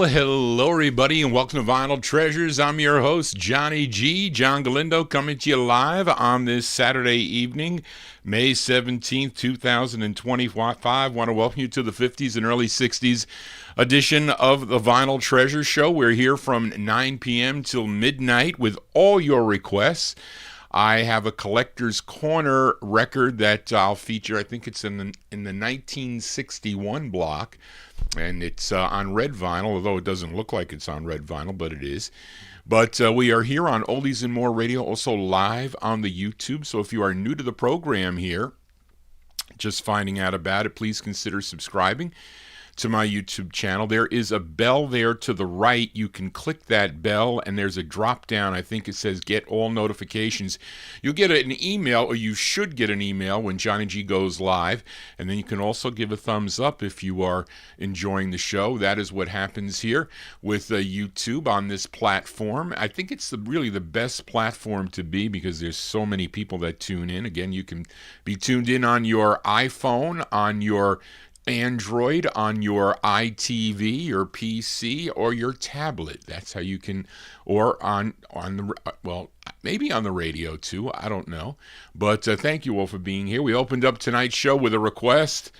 hello, everybody, and welcome to Vinyltreasures. I'm your host, Johnny G. John Galindo, coming to you live on this Saturday evening, May 17th, 2025. I want to welcome you to the 50s and early 60s edition of the Vinyltreasure Show. We're here from 9 p.m. till midnight with all your requests. I have a Collector's Corner record that I'll feature. I think it's in the 1961 block, and it's on red vinyl, although it doesn't look like it's on red vinyl, but it is. But we are here on Oldies and More Radio, also live on the YouTube. So if you are new to the program here, just finding out about it, please consider subscribing to my YouTube channel. There is a bell there to the right. You can click that bell, and there's a drop down. I think it says get all notifications. You'll get an email, or you should get an email when Johnny G goes live, and then you can also give a thumbs up if you are enjoying the show. That is what happens here with YouTube on this platform. I think it's really the best platform to be because there's so many people that tune in. Again, you can be tuned in on your iPhone, on your Android, on your iTV, your PC, or your tablet. That's how you can, or on the, well, maybe on the radio too. I don't know. But thank you all for being here. We opened up tonight's show with a request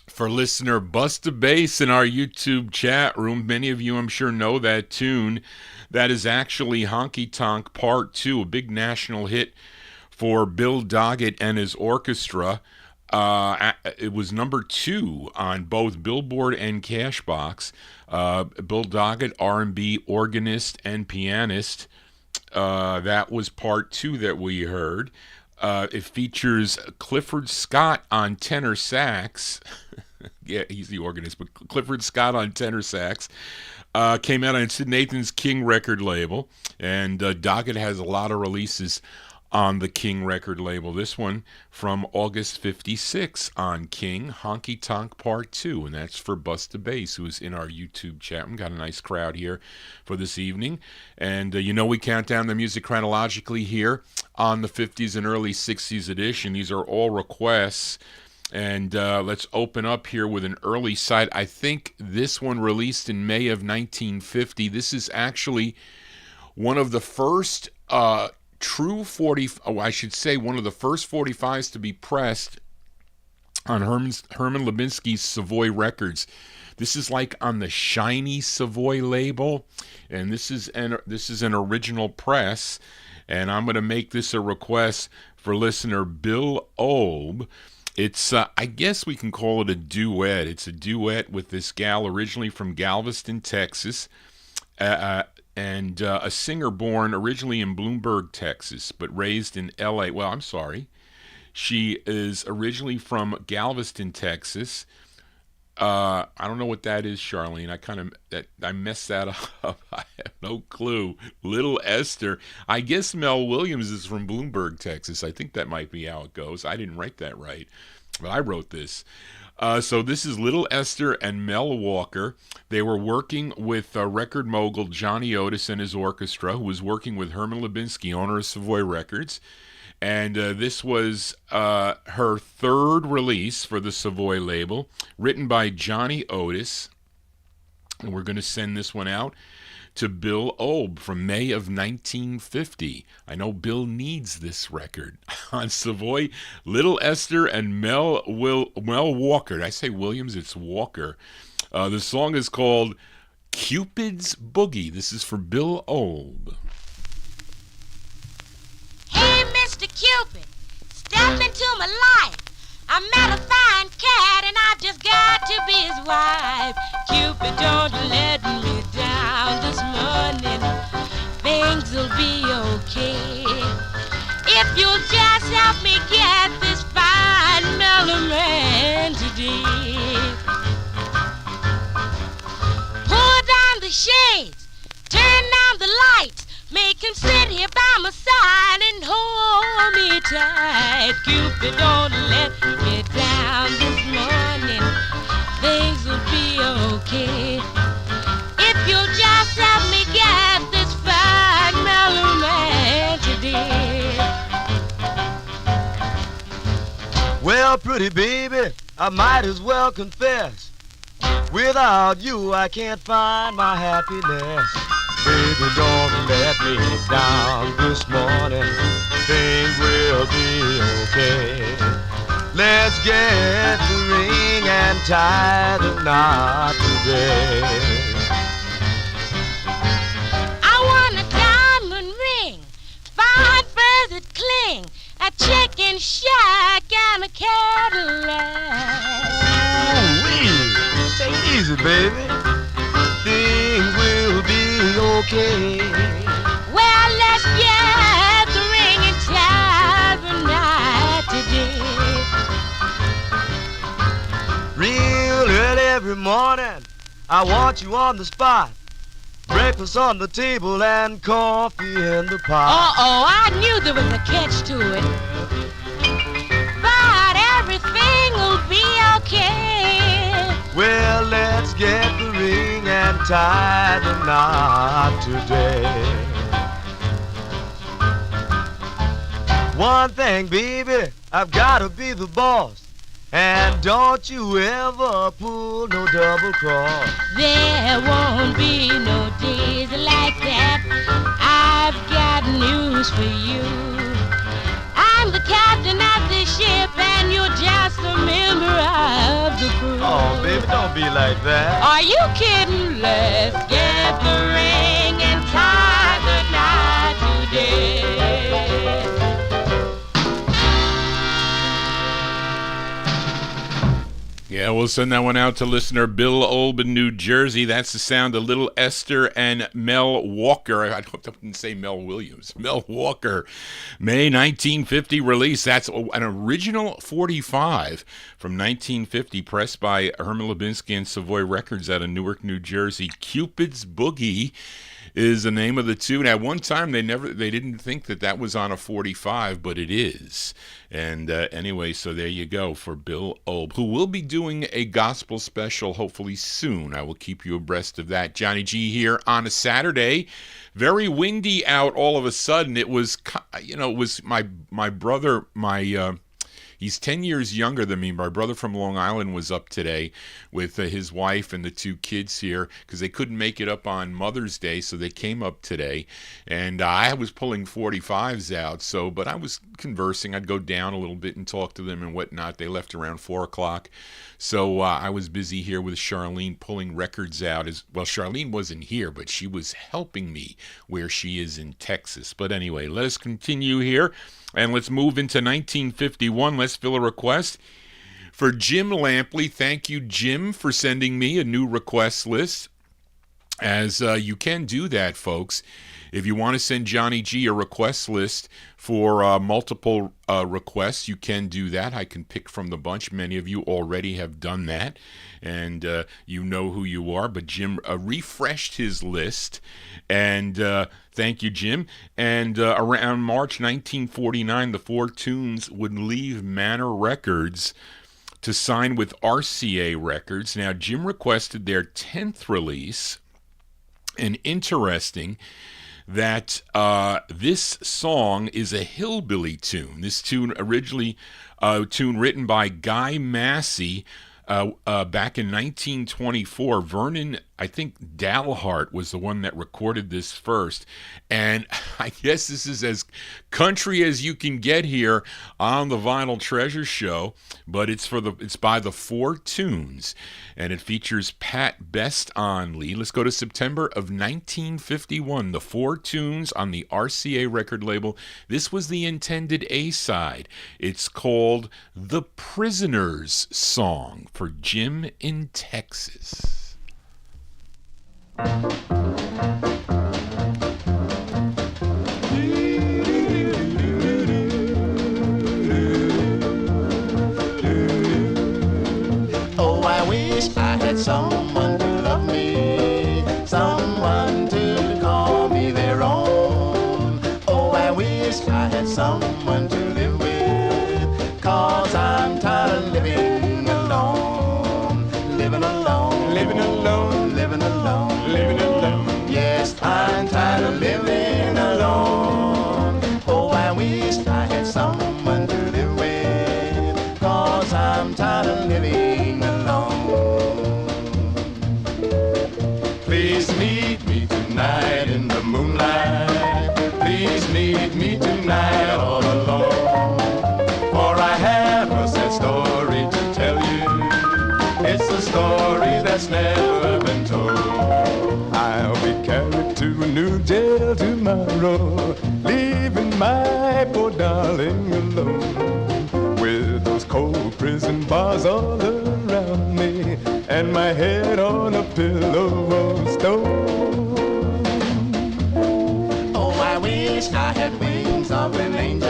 for listener Busta Bass in our YouTube chat room. Many of you, I'm sure, know that tune. That is actually Honky Tonk Part 2, a big national hit for Bill Doggett and his orchestra. It was number 2 on both Billboard and Cashbox. Bill Doggett, R&B organist and pianist. That was part 2 that we heard. It features Clifford Scott on tenor sax. Yeah, he's the organist, but Clifford Scott on tenor sax. Came out on Sid Nathan's King record label. And Doggett has a lot of releases on the King record label. This one from August 56 on King, Honky Tonk Part 2, and that's for Busta Bass, who's in our YouTube chat. We've got a nice crowd here for this evening. And we count down the music chronologically here on the 50s and early 60s edition. These are all requests. And let's open up here with an early side. I think this one released in May of 1950. This is actually one of the first one of the first 45s to be pressed on Herman Lubinsky's Savoy Records. This is like on the Shiny Savoy label, and this is an original press. And I'm going to make this a request for listener Bill Olb. It's I guess we can call it a duet. It's a duet with this gal originally from Galveston, Texas. And a singer born originally in Bloomberg, Texas, but raised in L.A. Well, I'm sorry. She is originally from Galveston, Texas. I don't know what that is, Charlene. I messed that up. I have no clue. Little Esther. I guess Mel Williams is from Bloomberg, Texas. I think that might be how it goes. I didn't write that right, but I wrote this. So this is Little Esther and Mel Walker. They were working with record mogul Johnny Otis and his orchestra, who was working with Herman Lubinsky, owner of Savoy Records. And this was her third release for the Savoy label, written by Johnny Otis. And we're going to send this one out to Bill Olb from May of 1950. I know Bill needs this record on Savoy. Little Esther and Mel Walker. Did I say Williams? It's Walker. The song is called Cupid's Boogie. This is for Bill Olb. Hey, Mr. Cupid, step into my life. I met a fine cat and I just got to be his wife. Cupid, don't let me down this morning. Things'll be okay if you'll just help me get this fine mellow man today. Pull down the shades, turn down the lights, make him sit here by my side and hold me tight. Cupid, don't let me down this morning. Things will be okay if you'll just help me get this fine mellow man today. Well, pretty baby, I might as well confess. Without you, I can't find my happiness. Baby, don't let me down this morning. Things will be okay. Let's get the ring and tie the knot today. I want a diamond ring, 5 birds that cling, a chicken shack and a Cadillac. Ooh-wee. Take it easy, baby. Things will be okay. Well, let's get the ring and tie the knot today. Real early every morning, I want you on the spot. Breakfast on the table and coffee in the pot. Uh-oh, I knew there was a catch to it. But everything will be okay. Well, let's get the ring and tie the knot today. One thing, baby, I've gotta be the boss. And don't you ever pull no double cross. There won't be no days like that. I've got news for you. I'm the captain of the ship and you're just a member of the crew. Oh, baby, don't be like that. Are you kidding? Let's get the ring and tie the knot today. Yeah, we'll send that one out to listener Bill Olben, New Jersey. That's the sound of Little Esther and Mel Walker. I didn't say Mel Williams. Mel Walker. May 1950 release. That's an original 45 from 1950, pressed by Herman Lubinsky and Savoy Records out of Newark, New Jersey. Cupid's Boogie is the name of the tune. At one time, they didn't think that was on a 45, but it is. And anyway, so there you go for Bill Olb, who will be doing a gospel special hopefully soon. I will keep you abreast of that. Johnny G here on a Saturday. Very windy out all of a sudden. It was, it was my brother, he's 10 years younger than me. My brother from Long Island was up today with his wife and the 2 kids here because they couldn't make it up on Mother's Day, so they came up today. And I was pulling 45s out, but I was conversing. I'd go down a little bit and talk to them and whatnot. They left around 4 o'clock. So I was busy here with Charlene pulling records out. Charlene wasn't here, but she was helping me where she is in Texas. But anyway, let us continue here. And let's move into 1951. Let's fill a request for Jim Lampley. Thank you, Jim, for sending me a new request list. As you can do that, folks. If you want to send Johnny G a request list for multiple requests, you can do that. I can pick from the bunch. Many of you already have done that, and you know who you are. But Jim refreshed his list, and thank you, Jim. And around March 1949, the 4 Tunes would leave Manor Records to sign with RCA Records. Now, Jim requested their 10th release, and interesting that this song is a hillbilly tune. This tune originally tune written by Guy Massey back in 1924. Vernon, I think Dalhart was the one that recorded this first. And I guess this is as country as you can get here on the Vinyl Treasure Show, but it's by the 4 Tunes, and it features Pat Best on lead. Let's go to September of 1951. The 4 Tunes on the RCA record label. This was the intended A-side. It's called The Prisoner's Song for Jim in Texas. Oh, I wish I had someone to love me, someone to call me their own. Oh, I wish I had someone to live with, 'cause I'm tired of living alone, living alone, living alone, living alone, living alone. Yes, night all alone. For I have a sad story to tell you. It's a story that's never been told. I'll be carried to a new jail tomorrow, leaving my poor darling alone, with those cold prison bars all around me, and my head on a pillow of stone. Oh, I wish I had wings of an angel.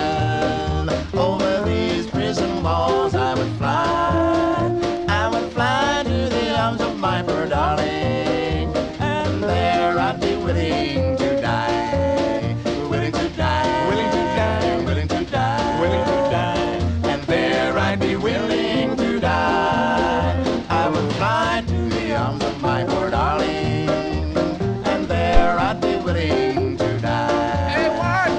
Over these prison walls I would fly. I would fly to the arms of my poor darling, and there I'd be willing to die. Willing to die. Willing to die. Willing to die. Willing to die. And there I'd be willing to die. I would fly to the arms of my poor darling, and there I'd be willing to die. Hey, what?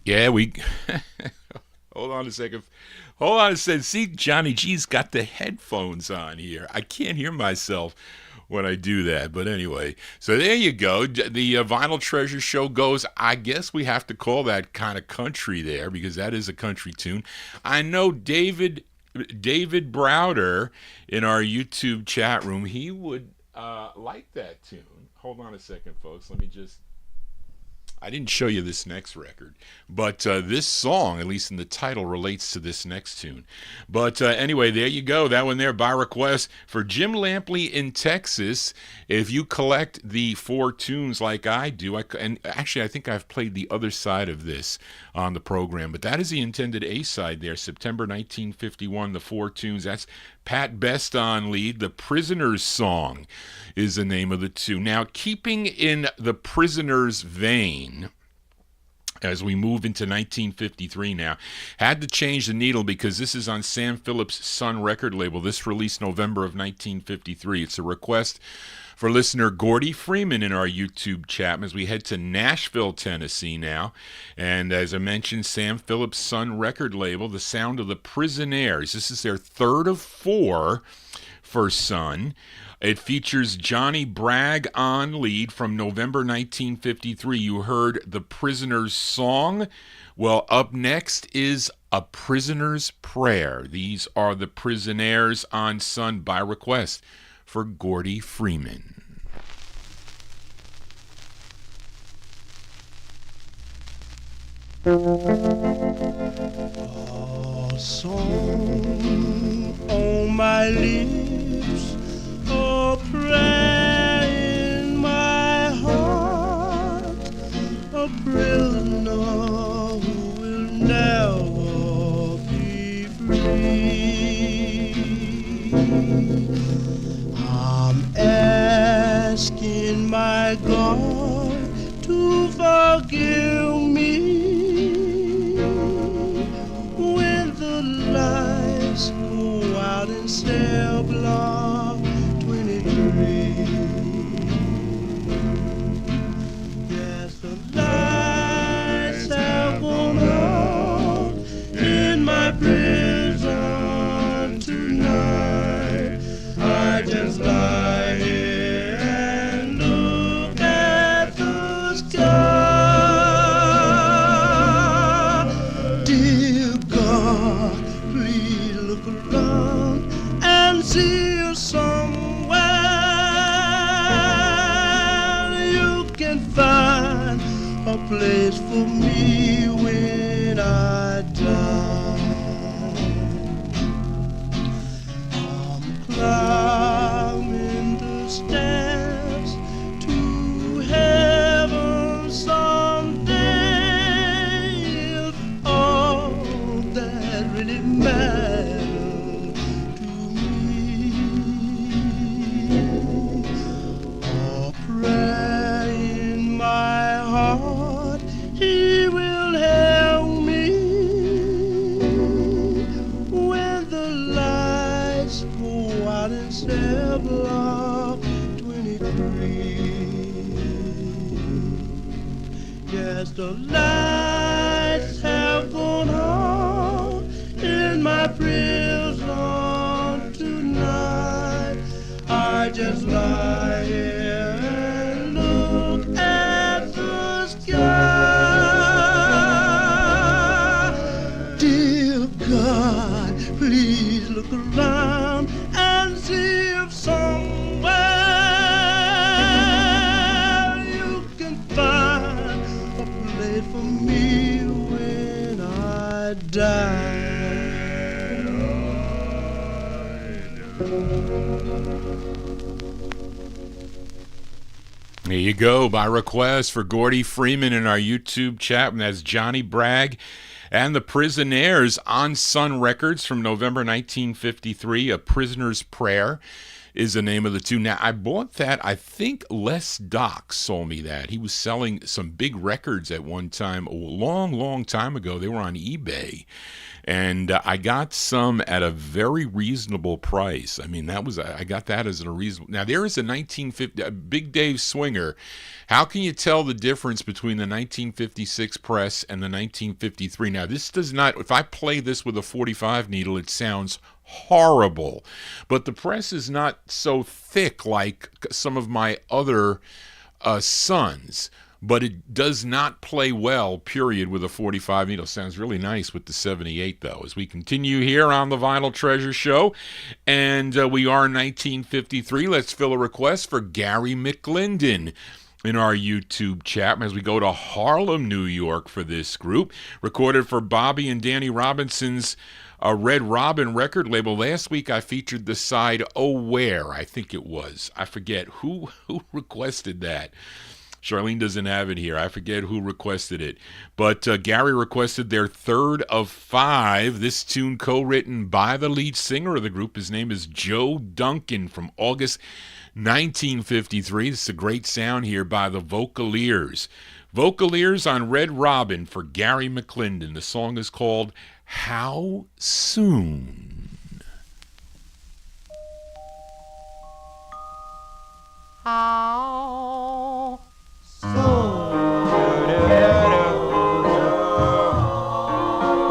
Yeah, we hold on a second. Hold on a second. See, Johnny G's got the headphones on here. I can't hear myself when I do that. But anyway, so there you go. The Vinyl Treasure show goes, I guess we have to call that kind of country there, because that is a country tune. I know David Browder in our YouTube chat room, he would like that tune. Hold on a second, folks. Let me just... I didn't show you this next record, but this song, at least in the title, relates to this next tune. But anyway, there you go. That one there by request for Jim Lampley in Texas. If you collect the 4 tunes like I do, and actually I think I've played the other side of this on the program, but that is the intended A-side there, September 1951, the 4 tunes. That's Pat Best on lead. The Prisoner's Song is the name of the tune. Now, keeping in the Prisoner's vein, as we move into 1953 now, had to change the needle because this is on Sam Phillips' Sun record label. This released November of 1953. It's a request for listener Gordy Freeman in our YouTube chat as we head to Nashville, Tennessee now. And as I mentioned, Sam Phillips' Sun record label, The Sound of the Prisonaires. This is their third of 4 for Sun. It features Johnny Bragg on lead from November 1953. You heard The Prisoner's Song. Well, up next is A Prisoner's Prayer. These are the Prisonaires on Sun by request for Gordy Freeman. A song on my lips, a prayer in my heart, a prisoner who will never be free. I'm asking my God to forgive me when the lights go out in cell block 23. Yes, the lights have gone out in my prison tonight. I just lie here and look at the sky. Dear God, please look around and see us somewhere you can find a place for me when I die. I'm climbing the stairs to heaven someday. If all that really matters to me, a prayer in my heart, He will help me when the lights go out in cell block 23. Yes, the lights have gone out in my prison tonight. I just lie here and look at the sky. Dear God, please look around and see if somewhere you can find a place for me when I die. There you go, by request for Gordy Freeman in our YouTube chat, and that's Johnny Bragg and the Prisonaires on Sun Records from November 1953. A Prisoner's Prayer is the name of the tune. Now, I bought that. I think Les Doc sold me that. He was selling some big records at one time, a long time ago. They were on eBay. And I got some at a very reasonable price. I mean, I got that as a reasonable. Now, there is a 1950 Big Dave Swinger. How can you tell the difference between the 1956 press and the 1953? Now, this does not, if I play this with a 45 needle, it sounds horrible. But the press is not so thick like some of my other Sons. But it does not play well, period, with a 45 needle. Sounds really nice with the 78, though. As we continue here on the Vinyl Treasure Show, and we are in 1953, let's fill a request for Gary McLinden in our YouTube chat as we go to Harlem, New York for this group. Recorded for Bobby and Danny Robinson's Red Robin record label. Last week I featured the side Oh Where, I think it was. I forget who requested that. Charlene doesn't have it here. I forget who requested it. But Gary requested their third of 5. This tune co-written by the lead singer of the group. His name is Joe Duncan from August 1953. This is a great sound here by the Vocaliers. Vocaliers on Red Robin for Gary McLinden. The song is called How Soon? How soon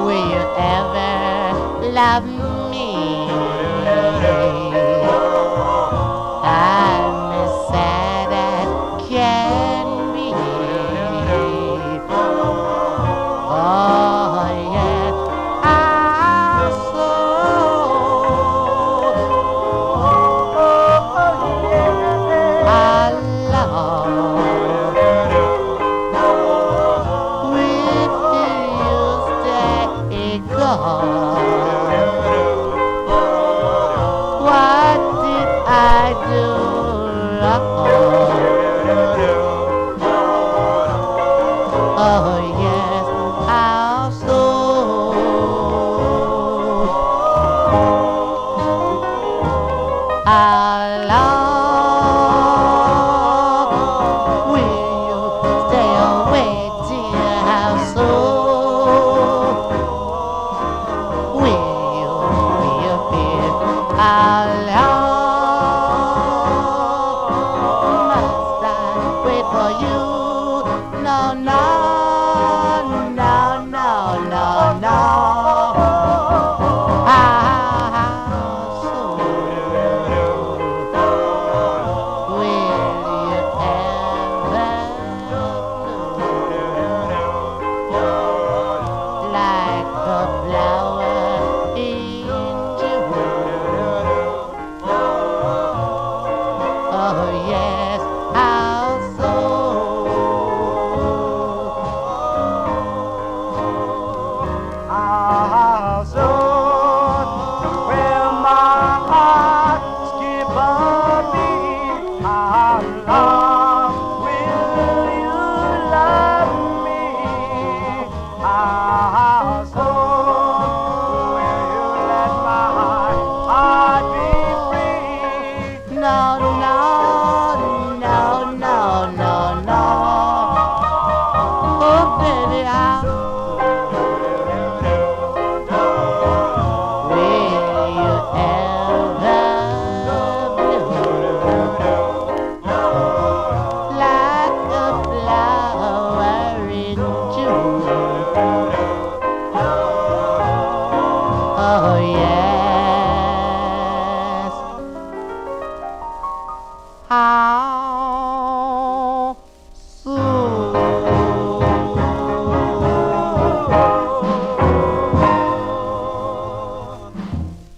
will you ever love me? I'm as sad as can be. Oh yeah, I'm so I love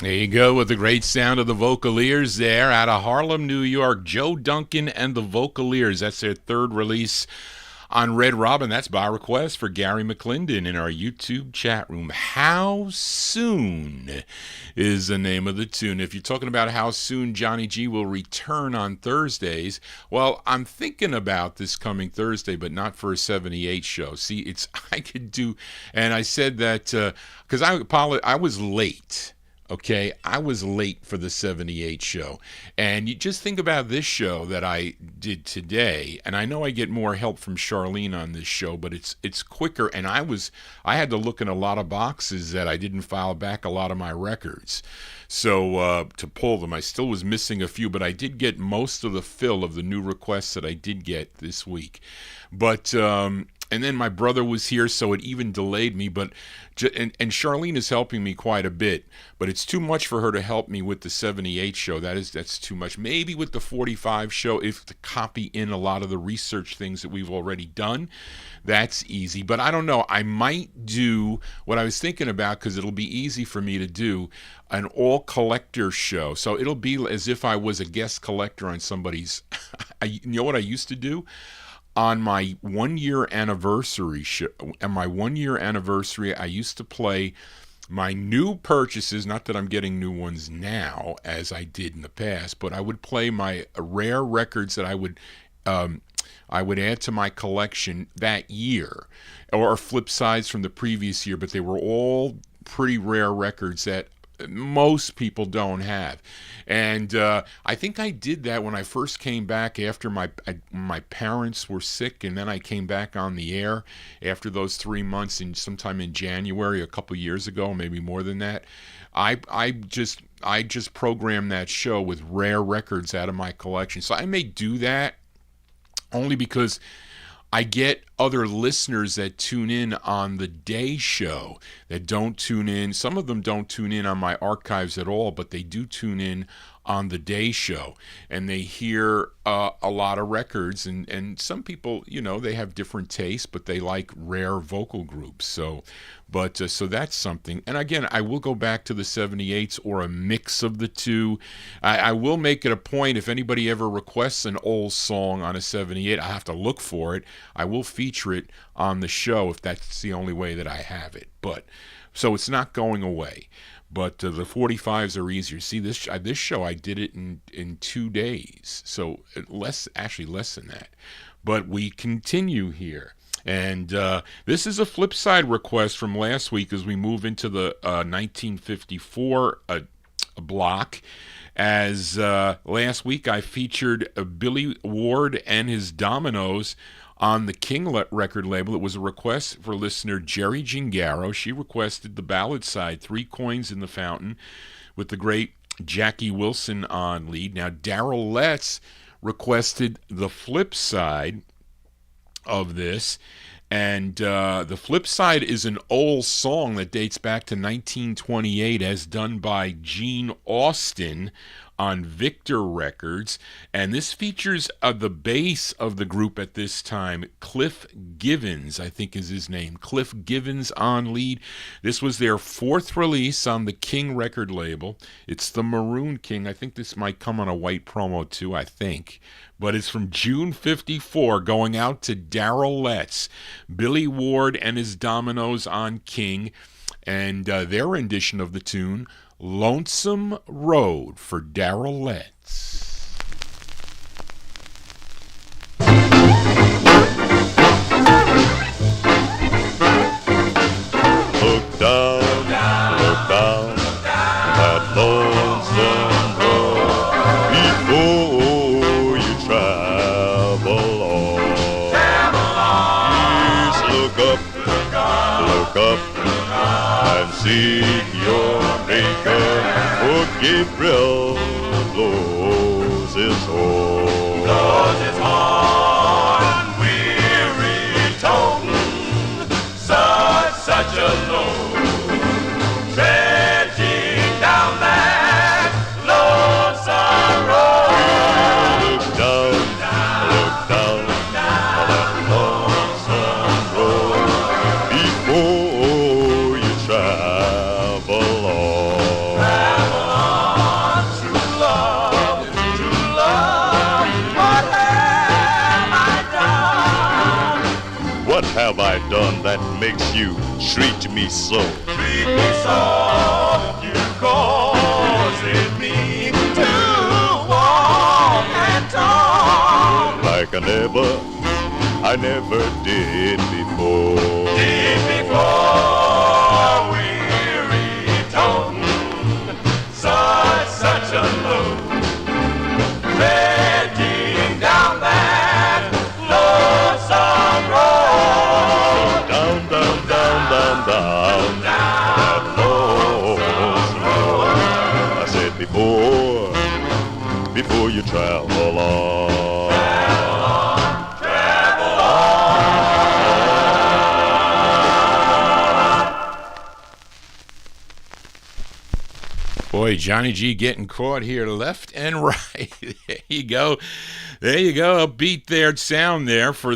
There you go with the great sound of the Vocaleers there out of Harlem, New York. Joe Duncan and the Vocaleers. That's their third release on Red Robin. That's by request for Gary McClendon in our YouTube chat room. How Soon is the name of the tune. If you're talking about how soon Johnny G will return on Thursdays, well, I'm thinking about this coming Thursday, but not for a 78 show. See, I could do, and I said that because I was late. Okay, I was late for the 78 show. And you just think about this show that I did today, and I know I get more help from Charlene on this show, but it's quicker, and I had to look in a lot of boxes that I didn't file back a lot of my records. So to pull them, I still was missing a few, but I did get most of the fill of the new requests that I did get this week. But and then my brother was here, so it even delayed me. But and Charlene is helping me quite a bit, but it's too much for her to help me with the 78 show. That's too much. Maybe with the 45 show, if to copy in a lot of the research things that we've already done, that's easy. But I don't know. I might do what I was thinking about, because it'll be easy for me to do an all collector show. So it'll be as if I was a guest collector on somebody's. You know what I used to do? On my 1 year anniversary show, I used to play my new purchases. Not that I'm getting new ones now as I did in the past, but I would play my rare records that I would add to my collection that year, or flip sides from the previous year. But they were all pretty rare records that most people don't have. And I think I did that when I first came back after my parents were sick, and then I came back on the air after those 3 months, and sometime in January a couple years ago, maybe more than that. I just programmed that show with rare records out of my collection. So I may do that only because I get other listeners that tune in on the day show that don't tune in. Some of them don't tune in on my archives at all, but they do tune in on the day show, and they hear a lot of records. And some people, they have different tastes, but they like rare vocal groups. So that's something. And again, I will go back to the 78s or a mix of the two. I will make it a point, if anybody ever requests an old song on a 78, I have to look for it. I will feature it on the show if that's the only way that I have it. But so it's not going away. But the 45s are easier. See, this show, I did it in 2 days. So less than that. But we continue here. And this is a flip side request from last week as we move into the 1954 block. As last week I featured Billy Ward and his Dominoes on the King record label. It was a request for listener Jerry Gingaro. She requested the ballad side, Three Coins in the Fountain, with the great Jackie Wilson on lead. Now, Darrell Letts requested the flip side of this, and the flip side is an old song that dates back to 1928, as done by Gene Austin on Victor Records, and this features the bass of the group at this time, Cliff Givens, I think is his name. Cliff Givens on lead. This was their fourth release on the King record label. It's the Maroon King. I think this might come on a white promo too, I think. But it's from June 54, going out to Darrell Letts, Billy Ward and his Dominoes on King, and their rendition of the tune, Lonesome Road, for Darrell Letts. Look down that lonesome road before you travel on. Please look up and seek your Maker, for Gabriel blows his horn. Blows his horn, weary tone, such a load, dredging down that lonesome road. Look down that lonesome road before you travel on. that makes you treat me so? Treat me so, you causing me to walk and talk like I never did before. Did before, weary tone, such a load, treading down that lonesome road. Down that lonesome road. I said before you travel on. Boy, Johnny G getting caught here left and right. There you go. There you go. A beat there, sound there for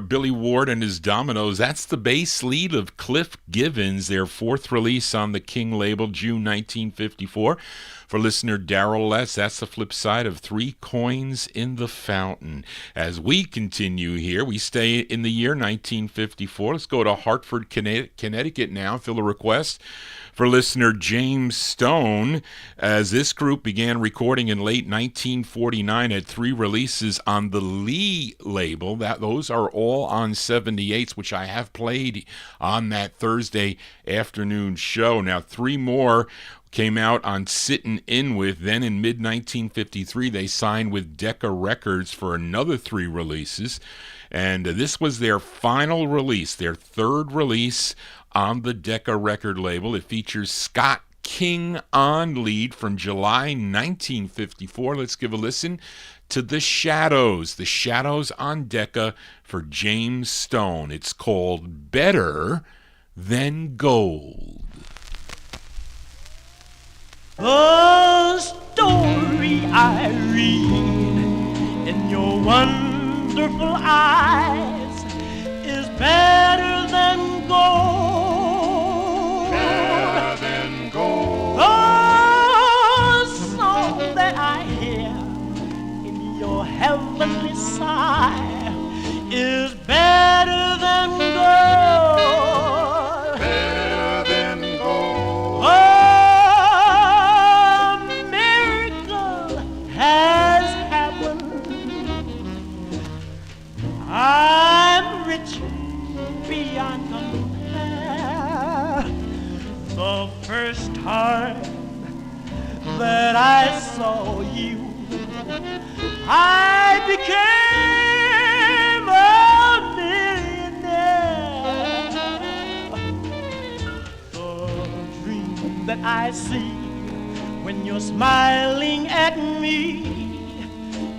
Billy Ward and his Dominoes. That's the bass lead of Cliff Givens, their fourth release on the King label, June 1954. For listener Darrell Less, that's the flip side of Three Coins in the Fountain. As we continue here, we stay in the year 1954. Let's go to Hartford, Connecticut now. Fill a request for listener James Stone, as this group began recording in late 1949, had three releases on the Lee label. Those are all on 78s, which I have played on that Thursday afternoon show. Now, three more came out on Sittin' In With. Then in mid-1953, they signed with Decca Records for another three releases. And this was their final release, their third release on the Decca record label. It features Scott King on lead from July 1954. Let's give a listen to The Shadows on Decca for James Stone. It's called Better Than Gold. The story I read in your wonderful eyes is better than gold. better than gold. The song that I hear in your heavenly sigh is better than gold. Better than gold. A miracle has happened. I'm rich beyond compare. The first time that I saw you, I became a millionaire. The dream that I see when you're smiling at me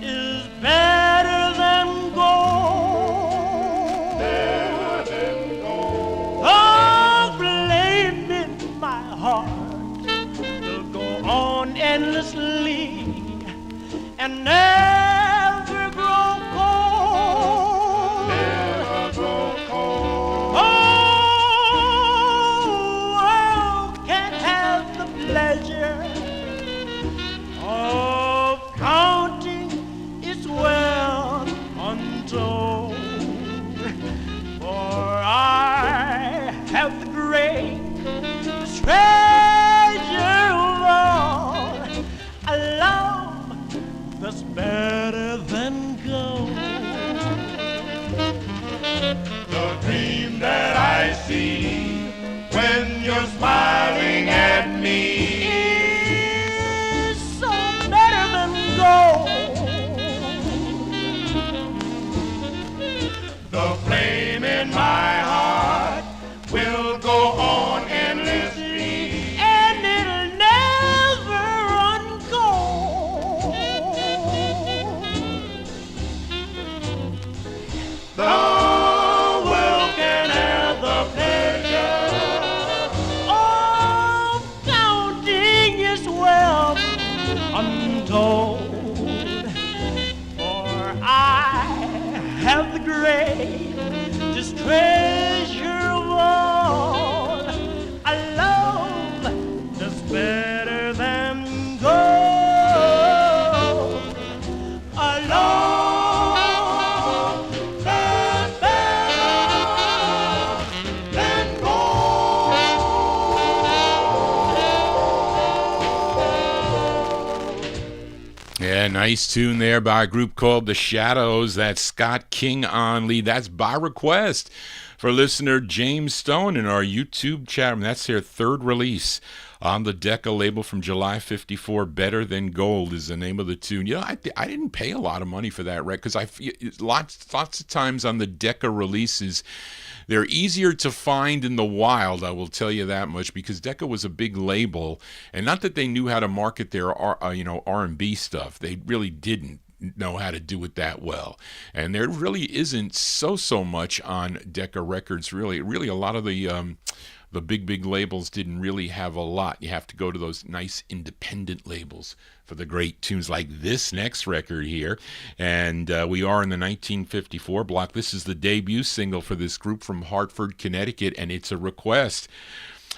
is better than gold. Better than gold. A flame in my heart will go on endlessly and never grow cold. Never grow cold. Oh, world can have the pleasure of counting its wealth untold. For I have the great treasure of all, a love that's better Yeah, nice tune there by a group called The Shadows. That's Scott King on lead. That's by request for listener James Stone in our YouTube chat room. That's their third release on the Decca label from July '54. Better Than Gold is the name of the tune. You know, I didn't pay a lot of money for that record because lots of times on the Decca releases, they're easier to find in the wild, I will tell you that much, because Decca was a big label, and not that they knew how to market their R&B stuff. They really didn't know how to do it that well. And there really isn't so much on Decca Records, really. Really, a lot of the big labels didn't really have a lot. You have to go to those nice independent labels for the great tunes like this next record here. And we are in the 1954 block. This is the debut single for this group from Hartford, Connecticut, and it's a request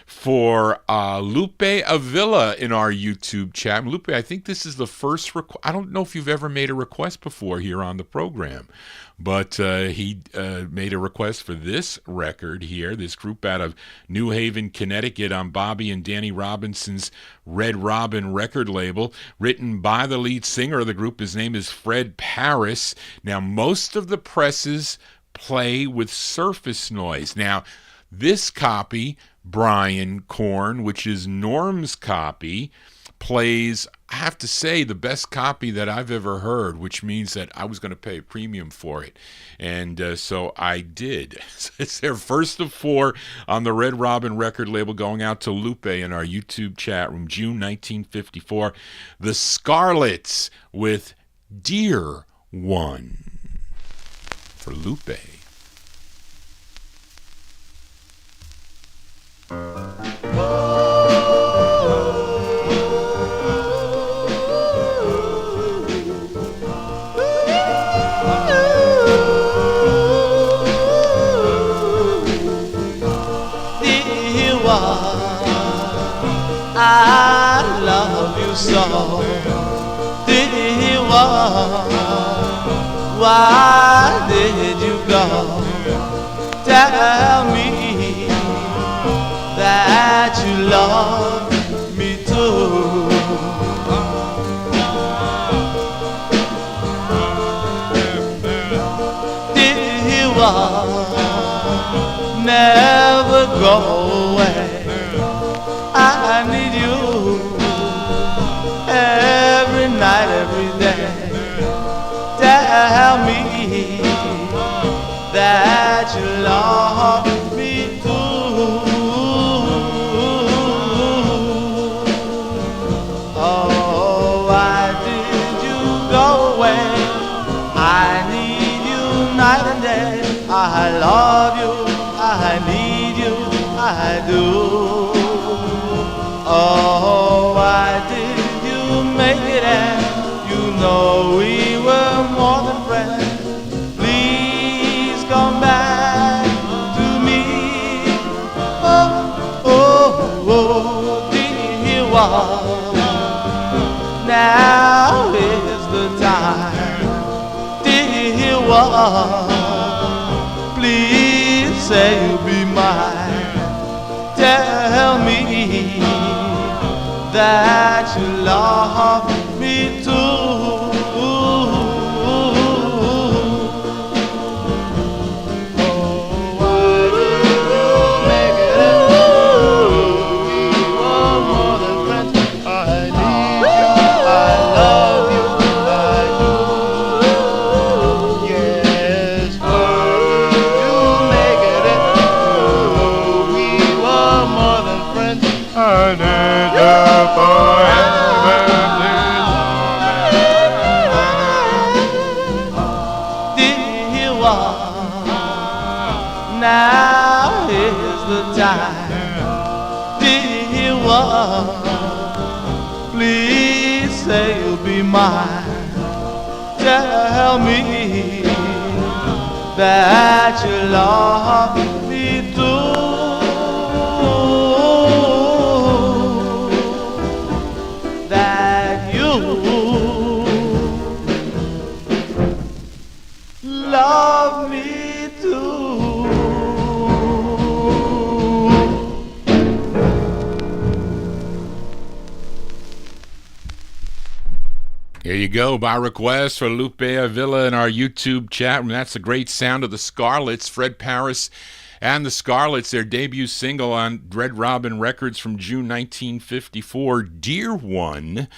for Lupe Avila in our YouTube chat. Lupe, I think this is the first request. I don't know if you've ever made a request before here on the program, but he made a request for this record here, this group out of New Haven, Connecticut, on Bobby and Danny Robinson's Red Robin record label, written by the lead singer of the group. His name is Fred Paris. Now, most of the presses play with surface noise. Now, this copy, Brian Korn, which is Norm's copy, plays, I have to say, the best copy that I've ever heard, which means that I was going to pay a premium for it. And so I did. It's their first of four on the Red Robin record label, going out to Lupe in our YouTube chat room, June 1954. The Scarlets with Dear One for Lupe. I love you so, dear one. Why did you go? Tell me that you love me too. Dear one, never go away. I need you every night, every day. Tell me that you love me too. Oh, why did you go away? I need you night and day. I love you, I need you, I do. Oh, why did you make it end? You know we were more than friends. Please come back to me. Oh, oh, oh, dear one. Now is the time, dear one. Please say you'll be mine. Tell me that you love me too. Oh, why did you make it? We were more than friends. I need you, I love you, I do. Yes, why did you make it? We were more than friends. I need you forever. Dear one, now is the time. Dear one, please say you'll be mine. Tell me that you love me too. That you love me too. There you go, by request for Lupe Avila in our YouTube chat room. That's the great sound of the Scarlets, Fred Paris and the Scarlets, their debut single on Red Robin Records from June 1954. Dear One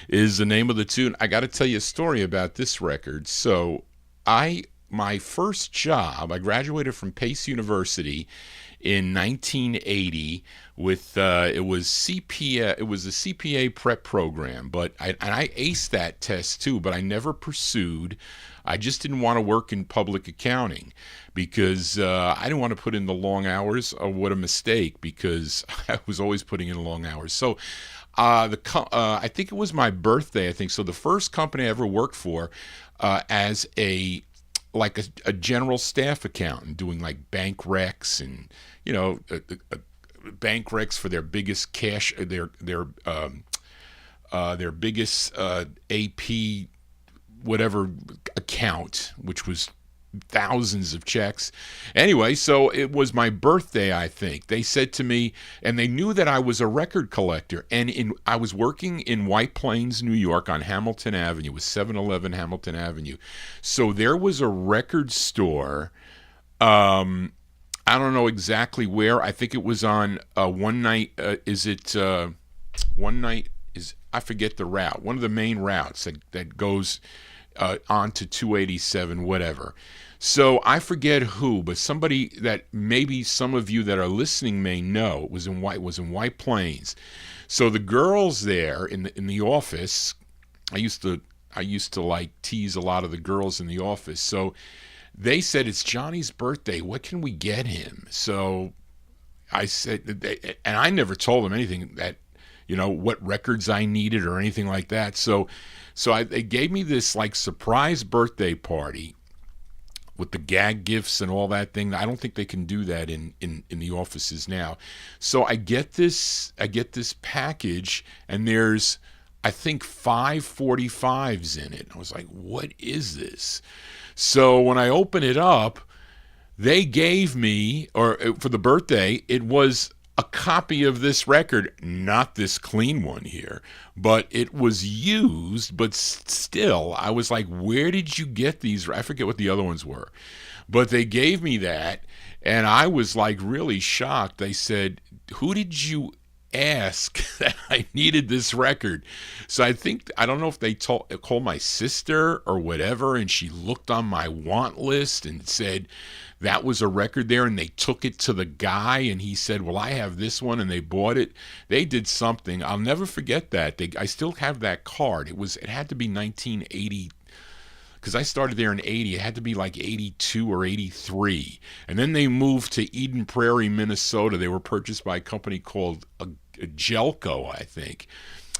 is the name of the tune. I got to tell you a story about this record. So my first job, I graduated from Pace University in 1980 with it was CPA. It was a CPA prep program, but I aced that test too. But I never pursued. I just didn't want to work in public accounting because I didn't want to put in the long hours. Oh, what a mistake! Because I was always putting in long hours. So I think it was my birthday. I think so. The first company I ever worked for as a general staff accountant, doing like bank recs and bank recs for their biggest cash, their biggest AP whatever account, which was thousands of checks. Anyway, so it was my birthday, I think. They said to me, and they knew that I was a record collector, and I was working in White Plains, New York on Hamilton Avenue, with 711 Hamilton Avenue. So there was a record store, I don't know exactly where. I think it was on One Night, I forget the route, one of the main routes that goes on to 287, whatever. So I forget who, but somebody that maybe some of you that are listening may know was in White Plains. So the girls there in the office, I used to like tease a lot of the girls in the office. So they said, it's Johnny's birthday. What can we get him? So I said, and I never told them anything that, what records I needed or anything like that. So they gave me this like surprise birthday party with the gag gifts and all that thing. I don't think they can do that in the offices now. So I get this package, and there's, I think, 5 45s in it. I was like, what is this? So when I open it up, they gave me, or for the birthday, it was a copy of this record, not this clean one here, but it was used, but still, I was like, where did you get these? I forget what the other ones were, but they gave me that, and I was like really shocked. They said, who did you ask that I needed this record? So I don't know if they called my sister or whatever, and she looked on my want list and said that was a record there, and they took it to the guy, and he said, well, I have this one, and they bought it. They did something. I'll never forget that. I still have that card. It had to be 1980, because I started there in 80. It had to be like 82 or 83. And then they moved to Eden Prairie, Minnesota. They were purchased by a company called Gelco, I think.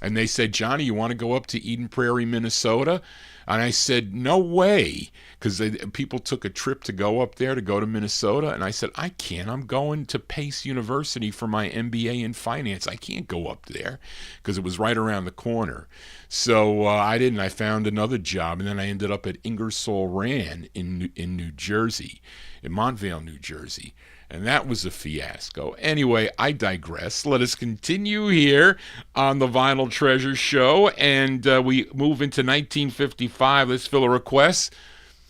And they said, Johnny, you want to go up to Eden Prairie, Minnesota? And I said, no way, because people took a trip to go up there, to go to Minnesota. And I said, I can't. I'm going to Pace University for my MBA in finance. I can't go up there, because it was right around the corner. So I didn't. I found another job, and then I ended up at Ingersoll Rand in New Jersey, in Montvale, New Jersey. And that was a fiasco. Anyway, I digress. Let us continue here on the Vinyl Treasure Show. And we move into 1955. Let's fill a request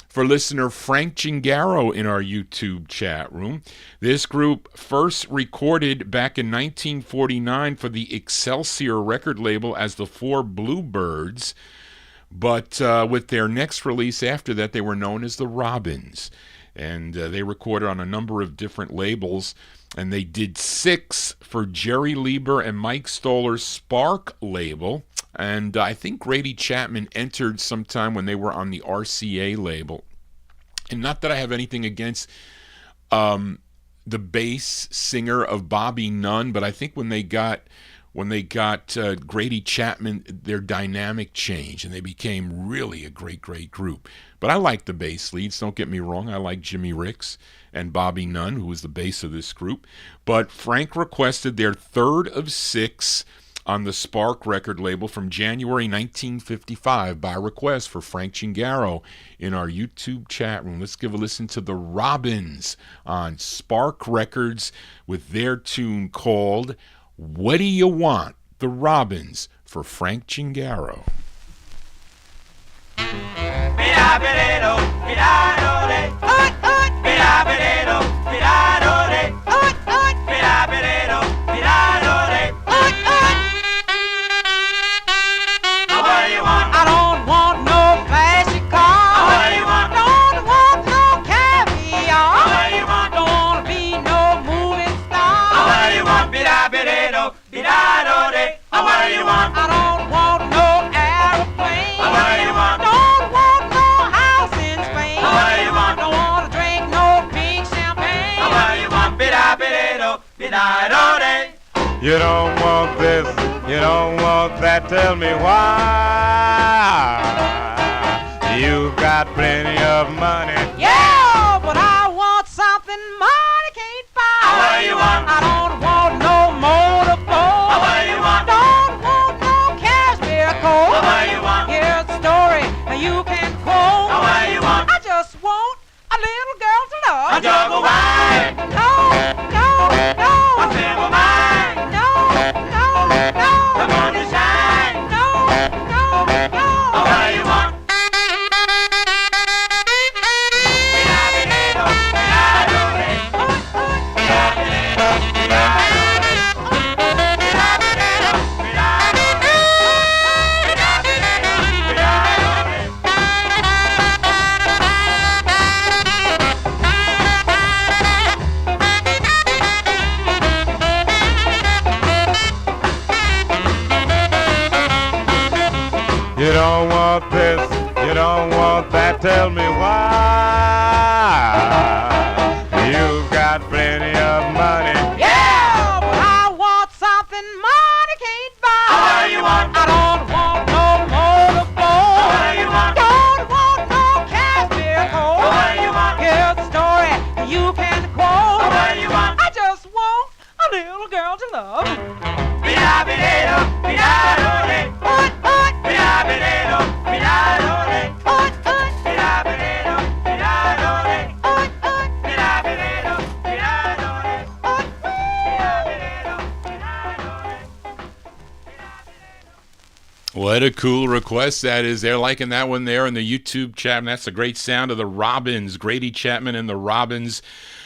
for listener Frank Gingaro in our YouTube chat room. This group first recorded back in 1949 for the Excelsior record label as the Four Bluebirds. But with their next release after that, they were known as the Robins. And they recorded on a number of different labels, and they did 6 for Jerry Lieber and Mike Stoller's Spark label, and I think Grady Chapman entered sometime when they were on the RCA label. And not that I have anything against the bass singer of Bobby Nunn, but I think when they got Grady Chapman, their dynamic changed, and they became really a great group. But I like the bass leads, don't get me wrong. I like Jimmy Ricks and Bobby Nunn, who was the bass of this group. But Frank requested their third of 6 on the Spark record label from January 1955 by request for Frank Gingaro in our YouTube chat room. Let's give a listen to the Robins on Spark Records with their tune called What Do You Want? The Robins for Frank Gingaro. You don't want this, you don't want that, tell me why. You've got plenty of money. Yeah, but I want something money can't buy. What do you want? I don't want no motorboat. What do you want? Don't want no cashmere coat. What do you want? Here's a story you can quote. What do you want? I just want a little girl to love. A jug of wine. No, no, no. A silver mine. No, no, no. The moon to shine. No, no, no. What do you want? You don't want this, you don't want that, tell me why. You've got plenty of money. Yeah, but I want something money can't buy. What do you want? I don't want no motorboat. What do you want? Don't want no cashmere coat. What do you want? Here's a story you can quote. What do you want? I just want a little girl to love. Bida-bida-do, bida-do-de. Ut, ut, Bida-bida-do, bida-do-de. ut, ut, Bida-bida-do, bida-do-de. ut, ut, Bida-bida-do, bida-do-de. ut. Bida-bida-do, bida-do-de. What a cool request that is. They're liking that one there in the YouTube chat. And that's a great sound of the Robins, Grady Chapman and the Robins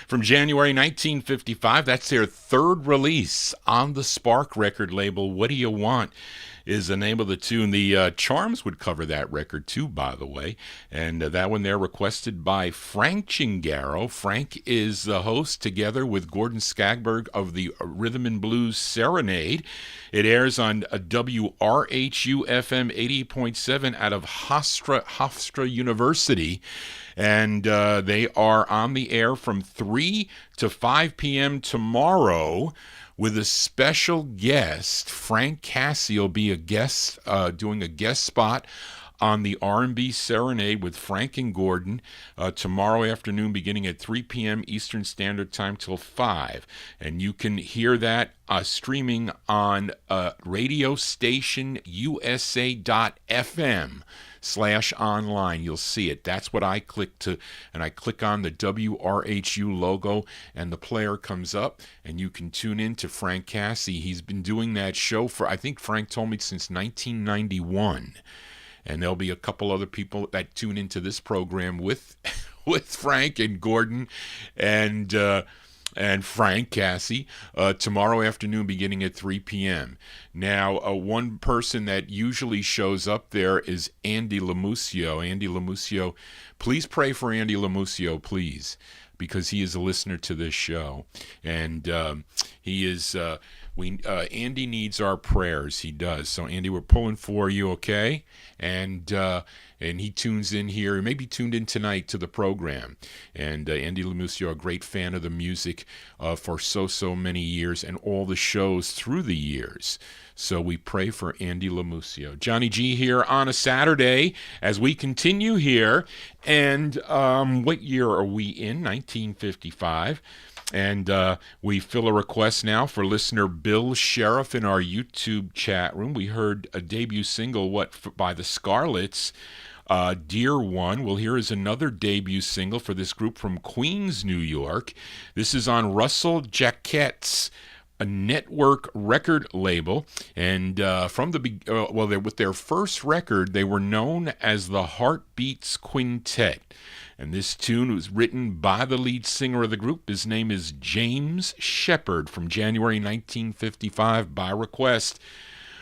from January 1955. That's their third release on the Spark record label. What Do You Want is the name of the tune. The Charms would cover that record too, by the way. And that one there requested by Frank Chingaro. Frank is the host together with Gordon Skagberg of the Rhythm and Blues Serenade. It airs on WRHU FM 80.7 out of Hofstra University. And they are on the air from 3 to 5 p.m. tomorrow with a special guest. Frank Cassie will be a guest, doing a guest spot on the R&B Serenade with Frank and Gordon tomorrow afternoon beginning at 3 p.m. Eastern Standard Time till 5. And you can hear that streaming on radio station USA.fm/online. You'll see it. That's what I click to, and I click on the WRHU logo, and the player comes up, and you can tune in to Frank Cassie. He's been doing that show for, I think Frank told me, since 1991. And there'll be a couple other people that tune into this program with Frank and Gordon and Frank Cassie tomorrow afternoon beginning at 3 p.m. Now, one person that usually shows up there is Andy Lamusio. Andy Lamusio, please pray for Andy Lamusio, please, because he is a listener to this show. And he is... Andy needs our prayers. He does. So, Andy, we're pulling for you, okay? And he tunes in here. He may be tuned in tonight to the program. And Andy Lamusio, a great fan of the music for so many years and all the shows through the years. So we pray for Andy Lamusio. Johnny G here on a Saturday as we continue here. And what year are we in? 1955. And we fill a request now for listener Bill Sheriff in our YouTube chat room. We heard a debut single, by the Scarlets, Dear One. Well, here is another debut single for this group from Queens, New York. This is on Russell Jacquette's a network record label, and with their first record, they were known as the Heartbeats Quintet. And this tune was written by the lead singer of the group. His name is James Shepard, from January 1955, by request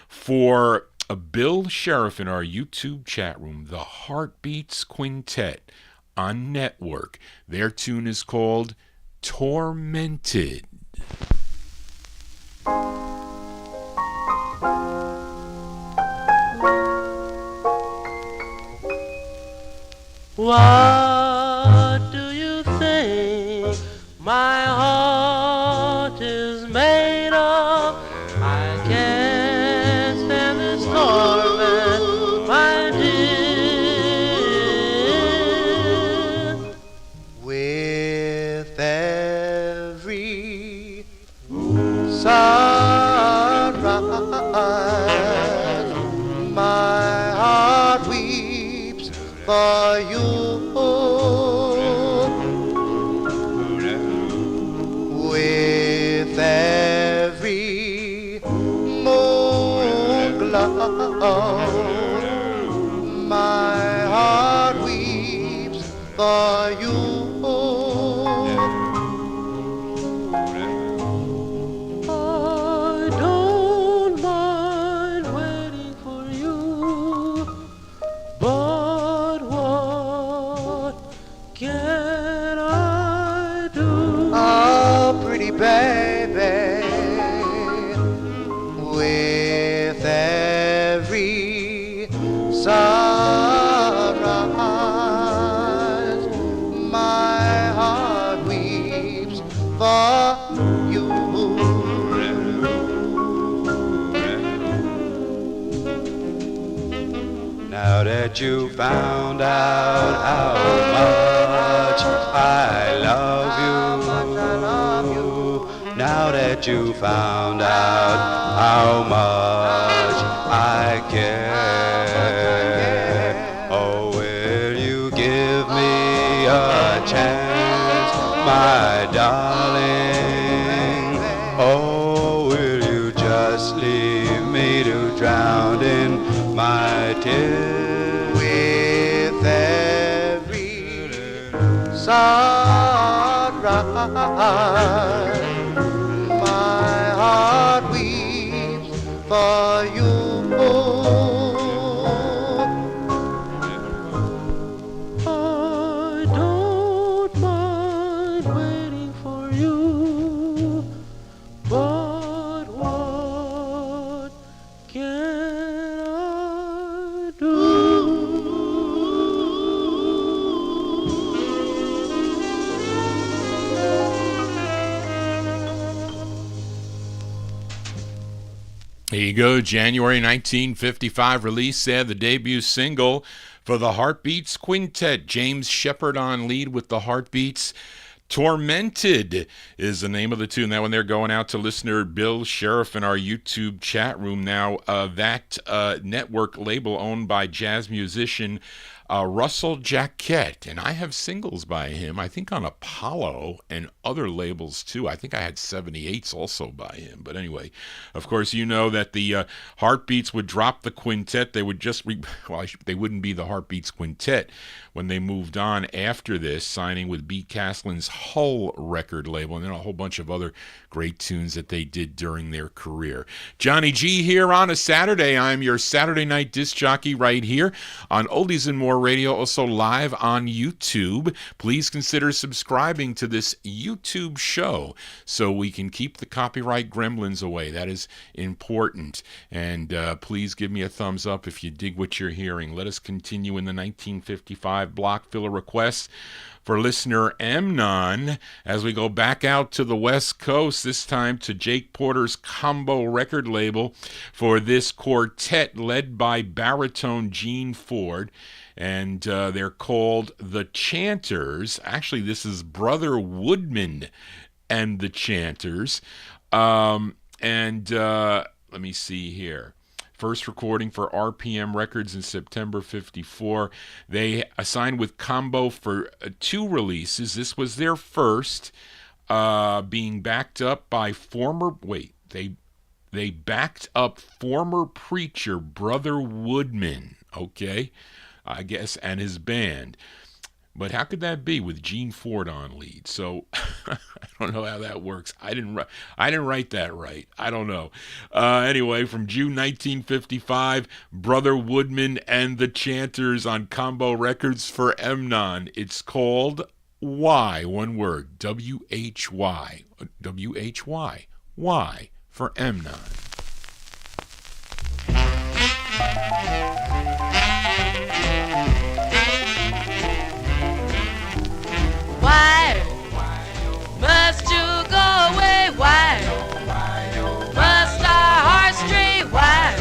for Bill Sheriff in our YouTube chat room. The Heartbeats Quintet on Network. Their tune is called Tormented. What do you think my heart is made of? I can't stand this torment, my dear. With every sunrise, my heart weeps for you. With every moon glow, my heart weeps for you. I don't mind waiting for you, but what can I do? Oh, pretty baby, with every sunrise, my heart weeps for you. Now that you found out how much I love you, now that you found out how much I care, oh, will you give me a chance, my darling? Oh, will you just leave me to drown in my tears? With every sunrise, my heart weeps for you. I don't mind waiting for you, but what can I do? Here you go, January 1955 release there, the debut single for the Heartbeats Quintet. James Shepard on lead with the Heartbeats. Tormented is the name of the tune. That one there going out to listener Bill Sheriff in our YouTube chat room. Now, that network label owned by jazz musician Russell Jacquet, and I have singles by him, I think on Apollo and other labels too. I think I had 78s also by him. But anyway, of course, you know that the Heartbeats would drop the quintet. They would just, they wouldn't be the Heartbeats Quintet when they moved on after this, signing with Beat Castlin's Hull record label, and then a whole bunch of other great tunes that they did during their career. Johnny G here on a Saturday. I'm your Saturday night disc jockey right here on Oldies and More Radio, also live on YouTube. Please consider subscribing to this YouTube show so we can keep the copyright gremlins away. That is important. And please give me a thumbs up if you dig what you're hearing. Let us continue in the 1955 block filler requests for listener Amnon as we go back out to the West Coast, this time to Jake Porter's Combo record label for this quartet led by baritone Gene Ford. And they're called the Chanters. Actually, this is Brother Woodman and the Chanters. Let me see here. First recording for RPM Records in September 54. They signed with Combo for 2 releases. This was their first. being backed up by they backed up former preacher Brother Woodman, okay, I guess, and his band. But how could that be with Gene Ford on lead? So I don't know how that works. I didn't write that right. I don't know. Anyway, from June 1955, Brother Woodman and the Chanters on Combo Records for Emnon. It's called Why, one word, W-H-Y. W-H-Y. Why for Emnon. Why must you go away? Why must our hearts stray? Why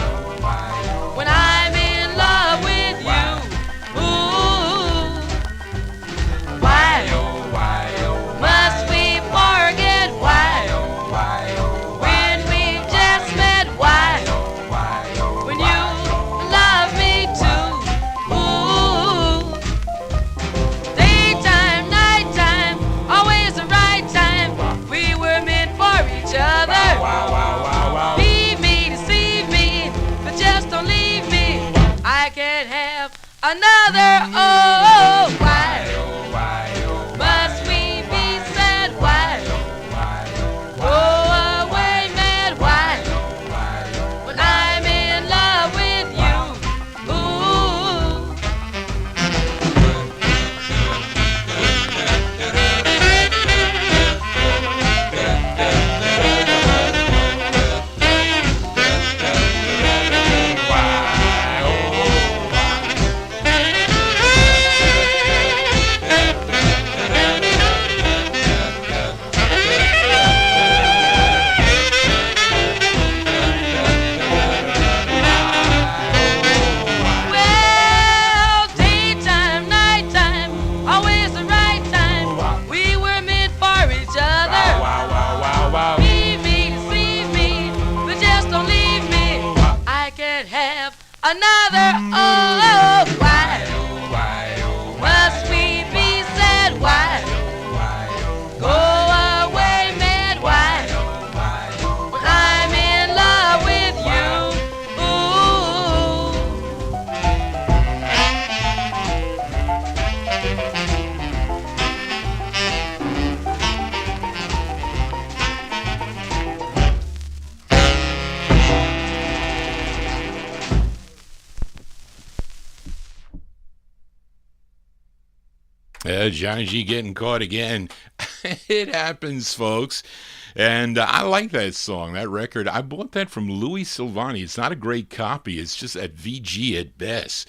when I'm in love with you? Ooh, why must we forget? Why when we just met? Why when you love me too? Ooh, daytime, nighttime, always the right time. We were meant for each other. Leave me, deceive me, but just don't leave me. I can't have another. Oh, why must we be sad? Why go away mad? Why when I'm in love with you? Ooh. Well, daytime, nighttime, always the right time. We were meant for each other. Leave me, deceive me, but just don't leave me. I can't have another. Oh, why must we be sad? Why go away mad? Why when I'm in love with you? Ooh. Johnny G getting caught again. It happens, folks. And I like that song, that record. I bought that from Louis Silvani. It's not a great copy. It's just at VG at best.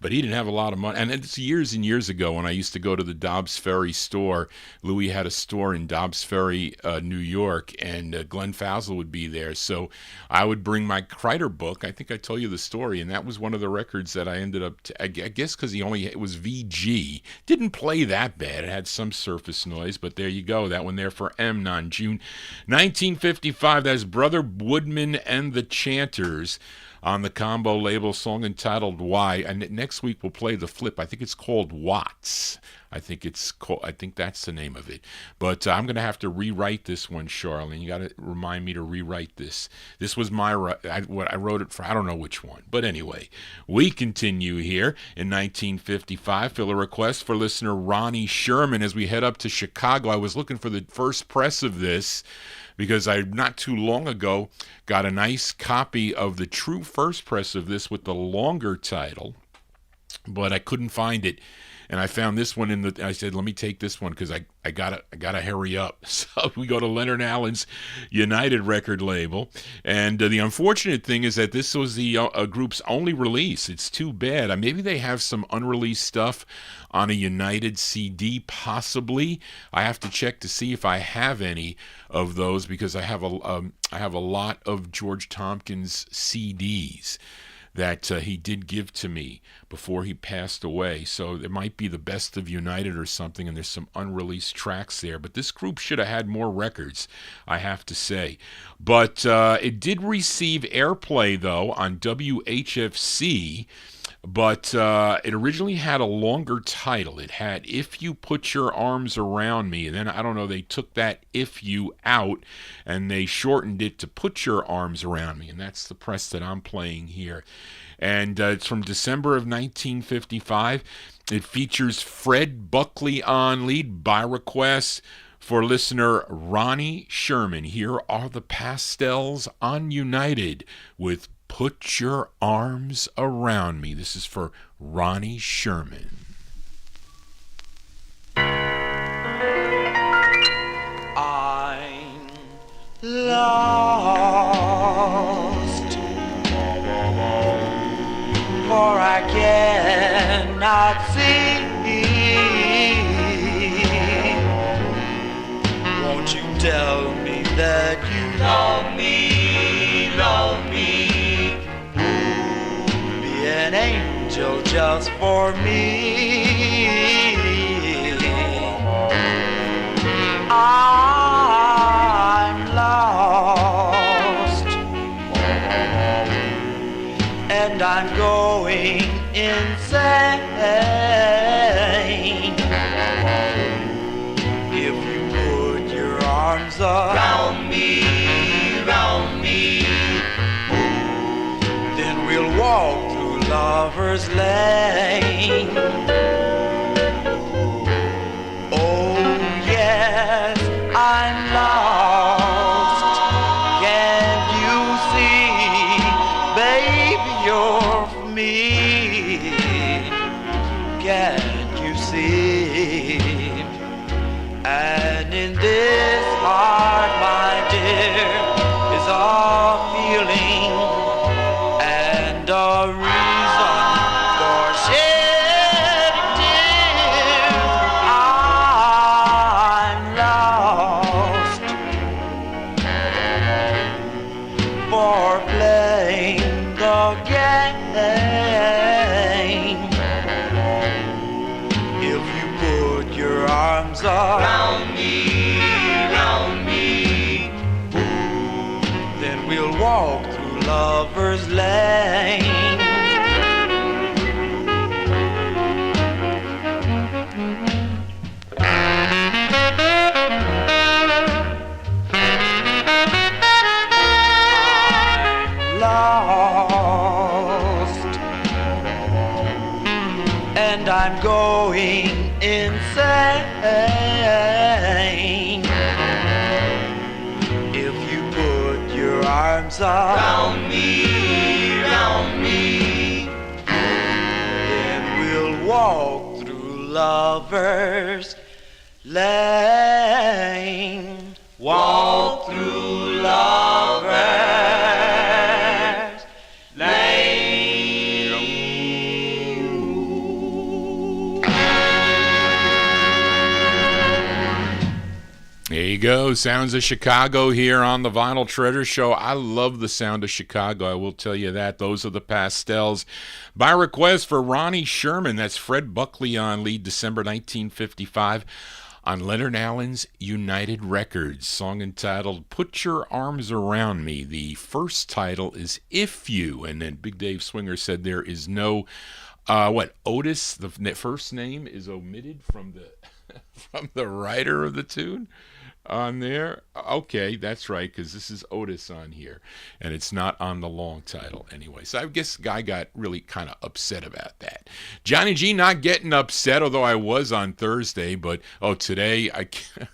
But he didn't have a lot of money. And it's years and years ago when I used to go to the Dobbs Ferry store. Louis had a store in Dobbs Ferry, New York, and Glenn Fowsel would be there. So I would bring my Kreider book. I think I told you the story. And that was one of the records that I ended up, I guess because it was VG. Didn't play that bad. It had some surface noise. But there you go. That one there for Emnon. June 1955. That's Brother Woodman and the Chanters on the Combo label, song entitled Why. And next week we'll play the flip. I think it's called Watts. I think that's the name of it. But I'm going to have to rewrite this one, Charlene. You got to remind me to rewrite this. This was I wrote it for, I don't know which one. But anyway, we continue here in 1955. Fill a request for listener Ronnie Sherman as we head up to Chicago. I was looking for the first press of this because I, not too long ago, got a nice copy of the true first press of this with the longer title, but I couldn't find it. And I found this one I said, let me take this one because I gotta hurry up. So we go to Leonard Allen's United record label. And the unfortunate thing is that this was the group's only release. It's too bad. Maybe they have some unreleased stuff on a United CD, possibly. I have to check to see if I have any of those because I have a lot of George Tompkins CDs that he did give to me before he passed away. So it might be the Best of United or something, and there's some unreleased tracks there. But this group should have had more records, I have to say. But it did receive airplay, though, on WHFC But it originally had a longer title. It had If You Put Your Arms Around Me. And then, I don't know, they took that If You out and they shortened it to Put Your Arms Around Me. And that's the press that I'm playing here. And it's from December of 1955. It features Fred Buckley on lead by request for listener Ronnie Sherman. Here are the Pastels on United with Put Your Arms Around Me. This is for Ronnie Sherman. I'm lost, for I cannot see. Won't you tell me that you love me, love me? Be an angel just for me. I'm lost, and I'm going insane. If you put your arms around me, then we'll walk through Lover's Lane. Oh yes, I'm lost. Can't you see, baby, you're for me? Can't you see? And in this heart, my dear, is a feeling and a reason for shedding tears. I'm lost for playing the game. If you put your arms around me, then we'll walk through Lover's Lane. I'm lost, and I'm going insane. If you put your arms around me, then we'll walk through Lover's Lane. Walk through Lover's Lane. There you go. Sounds of Chicago here on the Vinyl Treasure Show. I love the sound of Chicago, I will tell you that. Those are the Pastels. By request for Ronnie Sherman, that's Fred Buckley on lead, December 1955. On Leonard Allen's United Records, song entitled Put Your Arms Around Me. The first title is If You, and then Big Dave Swinger said there is no, Otis, the first name is omitted from the from the writer of the tune on there. Okay, that's right, because this is Otis on here, and it's not on the long title anyway. So I guess the guy got really kind of upset about that. Johnny G not getting upset, although I was on Thursday, but today I can't.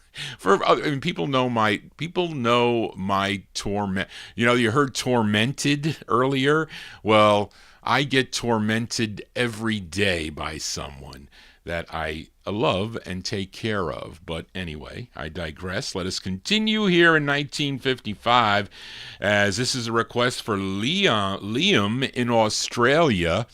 People know my torment. You heard tormented earlier. Well, I get tormented every day by someone that I love and take care of. But anyway, I digress. Let us continue here in 1955, as this is a request for Liam in Australia.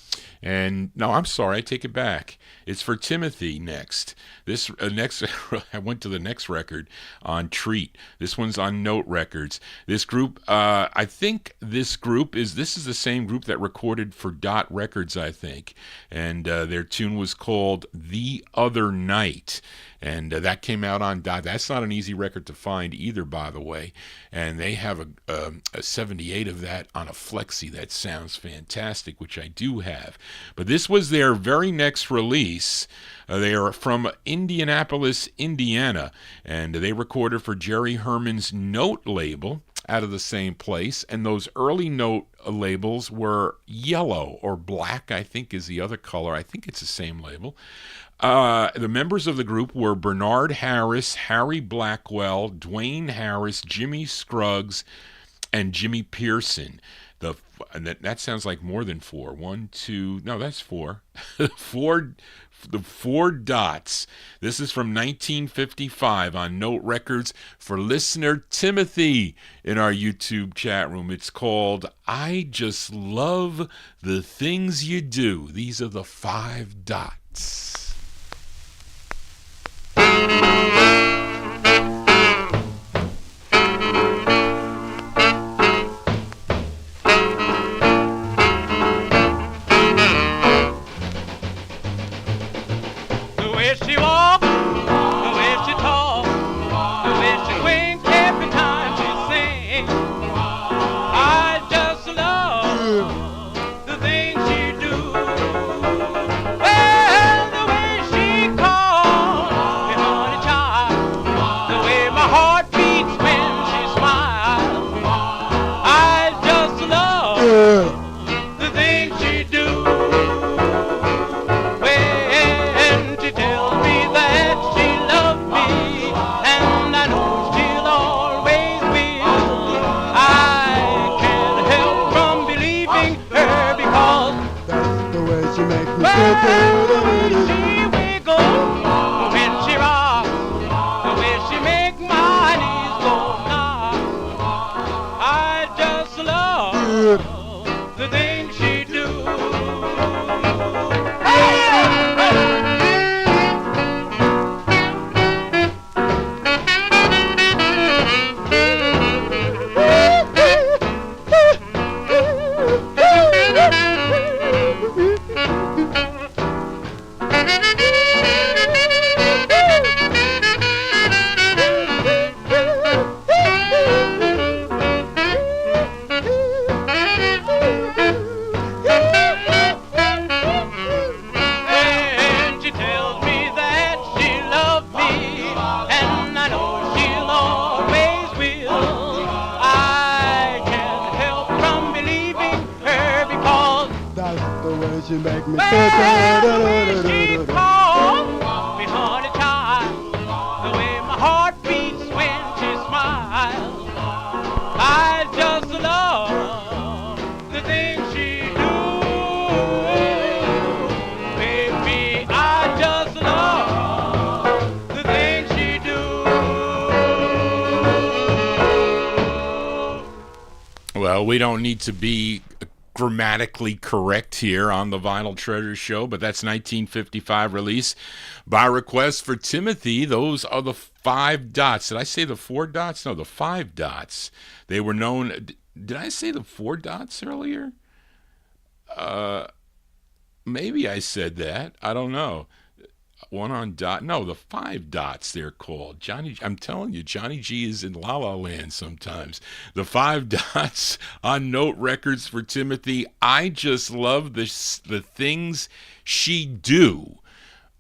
And no, I'm sorry, I take it back. It's for Timothy next. This next, I went to the next record on Treat. This one's on Note Records. This group, I think this is the same group that recorded for Dot Records, I think. And their tune was called The Other Other Night. And that came out on Dot. That's not an easy record to find either, by the way. And they have a 78 of that on a Flexi that sounds fantastic, which I do have. But this was their very next release. They are from Indianapolis, Indiana, and they recorded for Jerry Herman's Note label out of the same place. And those early Note labels were yellow or black, I think is the other color. I think it's the same label. The members of the group were Bernard Harris, Harry Blackwell, Dwayne Harris, Jimmy Scruggs, and Jimmy Pearson. And that sounds like more than four. One, two, no, that's four. The Four Dots. This is from 1955 on Note Records for listener Timothy in our YouTube chat room. It's called I Just Love the Things You Do. These are the Five Dots. We don't need to be grammatically correct here on the Vinyl Treasure Show, but that's 1955 release by request for Timothy. Those are the Five Dots. Did I say the Four Dots? No, the Five Dots. They were known. Did I say the Four Dots earlier? Maybe I said that. I don't know. One on dot. No, the Five Dots they're called. I'm telling you, Johnny G is in La La Land sometimes. The Five Dots on Note Records for Timothy. I Just Love the Things She Do.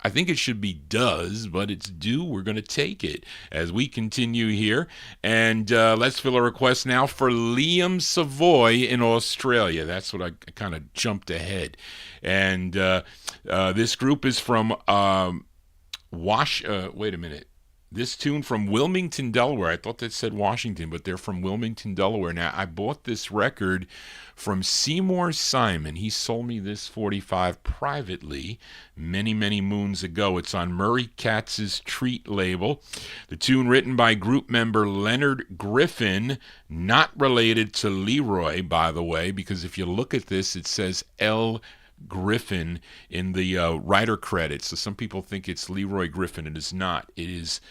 I think it should be does, but it's do. We're going to take it as we continue here. And let's fill a request now for Liam Savoy in Australia. That's what I kind of jumped ahead. And this group is from wait a minute. This tune from Wilmington, Delaware. I thought that said Washington, but they're from Wilmington, Delaware. Now, I bought this record from Seymour Simon. He sold me this 45 privately many, many moons ago. It's on Murray Katz's Treat label. The tune written by group member Leonard Griffin, not related to Leroy, by the way, because if you look at this, it says L. Griffin in the writer credits. So some people think it's Leroy Griffin. It is not. It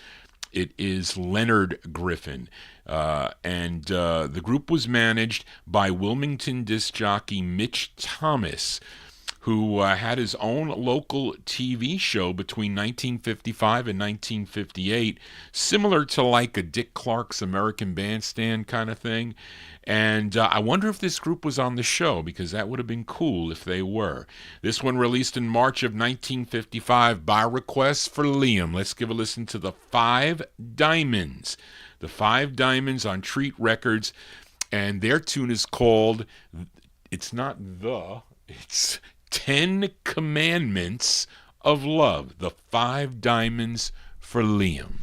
is Leonard Griffin. And the group was managed by Wilmington disc jockey Mitch Thomas, who had his own local TV show between 1955 and 1958, similar to like a Dick Clark's American Bandstand kind of thing. And I wonder if this group was on the show, because that would have been cool if they were. This one released in March of 1955 by request for Liam. Let's give a listen to the Five Diamonds. The Five Diamonds on Treat Records, and their tune is called, it's 10 Commandments of Love. The Five Diamonds for Liam.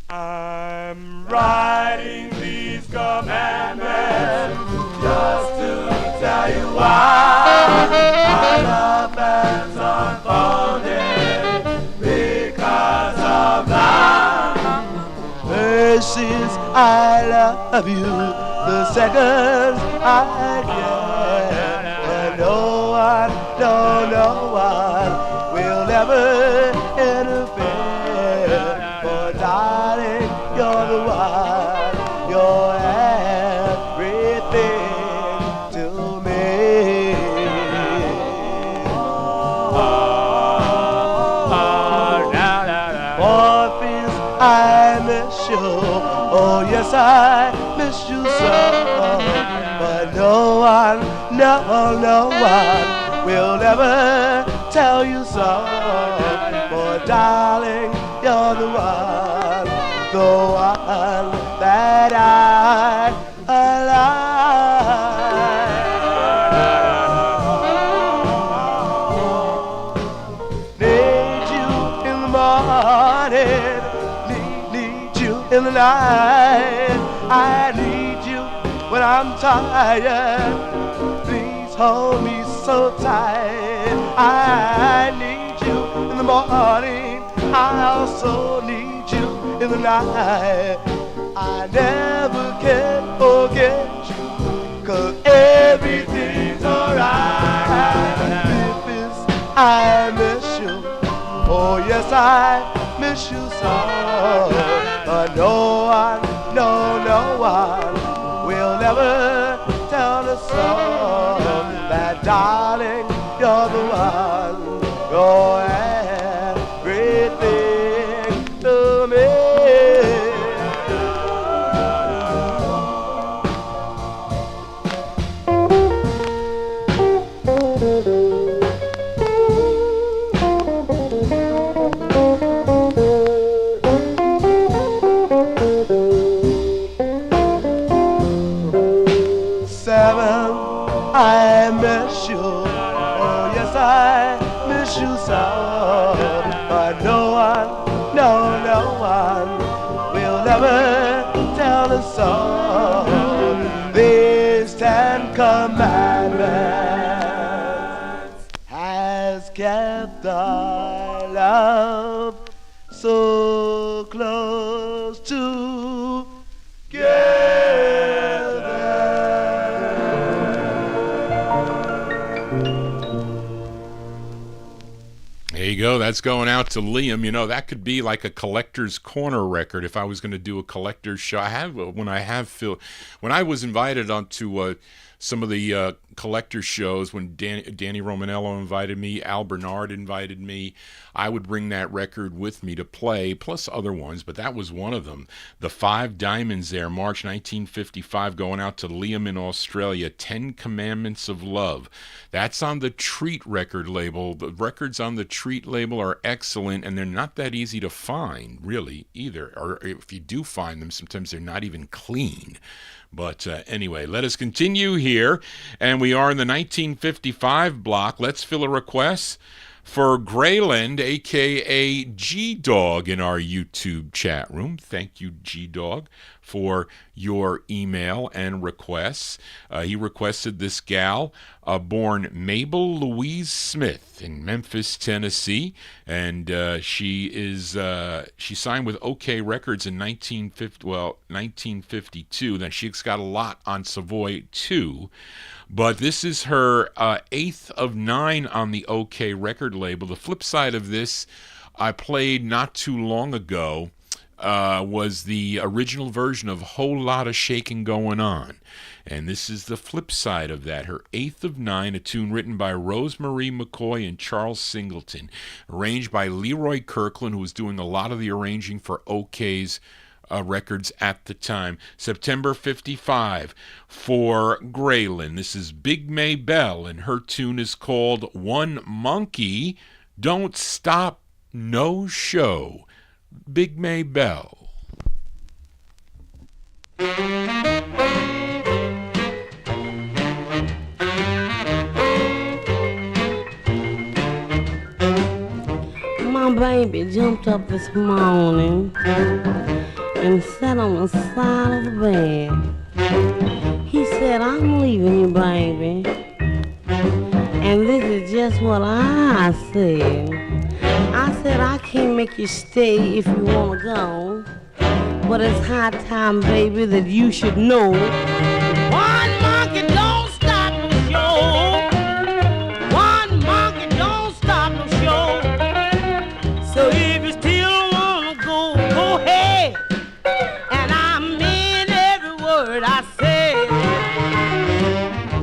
I'm writing these commandments just to tell you why my love has unfolded because of that. First is I love you, the second I care, but no one will ever interfere. For darling, you're the one, you're everything to me. Fourth is I miss you, oh yes I miss you so. But no one will ever tell you so. For darling, you're the one that I like. Need you in the morning, need you in the night. I need you when I'm tired. Please hold me so tight. I need you in the morning, I also need you in the night. I never can forget you, 'cause everything's alright. If it's I miss you, oh yes I miss you so. But no one will ever tell us so. That darling, you're the one, you're everything to me. Seven, I miss you, oh yes I miss you so. But no one will ever tell us so. These 10 commandments has kept our love so close together. There you go. That's going out to Liam. You know, that could be like a collector's corner record if I was going to do a collector's show. When I was invited onto some of the collector shows, when Danny Romanello invited me, Al Bernard invited me, I would bring that record with me to play, plus other ones, but that was one of them. The Five Diamonds there, March 1955, going out to Liam in Australia, 10 Commandments of Love. That's on the Treat record label. The records on the Treat label are excellent, and they're not that easy to find, really, either. Or if you do find them, sometimes they're not even clean. But anyway, let us continue here. And we are in the 1955 block. Let's fill a request for Grayland, a.k.a. G-Dog, in our YouTube chat room. Thank you, G-Dog, for your email and requests. He requested this gal, born Mabel Louise Smith in Memphis, Tennessee, and she signed with OK Records in 1952. Then she's got a lot on Savoy too. But this is her 8th of 9 on the OK record label. The flip side of this, I played not too long ago, was the original version of Whole Lotta Shakin' Going On. And this is the flip side of that, her 8th of 9, a tune written by Rosemarie McCoy and Charles Singleton, arranged by Leroy Kirkland, who was doing a lot of the arranging for OK's records at the time. September 55 for Graylin. This is Big May Bell, and her tune is called One Monkey Don't Stop No Show. Big May Bell. My baby jumped up this morning and sat on the side of the bed. He said, I'm leaving you, baby. And this is just what I said. I said, I can't make you stay if you want to go. But it's high time, baby, that you should know. One monkey don't stop no show. One monkey don't stop no show. So if you still want to go, go ahead. And I mean every word I said.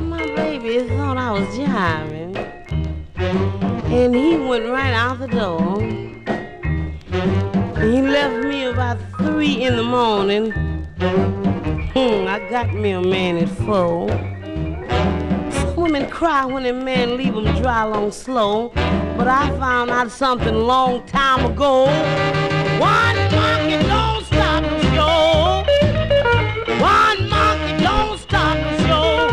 My baby thought I was jiving. And he went right out the door. He left me about 3 in the morning. I got me a man at 4. Some women cry when a man leave them dry long slow. But I found out something long time ago. One monkey don't stop the show. One monkey don't stop the show.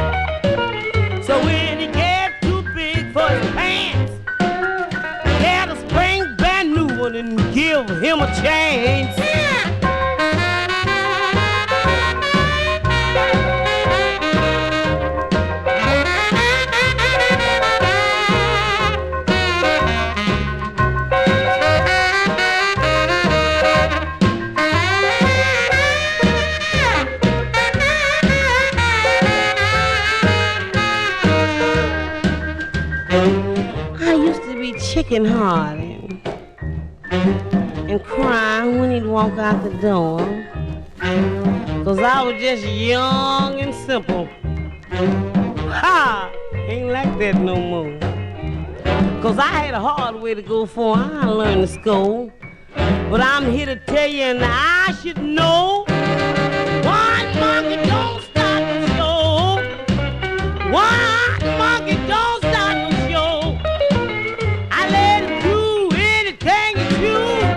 So when he get too big for his pants, get a spring brand new one and give him a chance. I used to be chicken-hearted and crying when he'd walk out the door, 'cause I was just young and simple. Ha! Ain't like that no more. 'Cause I had a hard way to go before I learned to score. But I'm here to tell you, and I should know, one monkey don't stop the show. One monkey don't stop the show. I let him do anything he choose.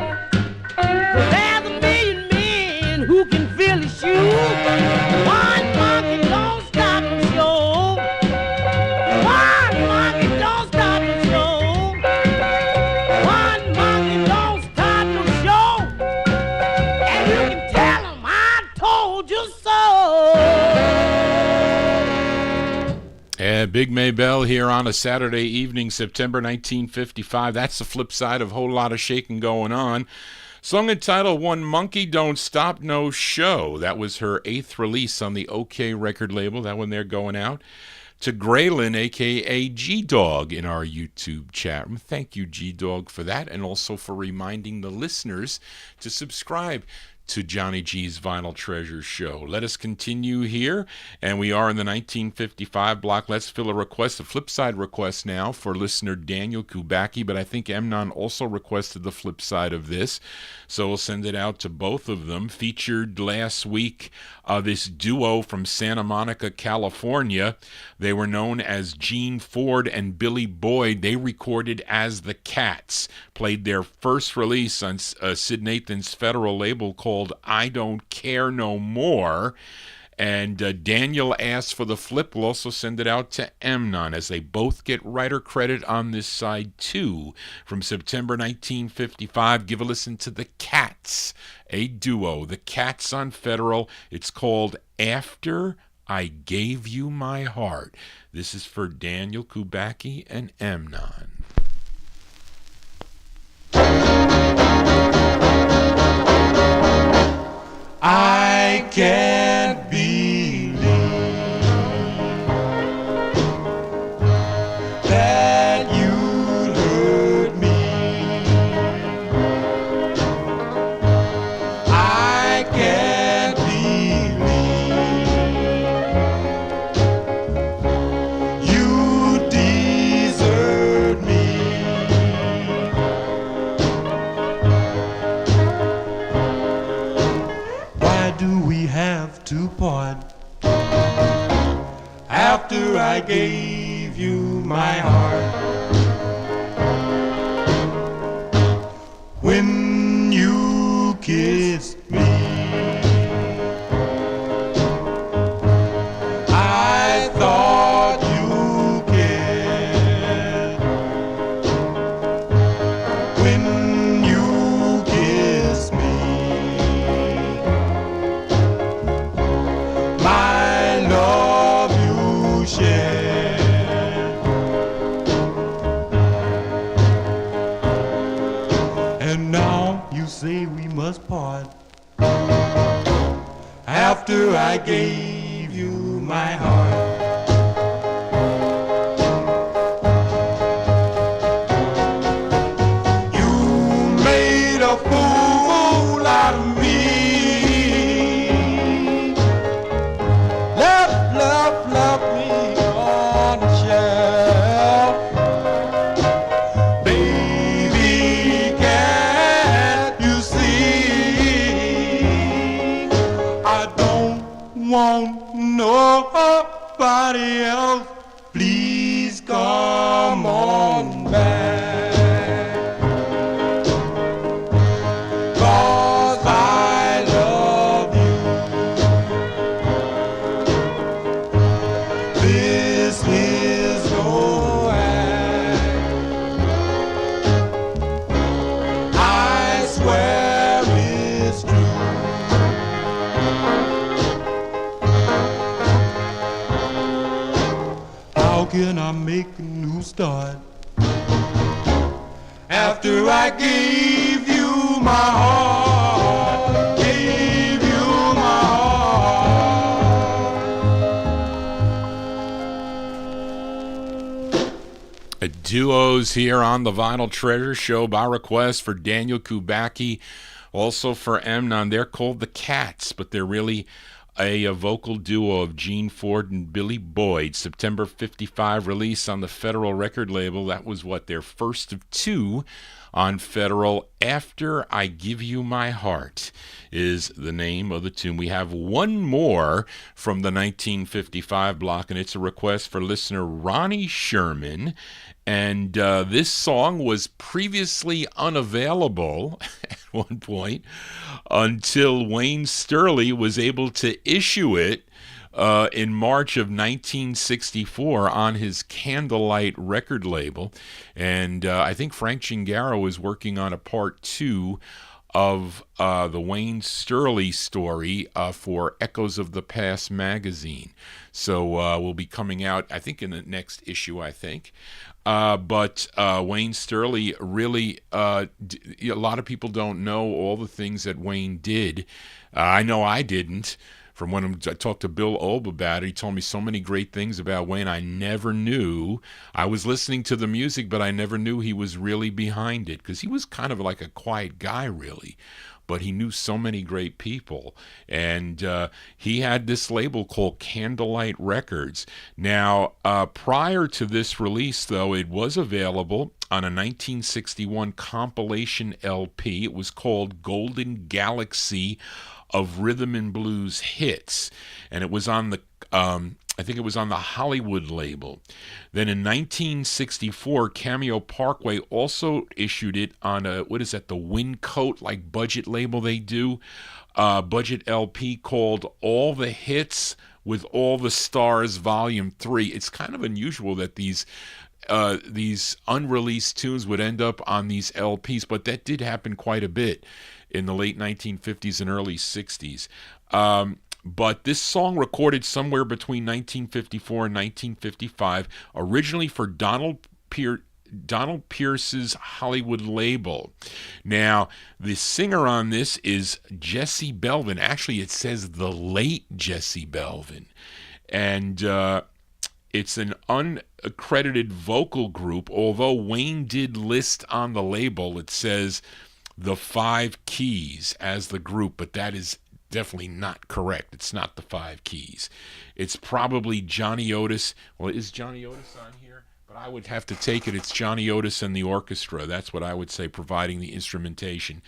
'Cause there's a million men who can fill his shoes. One monkey don't stop the show. One monkey don't stop the show. One monkey don't stop the show. And you can tell him I told you so. Big May Bell here on a Saturday evening, September 1955. That's the flip side of a whole lot of shaking going on. Song entitled One Monkey Don't Stop No Show. That was her 8th release on the OK record label. That one there going out to Graylin, a.k.a. G-Dog, in our YouTube chat room. Thank you, G-Dog, for that, and also for reminding the listeners to subscribe to Johnny G's Vinyl Treasures show. Let us continue here, and we are in the 1955 block. Let's fill a request, a flip side request now for listener Daniel Kubacki, but I think Emnon also requested the flip side of this, so we'll send it out to both of them. Featured last week, this duo from Santa Monica, California. They were known as Gene Ford and Billy Boyd. They recorded as the Cats, played their first release on Sid Nathan's Federal label called I Don't Care No More. And Daniel asked for the flip. We'll also send it out to Emnon, as they both get writer credit on this side too. From September 1955, give a listen to the Cats, a duo, the Cats on Federal. It's called After I Gave You My Heart. This is for Daniel Kubacki and Emnon. I can't believe that you hurt me. I can't believe gave you my heart. When you kissed me, I thought you cared. When you kissed me, my love you shared. And now you say we must part after I gave you my heart. You made a fool out of me. Left me on the shelf. Baby, can't you see? I don't want nobody else. Please come on back. 'Cause I love you. This is no act. I swear it's true. How can I make a new start after I gave you my heart? Gave you my heart. Duos here on the Vinyl Treasure Show by request for Daniel Kubacki, also for Emnon. They're called the Cats, but they're really a vocal duo of Gene Ford and Billy Boyd. September 55 release on the Federal record label. That was their first of two on Federal. After I Give You My Heart is the name of the tune. We have one more from the 1955 block, and it's a request for listener Ronnie Sherman. And this song was previously unavailable at one point until Wayne Sterling was able to issue it in March of 1964 on his Candlelight record label. And I think Frank Gingaro is working on a part 2 of the Wayne Sterling story for Echoes of the Past magazine. So will be coming out, I think, in the next issue, I think. But Wayne Sterling really, a lot of people don't know all the things that Wayne did. I know I didn't. From when I talked to Bill Olb about it, he told me so many great things about Wayne I never knew. I was listening to the music, but I never knew he was really behind it, because he was kind of like a quiet guy, really. But he knew so many great people. And he had this label called Candlelight Records. Now, prior to this release, though, it was available on a 1961 compilation LP. It was called Golden Galaxy of Rhythm and Blues Hits. And it was on the I think it was on the Hollywood label. Then in 1964, Cameo Parkway also issued it on the Wyncote, like budget label they do, budget LP called All the Hits with All the Stars Volume 3. It's kind of unusual that these unreleased tunes would end up on these LPs, but that did happen quite a bit in the late 1950s and early 60s. But this song recorded somewhere between 1954 and 1955, originally for Donald Pierce's Hollywood label. Now, the singer on this is Jesse Belvin. Actually, it says the late Jesse Belvin. And it's an unaccredited vocal group, although Wayne did list on the label, it says the Five Keys as the group, but that is definitely not correct. It's not the Five Keys. It's probably Johnny Otis. Well, is Johnny Otis on here? But I would have to take it. It's Johnny Otis and the orchestra. That's what I would say, providing the instrumentation.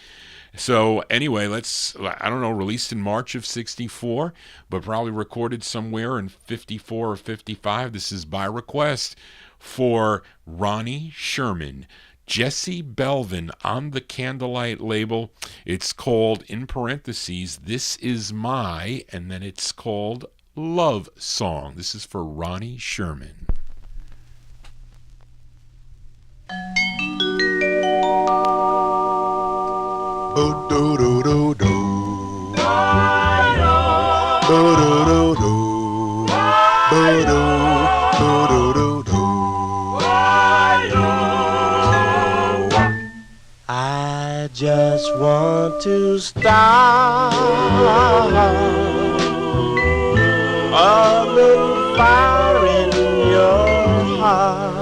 So anyway, I don't know, released in March of 64, but probably recorded somewhere in 54 or 55. This is by request for Ronnie Sherman. Jesse Belvin on the Candlelight label. It's called, in parentheses, This Is My, and then it's called Love Song. This is for Ronnie Sherman. Oh, do do do do. Do do do do. Do do do do do. I just want to start a little fire in your heart.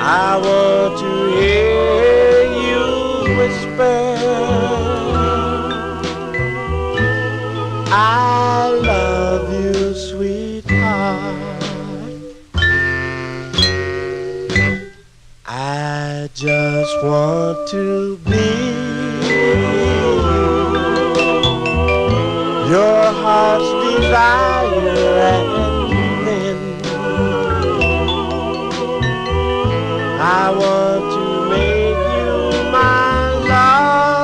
I want to hear you whisper, I love you, sweetheart. I just want to be your heart's desire, and then I want to make you my love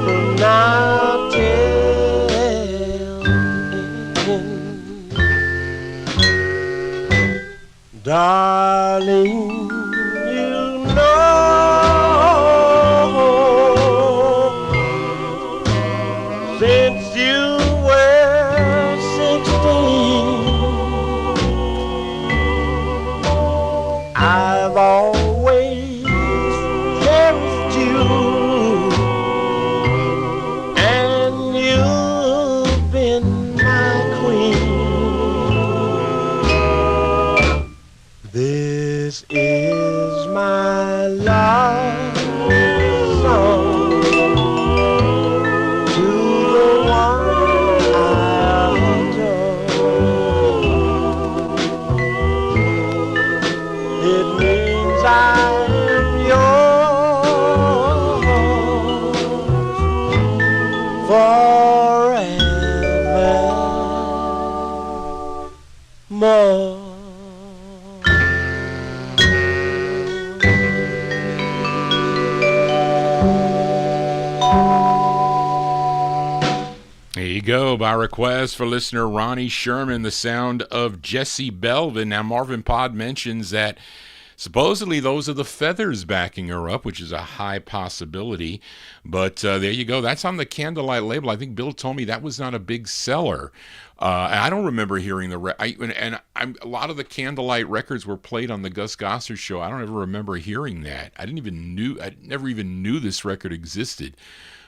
from now till end. Darling, you know, since you were 16, I've always cherished you, and you've been my queen. This is my love song to the one I adore. It means I'm yours forevermore. There you go, by request for listener Ronnie Sherman, the sound of Jesse Belvin. Now, Marvin Pod mentions that supposedly those are the Feathers backing her up, which is a high possibility. But there you go. That's on the Candlelight label. I think Bill told me that was not a big seller. I don't remember hearing a lot of the Candlelight records were played on the Gus Gossard show. I don't ever remember hearing that. I never even knew this record existed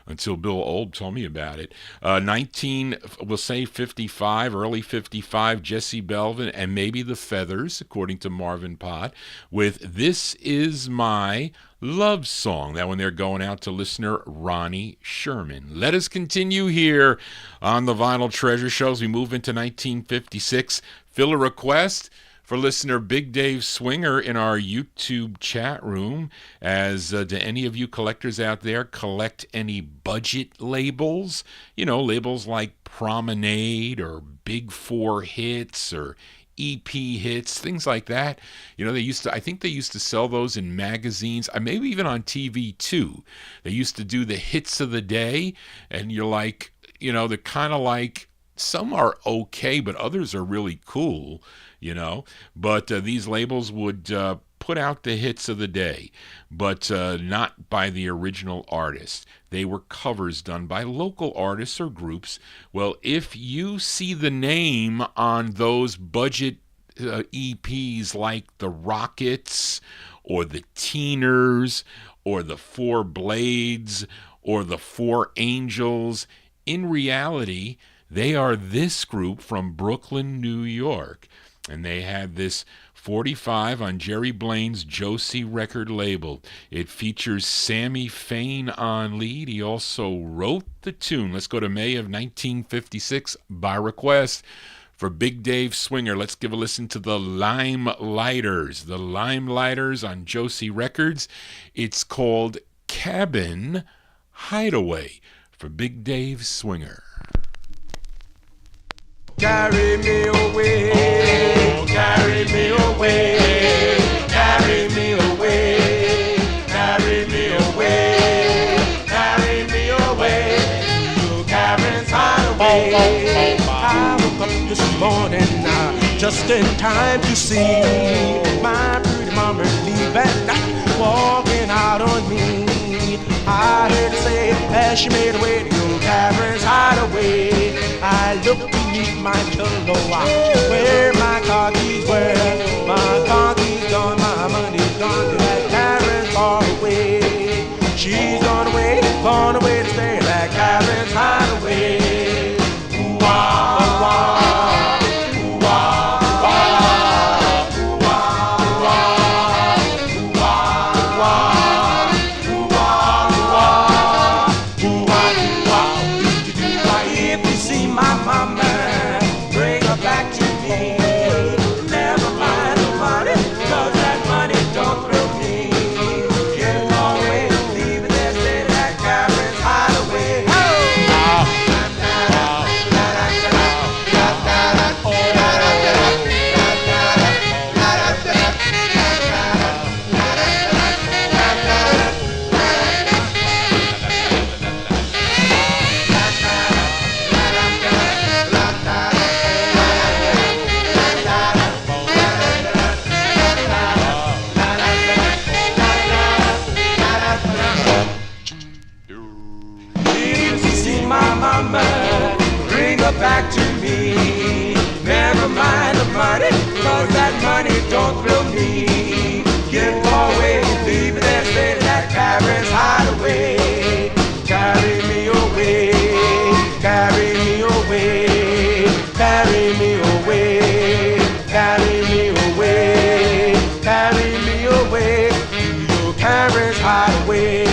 until Bill Old told me about it. 55, early 55, Jesse Belvin and maybe the Feathers, according to Marvin Pod, with This Is My Love Song. That one they're going out to listener Ronnie Sherman. Let us continue here on the Vinyl Treasure Show as we move into 1956. Fill a request for listener Big Dave Swinger in our YouTube chat room. As do any of you collectors out there collect any budget labels? You know, labels like Promenade or Big Four Hits or EP hits, things like that. You know, I think they used to sell those in magazines, maybe even on TV too. They used to do the hits of the day, and you're like, you know, they're kind of like, some are okay, but others are really cool, you know. But these labels would put out the hits of the day, but not by the original artist. They were covers done by local artists or groups. Well, if you see the name on those budget EPs like the Rockets or the Teeners or the Four Blades or the Four Angels, in reality, they are this group from Brooklyn, New York. And they had this 45 on Jerry Blaine's Josie record label. It features Sammy Fain on lead. He also wrote the tune. Let's go to May of 1956 by request for Big Dave Swinger. Let's give a listen to the Limelighters. The Limelighters on Josie Records. It's called Cabin Hideaway for Big Dave Swinger. Carry me away, carry me away, carry me away, carry me away, carry me away, to Cabin's Hideaway. I woke up this morning just in time to see my pretty mama leaving, walking out on me. I heard her say as she made her way to Cabin's Hideaway. I looked beneath my pillow, where my car keys were. My car keys gone, my money's gone to that Cabin's far away. She's gone away to stay at that Cabin's Hideaway. Ooh-wah, back to me. Never mind the money, cause that money don't thrill me. Get far away, leave it there, stay at that Cabin's Hideaway. Carry me away, carry me away, carry me away, carry me away, carry me away, to Cabin's Hideaway.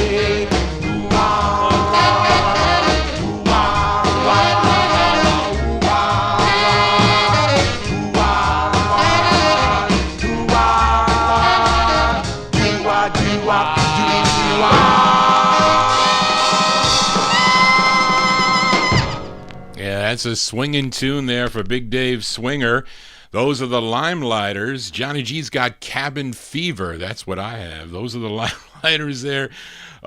That's a swinging tune there for Big Dave Swinger. Those are the Limelighters. Johnny G's got Cabin Fever. That's what I have. Those are the Limelighters there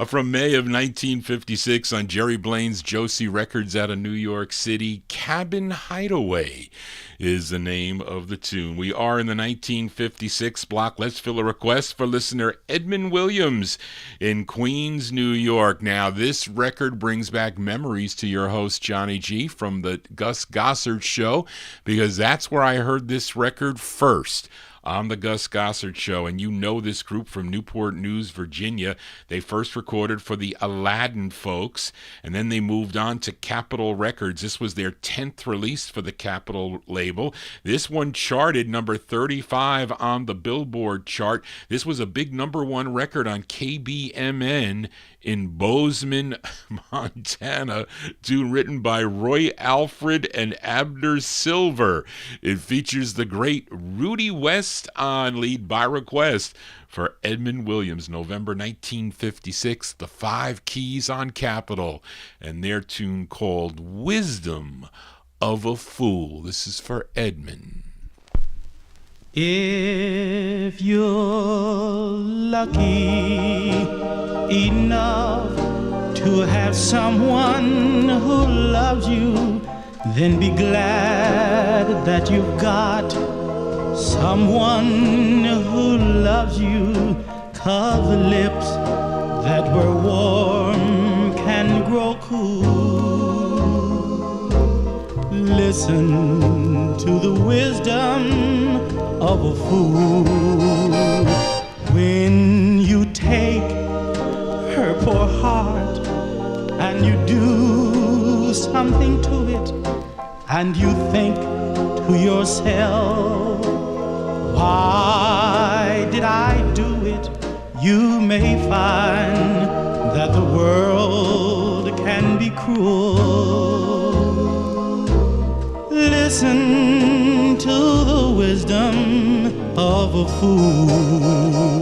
from May of 1956 on Jerry Blaine's Josie Records out of New York City. Cabin Hideaway is the name of the tune. We are in the 1956 block. Let's fill a request for listener Edmund Williams in Queens, New York. Now, this record brings back memories to your host, Johnny G, from the Gus Gossard Show, because that's where I heard this record first. On the Gus Gossard Show, and you know this group from Newport News, Virginia. They first recorded for the Aladdin folks, and then they moved on to Capitol Records. This was their 10th release for the Capitol label. This one charted number 35 on the Billboard chart. This was a big number one record on KBMN in Bozeman, Montana, tune written by Roy Alfred and Abner Silver. It features the great Rudy West on lead by request for Edmund Williams, November 1956, the Five Keys on Capitol, and their tune called Wisdom of a Fool. This is for Edmund. If you're lucky enough to have someone who loves you, then be glad that you've got someone who loves you. 'Cause the lips that were warm can grow cool. Listen to the wisdom of a fool. When you take her poor heart and you do something to it, and you think to yourself, why did I do it? You may find that the world can be cruel. Listen to the wisdom of a fool.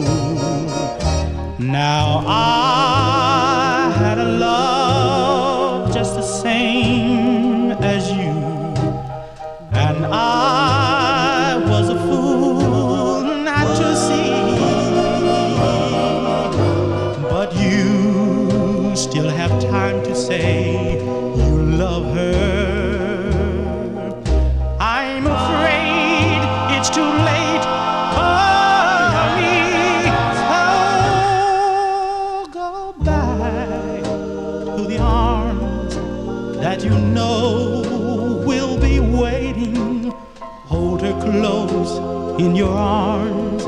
Now I had a love just the same as you, and I was a fool not to see. But you still have time to say you love her. I'm afraid it's too late for me. Oh, go back to the arms that you know will be waiting. Hold her close in your arms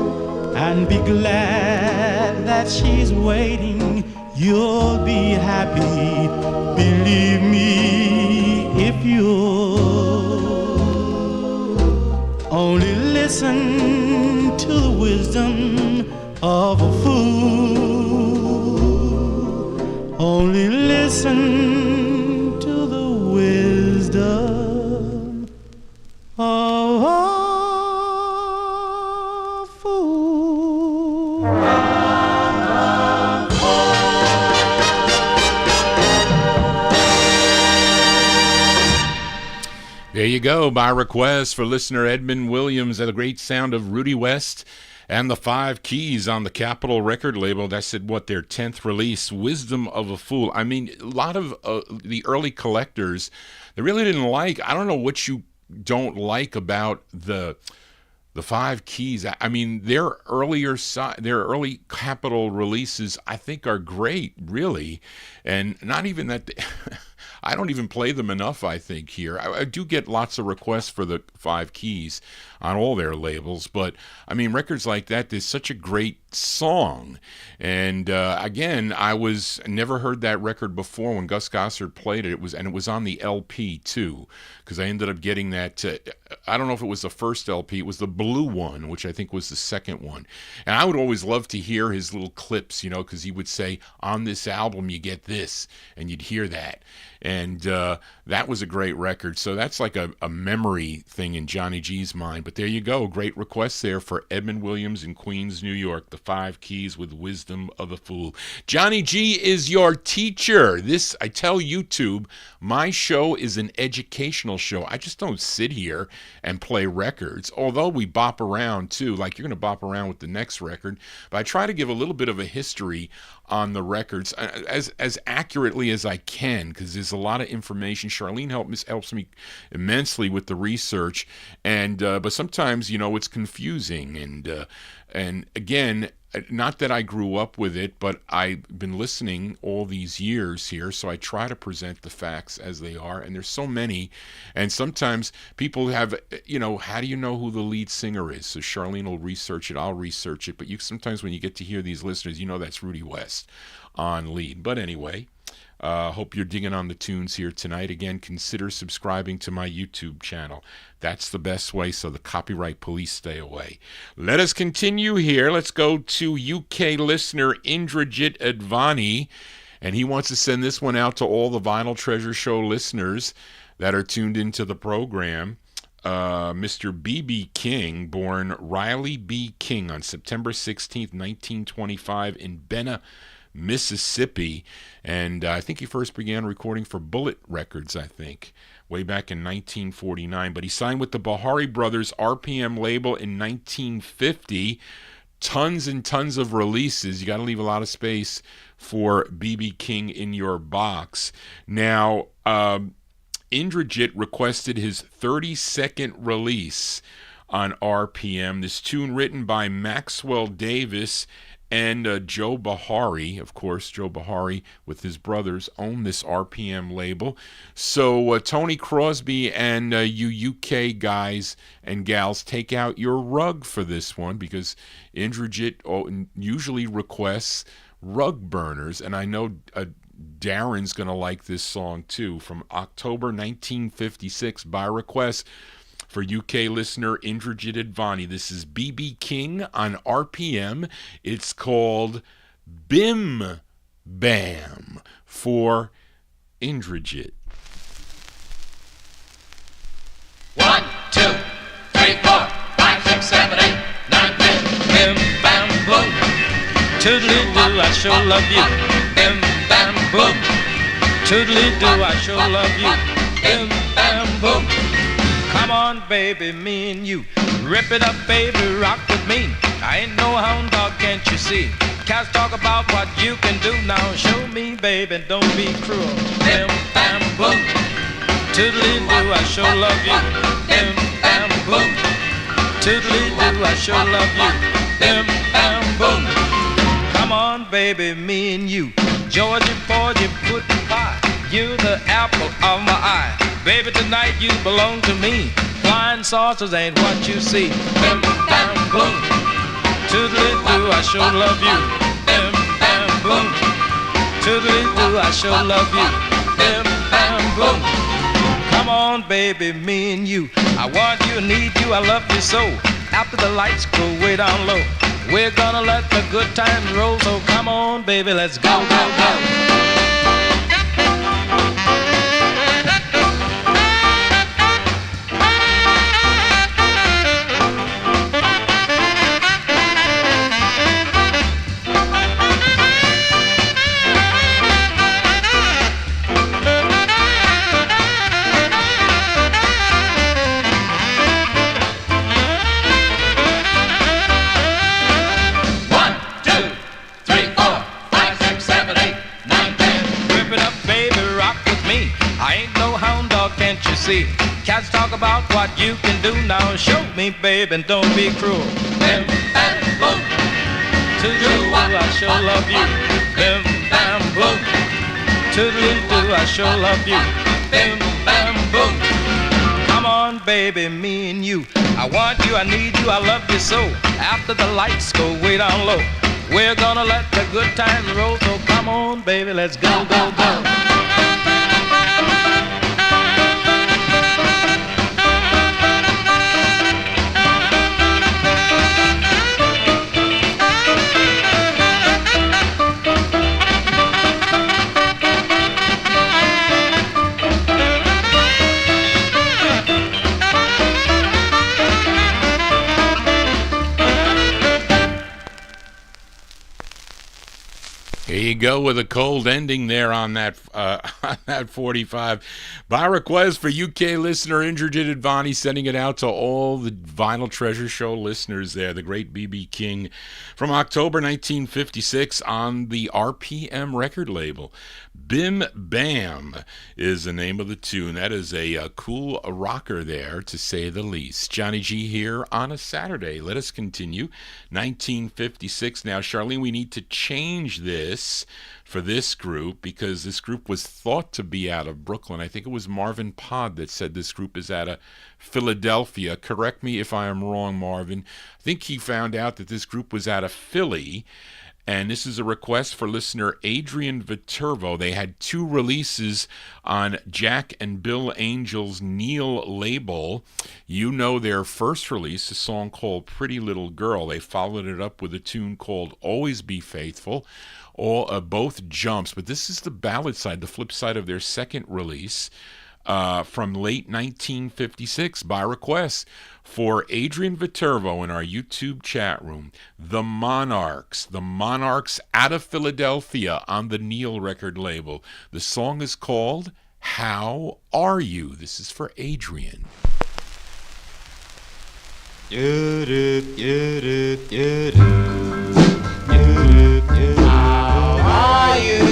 and be glad that she's waiting. You'll be happy, believe me, if you'll only listen to the wisdom of a fool. Only listen to the wisdom of a fool. There you go, by request for listener Edmund Williams, at a great sound of Rudy West and the Five Keys on the Capitol record label. That's their 10th release, Wisdom of a Fool. I mean, a lot of the early collectors, they really didn't like, I don't know what you don't like about the Five Keys. I mean, their early Capitol releases, I think, are great, really. And not even that... I don't even play them enough, I think, here. I do get lots of requests for the Five Keys on all their labels, but, I mean, records like that, there's such a great song. And, again, I never heard that record before when Gus Gossard played it. It was on the LP, too, because I ended up getting that, I don't know if it was the first LP, it was the blue one, which I think was the second one. And I would always love to hear his little clips, because he would say, on this album you get this, and you'd hear that. And that was a great record. So that's like a memory thing in Johnny G's mind. But there you go. Great request there for Edmund Williams in Queens, New York. The Five Keys with Wisdom of a Fool. Johnny G is your teacher. This, I tell YouTube, my show is an educational show. I just don't sit here and play records. Although we bop around too. Like you're going to bop around with the next record. But I try to give a little bit of a history on the records as accurately as I can, because there's a lot of information. Charlene helps me immensely with the research, and but sometimes it's confusing, and again, not that I grew up with it, but I've been listening all these years here, so I try to present the facts as they are, and there's so many, and sometimes people have, how do you know who the lead singer is? So Charlene will research it, I'll research it, but sometimes when you get to hear these listeners, that's Rudy West on lead. But anyway, hope you're digging on the tunes here tonight. Again, consider subscribing to my YouTube channel. That's the best way, so the copyright police stay away. Let us continue here. Let's go to UK listener Indrajit Advani, and he wants to send this one out to all the Vinyl Treasure Show listeners that are tuned into the program. Mr. B.B. King, born Riley B. King on September 16th, 1925 in Benna, Mississippi, and I think he first began recording for Bullet Records, I think, way back in 1949, but he signed with the Bahari Brothers RPM label in 1950. Tons and tons of releases. You got to leave a lot of space for B.B. King in your box. Now, Indrajit requested his 32nd release on RPM. This tune written by Maxwell Davis and Joe Bahari. Of course, Joe Bahari with his brothers own this RPM label. So Tony Crosby and you UK guys and gals, take out your rug for this one, because Indrajit usually requests rug burners, and I know Darren's going to like this song too, from October 1956 by request for UK listener Indrajit Advani. This is B.B. King on RPM. It's called Bim Bam for Indrajit. 1, 2, 3, 4, 5, 6, 7, 8, 9, 10. Bim, bam, boom. Toodly-doo, I sure love you. Bim, bam, boom. Toodly-doo, I sure love you. Bim, bam, boom. Come on, baby, me and you. Rip it up, baby, rock with me. I ain't no hound dog, can't you see? Cats talk about what you can do. Now show me, baby, don't be cruel. Bim, bam, boom. Toodly-doo, I sure love you. Bim, bam, boom. Toodly-doo, I sure love you. Bim, bam, boom. Come on, baby, me and you. Georgia, Porgy, pudding pie. You the apple of my eye. Baby, tonight you belong to me. Flying saucers ain't what you see. Bim, bam, boom. Toodly-doo, I sure love you. Bim, bam, boom. Toodly-doo, I sure love you. Bim, bam, boom. Come on, baby, me and you. I want you, need you, I love you so. After the lights go way down low, we're gonna let the good times roll. So come on, baby, let's go, go, go. See, cats talk about what you can do. Now show me, baby, and don't be cruel. Bim, bam, boom. Toodly-doo, I sure love you. Bim, bam, boom. Toodly-doo, I sure love you. Bim, bam, boom. Come on, baby, me and you. I want you, I need you, I love you so. After the lights go way down low, we're gonna let the good times roll. So come on, baby, let's go, go, go. Here you go with a cold ending there on that 45. By request for UK listener Indrajit Advani, sending it out to all the Vinyl Treasure Show listeners there. The great B.B. King from October 1956 on the RPM record label. Bim Bam is the name of the tune. That is a cool rocker there, to say the least. Johnny G here on a Saturday. Let us continue. 1956. Now, Charlene, we need to change this for this group because this group was thought to be out of Brooklyn. I think it was Marvin Pod that said this group is out of Philadelphia. Correct me if I am wrong, Marvin. I think he found out that this group was out of Philly. And this is a request for listener Adrian Viterbo. They had 2 releases on Jack and Bill Angel's Neil label. You know their first release, a song called Pretty Little Girl. They followed it up with a tune called Always Be Faithful. Both jumps, but this is the ballad side, the flip side of their second release from late 1956 by request for Adrian Viterbo in our YouTube chat room. The Monarchs out of Philadelphia on the Neil record label. The song is called How Are You? This is for Adrian. How are you?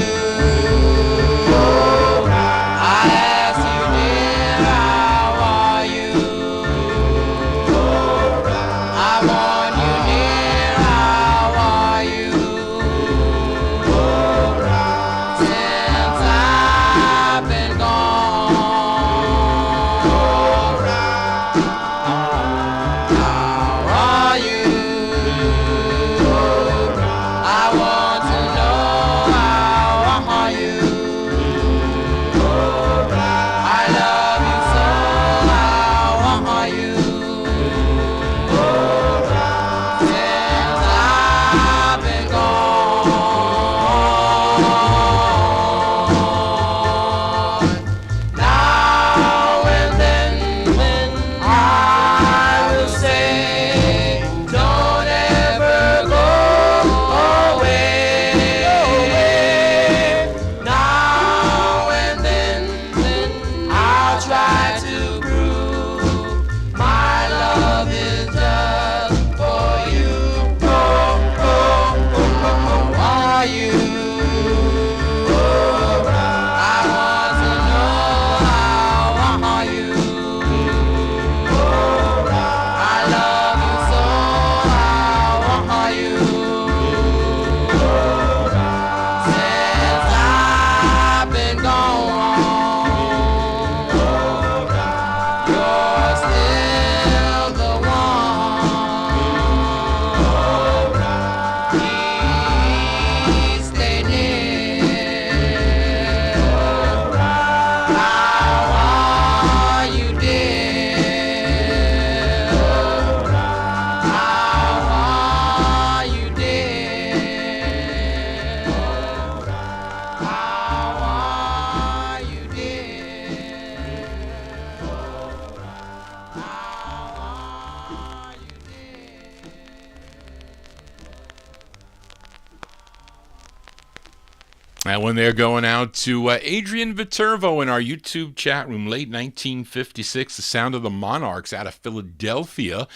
That one there going out to Adrian Viterbo in our YouTube chat room, late 1956, the sound of the Monarchs out of Philadelphia.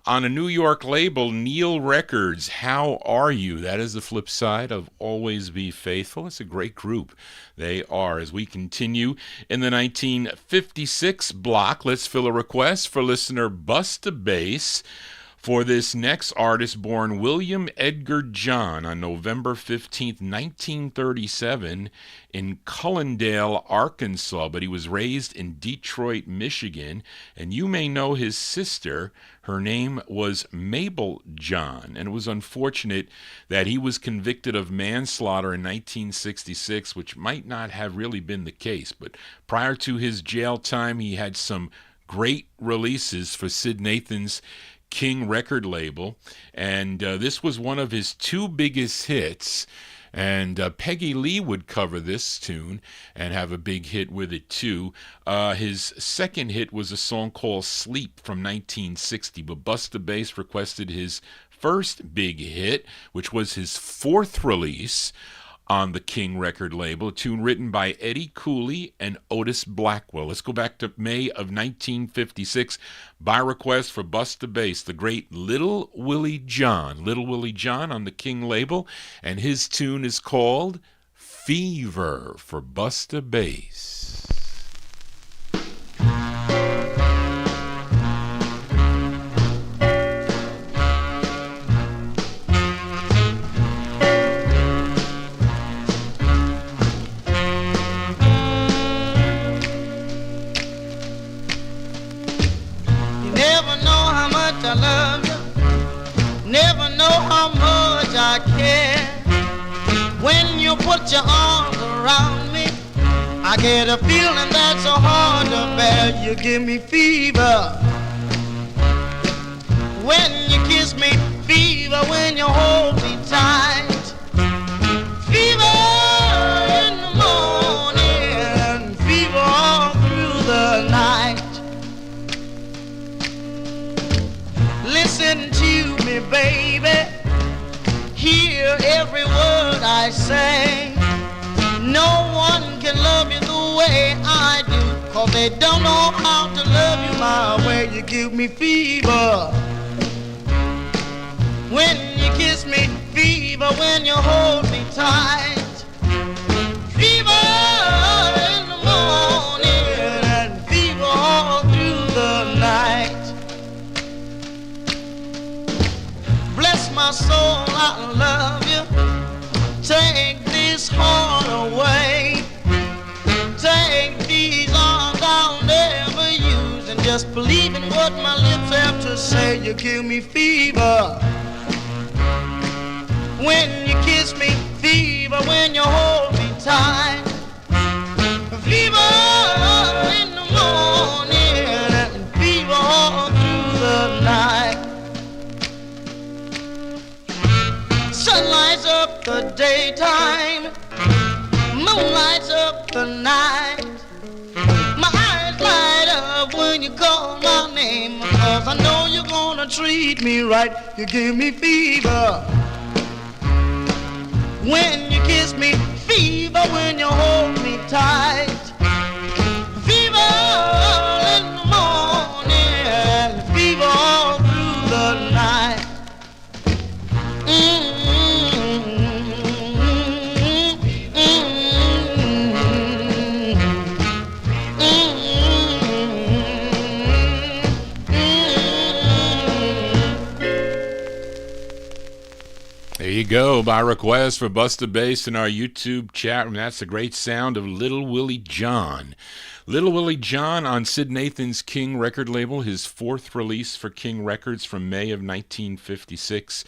On a New York label, Neil Records, How Are You? That is the flip side of Always Be Faithful. It's a great group. They are. As we continue in the 1956 block, let's fill a request for listener Busta Bass for this next artist, born William Edgar John on November 15th, 1937 in Cullendale, Arkansas, but he was raised in Detroit, Michigan, and you may know his sister. Her name was Mabel John, and it was unfortunate that he was convicted of manslaughter in 1966, which might not have really been the case, but prior to his jail time, he had some great releases for Sid Nathan's King record label, and this was one of his two biggest hits, and Peggy Lee would cover this tune and have a big hit with it too. His second hit was a song called Sleep from 1960, but Busta Bass requested his first big hit, which was his fourth release on the King record label, a tune written by Eddie Cooley and Otis Blackwell. Let's go back to May of 1956 by request for Busta Bass, the great Little Willie John. Little Willie John on the King label, and his tune is called Fever for Busta Bass. I love you, never know how much I care. When you put your arms around me, I get a feeling that's so hard to bear. You give me fever when you kiss me, fever when you hold me tight, fever in the morning, fever all through the night. Listen to me, baby, hear every word I say. No one can love you the way I do, 'cause they don't know how to love you my way. You give me fever when you kiss me, fever when you hold me tight, fever in the morning and fever all through the night. Bless my soul, I love you. Take this heart away. Take these arms I'll never use, and just believe in what my lips have to say. You give me fever when you kiss me, fever when you hold me tight, fever in the morning and fever all through the night. Sun lights up the daytime, moon lights up the night. My eyes light up when you call my name, 'cause I know you're gonna treat me right. You give me fever when you kiss me, fever when you hold me tight, fever in the morning and fever all through the night. There you go, by request for Busta Bass in our YouTube chat room. That's the great sound of Little Willie John. Little Willie John on Sid Nathan's King record label, his fourth release for King Records from May of 1956.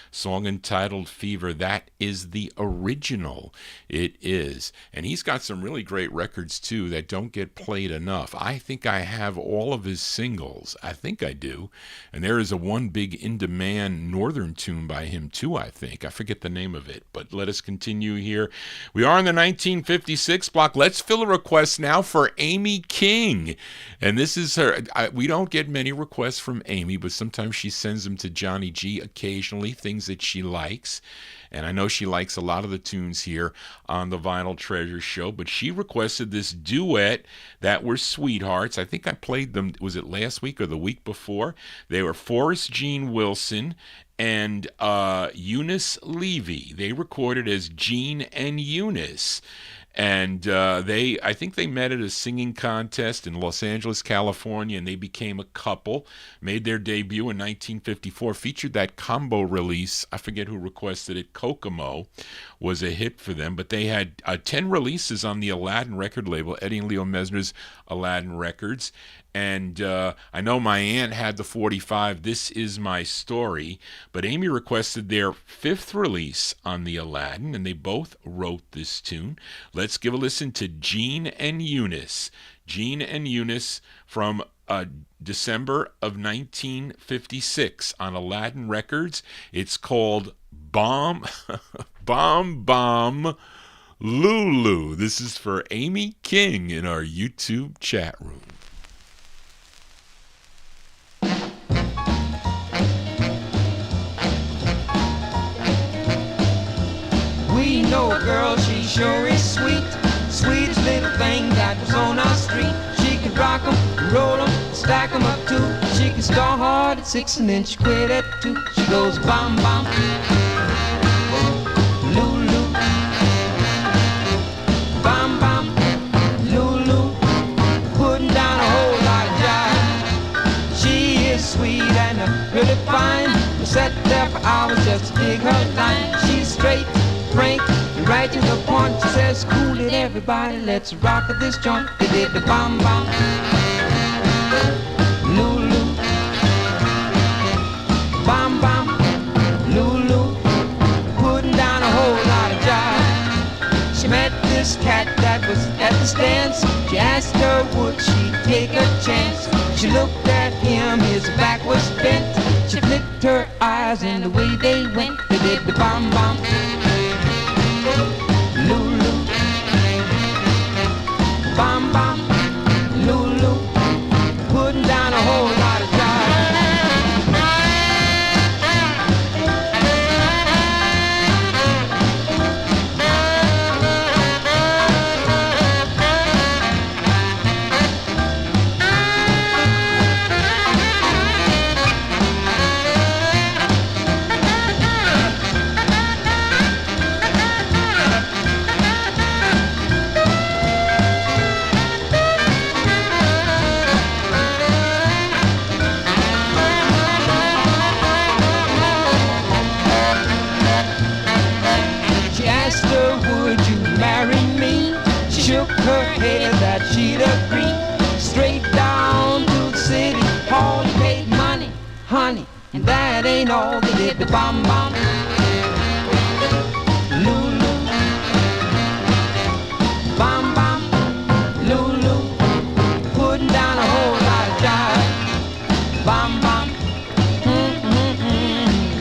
Song entitled Fever. That is the original. It is. And he's got some really great records, too, that don't get played enough. I think I have all of his singles. I think I do. And there is a one big in-demand northern tune by him, too, I think. I forget the name of it. But let us continue here. We are in the 1956 block. Let's fill a request now for Amy King. And this is her. We don't get many requests from Amy, but sometimes she sends them to Johnny G occasionally. Things things that she likes. And I know she likes a lot of the tunes here on the Vinyl Treasure Show, but she requested this duet that were sweethearts. I think I played them, was it last week or the week before? They were Forrest Jean Wilson and Eunice Levy. They recorded as Gene and Eunice. And I think they met at a singing contest in Los Angeles, California, and they became a couple, made their debut in 1954, featured that combo release. I forget who requested it. Kokomo was a hit for them, but they had 10 releases on the Aladdin record label, Eddie and Leo Mesner's Aladdin Records. And I know my aunt had the 45, This Is My Story, but Amy requested their 5th release on the Aladdin, and they both wrote this tune. Let's give a listen to Gene and Eunice. Gene and Eunice from December of 1956 on Aladdin Records. It's called Bomb Bomb Lulu. This is for Amy King in our YouTube chat room. We know a girl, she sure is sweet. Sweetest little thing that was on our street. She could rock 'em, roll 'em, stack 'em up too. She can start hard at 6 and then she quit at 2. She goes bom bom, Lulu, bom bom, Lulu, putting down a whole lot of jive. She is sweet and really fine. We sat there for hours just to dig her line. She's straight, frank, right to the point. She says, cool it everybody, let's rock at this joint. They did the bom bom, Lulu, bom bom, Lulu, putting down a whole lot of jive. She met this cat that was at the stands. She asked her would she take a chance. She looked at him, his back was bent. She flicked her eyes and away they went. They did the bom bom, Lulu, bom bom, Lulu, putting down a whole lot of shook her head that she'd agree. Straight down to the city hall, paid money, honey, and that ain't all. They did the bom bom, Lulu, bom bom, Lulu, putting down a whole lot of jive. Bom bom,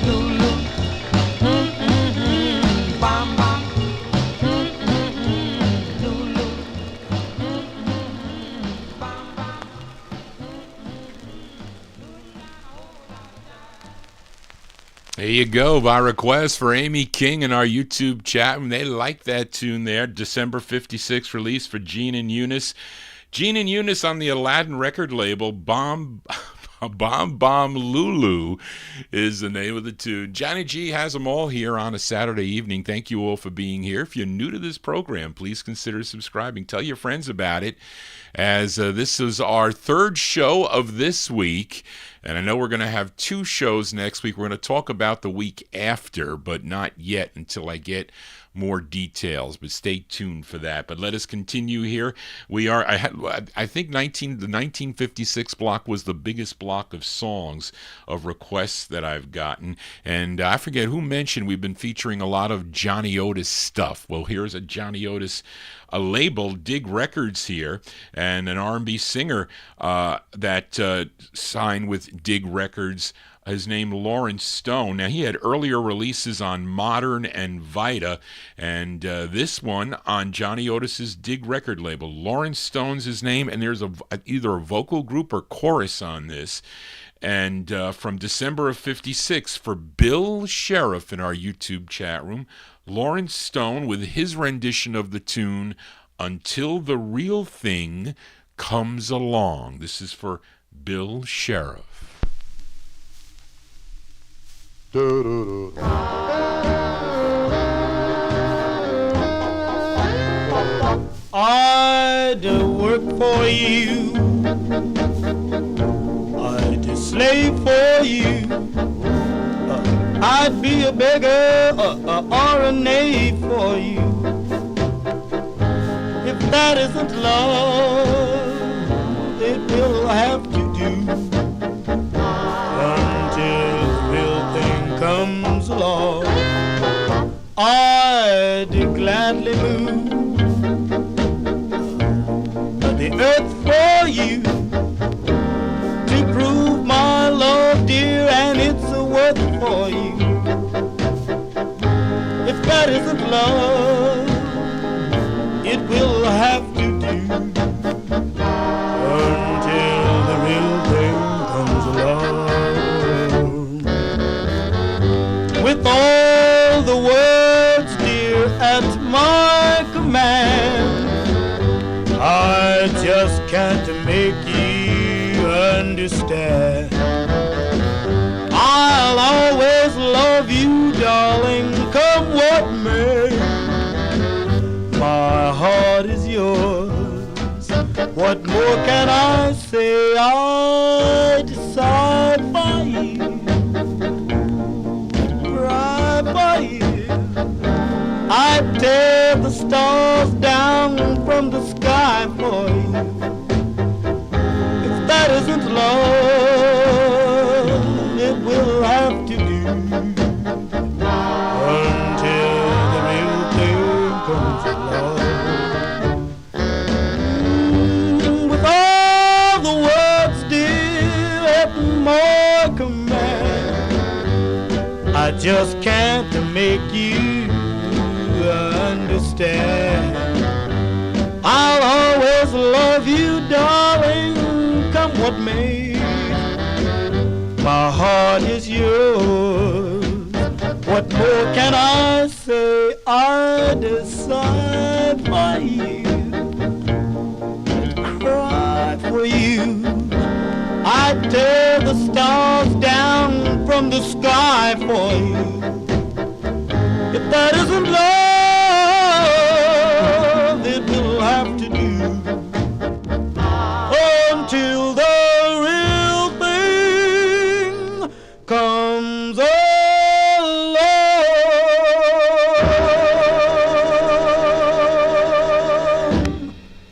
Lulu, bom bom. There you go, by request for Amy King in our YouTube chat. And they like that tune there. December 56 release for Gene and Eunice. Gene and Eunice on the Aladdin record label. Bomb Bomb Lulu is the name of the tune. Johnny G has them all here on a Saturday evening. Thank you all for being here. If you're new to this program, please consider subscribing. Tell your friends about it, as this is our third show of this week. And I know we're going to have 2 shows next week. We're going to talk about the week after, but not yet until I get more details. But stay tuned for that. But let us continue here. We are, I think the 1956 block was the biggest block of songs, of requests that I've gotten. And I forget who mentioned we've been featuring a lot of Johnny Otis stuff. Well, here's a Johnny Otis label, Dig Records here, and an R&B singer that signed with Dig Records. His name Lawrence Stone. Now, he had earlier releases on Modern and Vita, and this one on Johnny Otis's Dig record label. Lawrence Stone's his name, and there's either a vocal group or chorus on this. And from December of 56, for Bill Sheriff in our YouTube chat room, Lawrence Stone with his rendition of the tune Until the Real Thing Comes Along. This is for Bill Sheriff. I'd work for you, I'd slave for you, I'd be a beggar or a knave for you. If that isn't love, it will have to do until the real thing comes along. I'd gladly move the earth for you to prove my love, dear, and it's a worth for you. If that isn't love, it will have to do until the real thing comes along. With all the words, dear, at my command, I just can't make you understand. I'll always love you, darling, come what may. My heart is yours. What more can I say? I decide for you, cry for you. I tear the stars down from the sky for you. If that isn't love, it will have to do until the real thing comes along. With all the words, dear, at my command, I just can't make you understand. I'll always love you, darling, come what may. My heart is yours. What more can I say? I decide for you, cry for you. I tear the stars down from the sky for you. If that isn't love, it will have to do until the real thing comes along.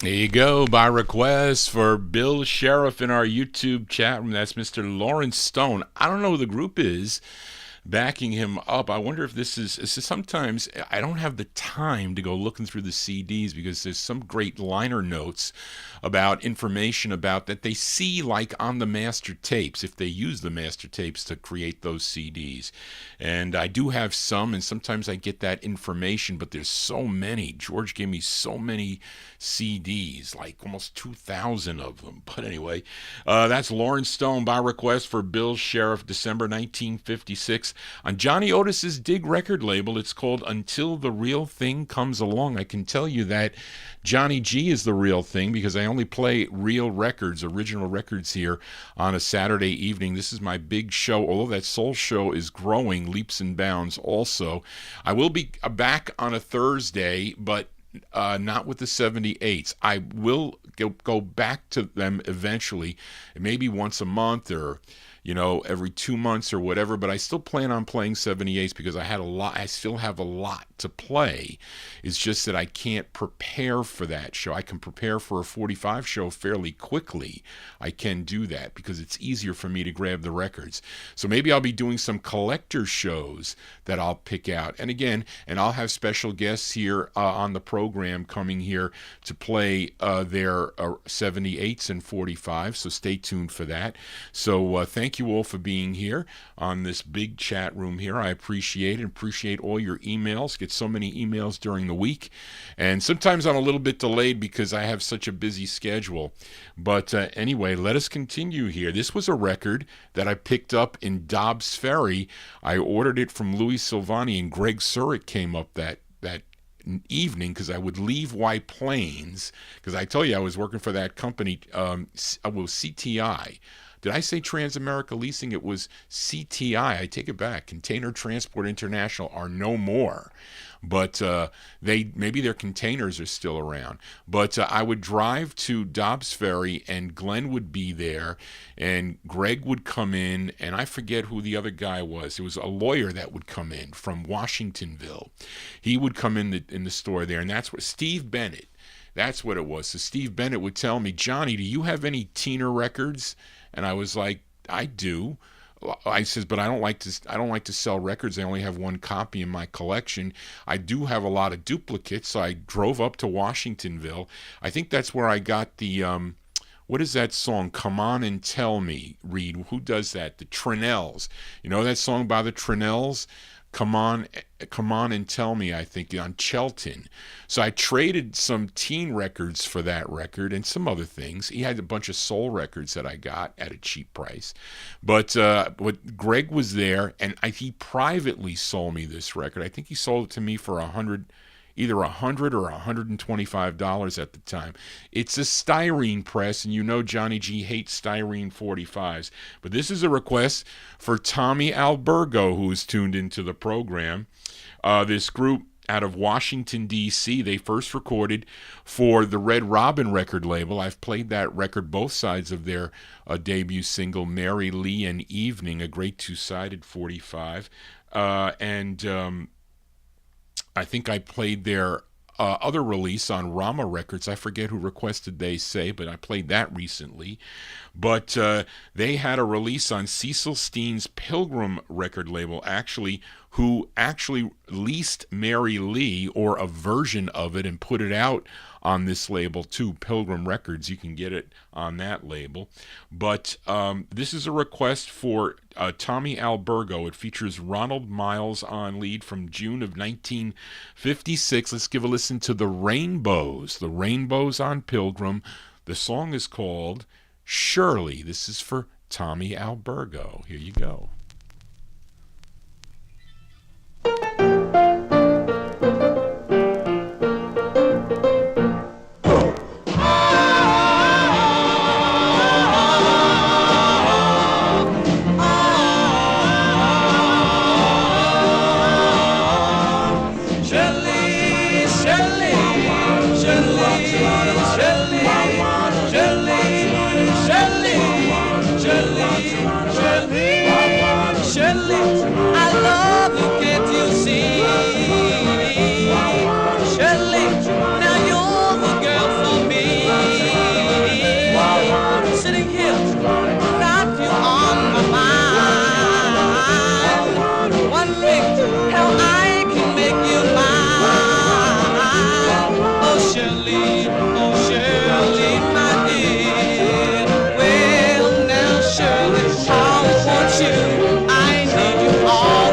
There you go, by request for Bill Sheriff in our YouTube chat room. That's Mr. Lawrence Stone. I don't know who the group is backing him up. I wonder if this is sometimes I don't have the time to go looking through the CDs because there's some great liner notes about information about that they see like on the master tapes if they use the master tapes to create those CDs. And I do have some, and sometimes I get that information, but there's so many. George gave me so many CDs, like almost 2,000 of them. But anyway, that's Lawrence Stone by request for Bill Sheriff, December 1956. On Johnny Otis's Dig record label, it's called Until the Real Thing Comes Along. I can tell you that Johnny G is the real thing because I only play real records, original records here on a Saturday evening. This is my big show, although that soul show is growing leaps and bounds also. I will be back on a Thursday, but not with the 78s. I will go back to them eventually, maybe once a month or every 2 months or whatever, but I still plan on playing 78s because I still have a lot to play. It's just that I can't prepare for that show. I can prepare for a 45 show fairly quickly. I can do that because it's easier for me to grab the records. So maybe I'll be doing some collector shows that I'll pick out. And again, I'll have special guests here on the program coming here to play their 78s and 45s, so stay tuned for that. So thank thank you all for being here on this big chat room here. I appreciate it. Appreciate all your emails. Get so many emails during the week. And sometimes I'm a little bit delayed because I have such a busy schedule. But anyway, let us continue here. This was a record that I picked up in Dobbs Ferry. I ordered it from Louis Silvani, and Greg Surik came up that evening because I would leave White Plains, because I tell you I was working for that company, CTI. Did I say Transamerica Leasing? It was CTI. I take it back. Container Transport International are no more. But maybe their containers are still around. But I would drive to Dobbs Ferry, and Glenn would be there, and Greg would come in, and I forget who the other guy was. It was a lawyer that would come in from Washingtonville. He would come in the store there, and that's what Steve Bennett. That's what it was. So Steve Bennett would tell me, Johnny, do you have any Tina records? And I was like, I do. I says, but I don't like to sell records. I only have one copy in my collection. I do have a lot of duplicates. So I drove up to Washingtonville. I think that's where I got the what is that song? Come On and Tell Me. Reed, who does that? The Trinells. You know that song by the Trinells? Come on and Tell Me, I think, on Chelton. So I traded some teen records for that record and some other things. He had a bunch of soul records that I got at a cheap price. But Greg was there, and he privately sold me this record. I think he sold it to me for either $100 or $125 at the time. It's a styrene press, and you know Johnny G hates styrene 45s. But this is a request for Tommy Albergo, who is tuned into the program. This group out of Washington, D.C., they first recorded for the Red Robin record label. I've played that record, both sides of their debut single, Mary Lee and Evening, a great two-sided 45. I think I played their other release on Rama Records. I forget who requested They Say, but I played that recently. But they had a release on Cecil Steen's Pilgrim record label, who actually leased Mary Lee, or a version of it, and put it out on this label too, Pilgrim Records. You can get it on that label. But this is a request for Tommy Albergo. It features Ronald Miles on lead from June of 1956. Let's give a listen to The Rainbows. The Rainbows on Pilgrim. The song is called Shirley. This is for Tommy Albergo. Here you go. I need you all.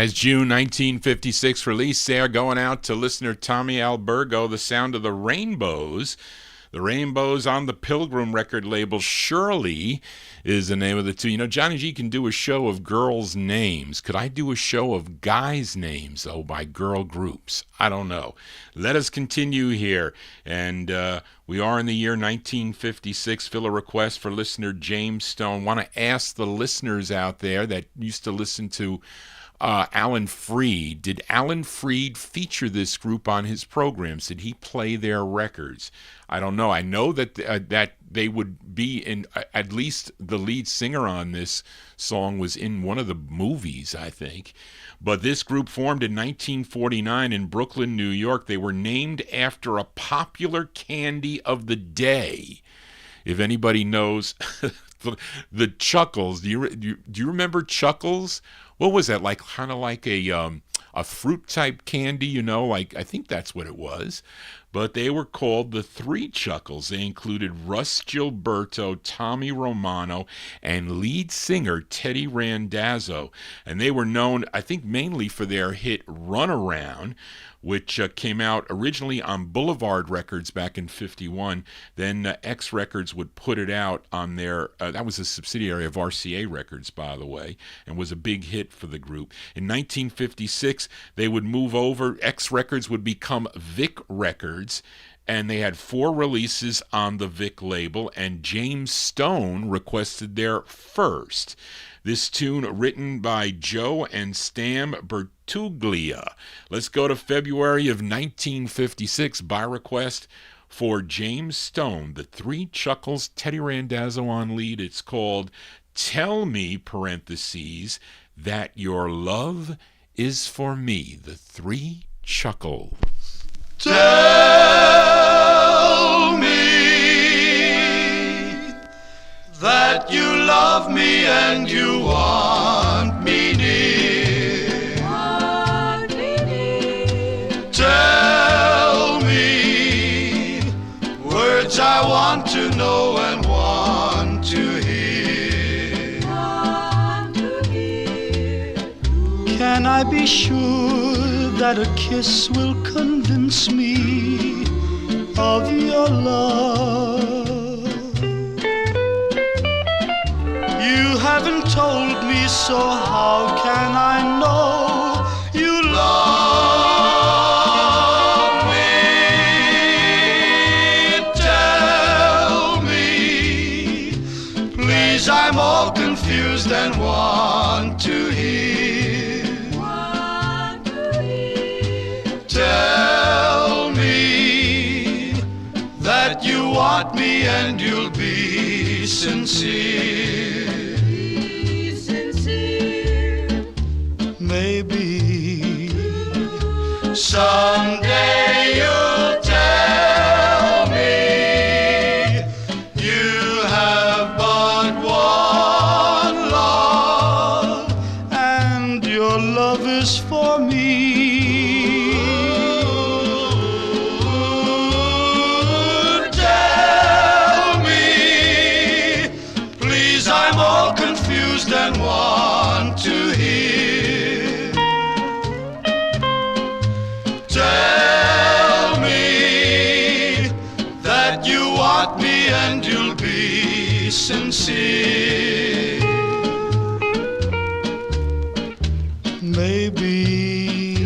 That's June 1956 release there, going out to listener Tommy Albergo, The Sound of the Rainbows. The Rainbows on the Pilgrim record label. Shirley is the name of the two. You know, Johnny G can do a show of girls' names. Could I do a show of guys' names, though, by girl groups? I don't know. Let us continue here. And we are in the year 1956. Fill a request for listener James Stone. Want to ask the listeners out there that used to listen to Alan Freed. Did Alan Freed feature this group on his programs? Did he play their records? I don't know. I know that that they would be in, at least the lead singer on this song was in one of the movies, I think. But this group formed in 1949 in Brooklyn, New York. They were named after a popular candy of the day. If anybody knows the Chuckles, do you remember Chuckles? What was that, like? Kind of like a fruit type candy, you know? Like, I think that's what it was. But they were called the Three Chuckles. They included Russ Gilberto, Tommy Romano, and lead singer Teddy Randazzo. And they were known, I think, mainly for their hit Runaround, which came out originally on Boulevard Records back in 51. Then X Records would put it out on their, that was a subsidiary of RCA Records, by the way, and was a big hit for the group. In 1956, they would move over. X Records would become Vic Records, and they had 4 releases on the Vic label, and James Stone requested their first. This tune written by Joe and Stam Bertuglia. Let's go to February of 1956 by request for James Stone. The Three Chuckles, Teddy Randazzo on lead. It's called Tell Me, parentheses, That Your Love Is For Me. The Three Chuckles. Tell me that you love me and you want me near. Tell me words I want to know and want to hear. Can I be sure that a kiss will convince me of your love? You haven't told me, so how can I know you love me? Tell me, please, I'm all confused and want to hear. Tell me that you want me and you'll be sincere. Maybe someday you'll tell me you have but one love and your love is for me. Tell me, please, I'm all confused and want to hear. Tell me that you want me and you'll be sincere. Maybe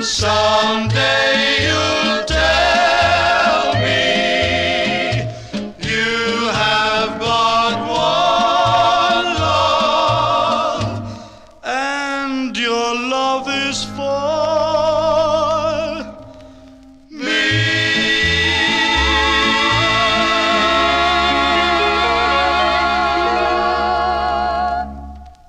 someday you'll tell me you have but one love and your love is for me.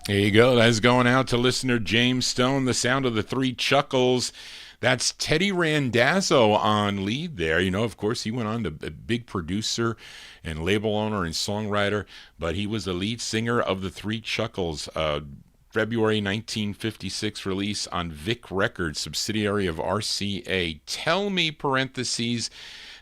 There you go. That's going out to listener James Stone, The Sound of the Three Chuckles. That's Teddy Randazzo on lead there. You know, of course, he went on to a big producer and label owner and songwriter, but he was the lead singer of the Three Chuckles. February 1956 release on Vic Records, subsidiary of RCA. Tell me, parentheses,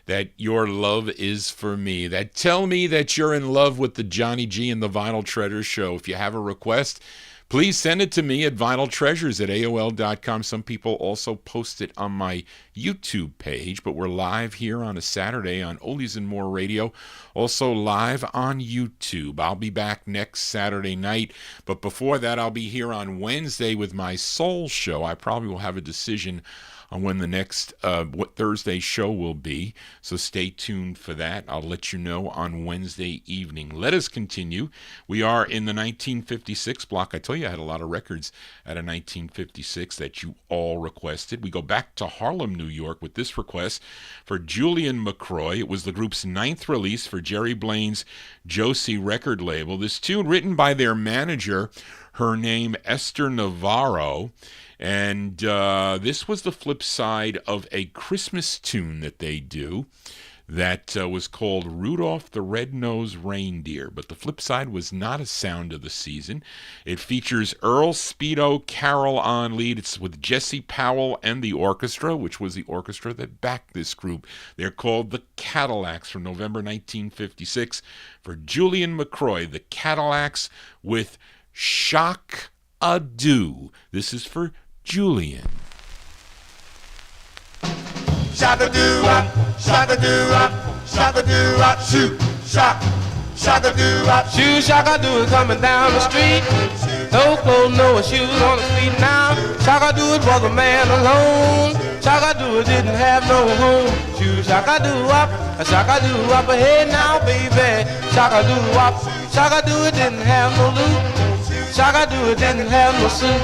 that your love is for me. That tell me that you're in love with the Johnny G and the Vinyltreasure show. If you have a request, please send it to me at vinyltreasures@aol.com. Some people also post it on my YouTube page, but we're live here on a Saturday on Oldies and More Radio, also live on YouTube. I'll be back next Saturday night, but before that, I'll be here on Wednesday with my Soul Show. I probably will have a decision on when the next what Thursday show will be, so stay tuned for that. I'll let you know on Wednesday evening. Let us continue. We are in the 1956 block. I tell you, I had a lot of records out of 1956 that you all requested. We go back to Harlem, New York with this request for Julian McCroy. It was the group's 9th release for Jerry Blaine's Josie record label. This tune written by their manager, her name Esther Navarro. And this was the flip side of a Christmas tune that they do that was called Rudolph the Red-Nosed Reindeer. But the flip side was not a sound of the season. It features Earl Speedo Carroll on lead. It's with Jesse Powell and the orchestra, which was the orchestra that backed this group. They're called the Cadillacs from November 1956. For Julian McCroy, the Cadillacs with Shock Ado. This is for Julian. Shock-a-doo-wop, shock-a-doo-wop, shock-a-doo-wop, shoot, shock, shock-a-doo-wop. Shoe shock-a-doo is coming down the street. No clothes, no shoes on the street now. Shock-a-doo it was a man alone. Shock-a-doo didn't have no home. Shoe shock-a-doo-wop, shock-a-doo-wop. Hey now, baby. Shock-a-doo-wop, shock-a-doo it didn't have no loot. Shock-a-doo it didn't have no suit.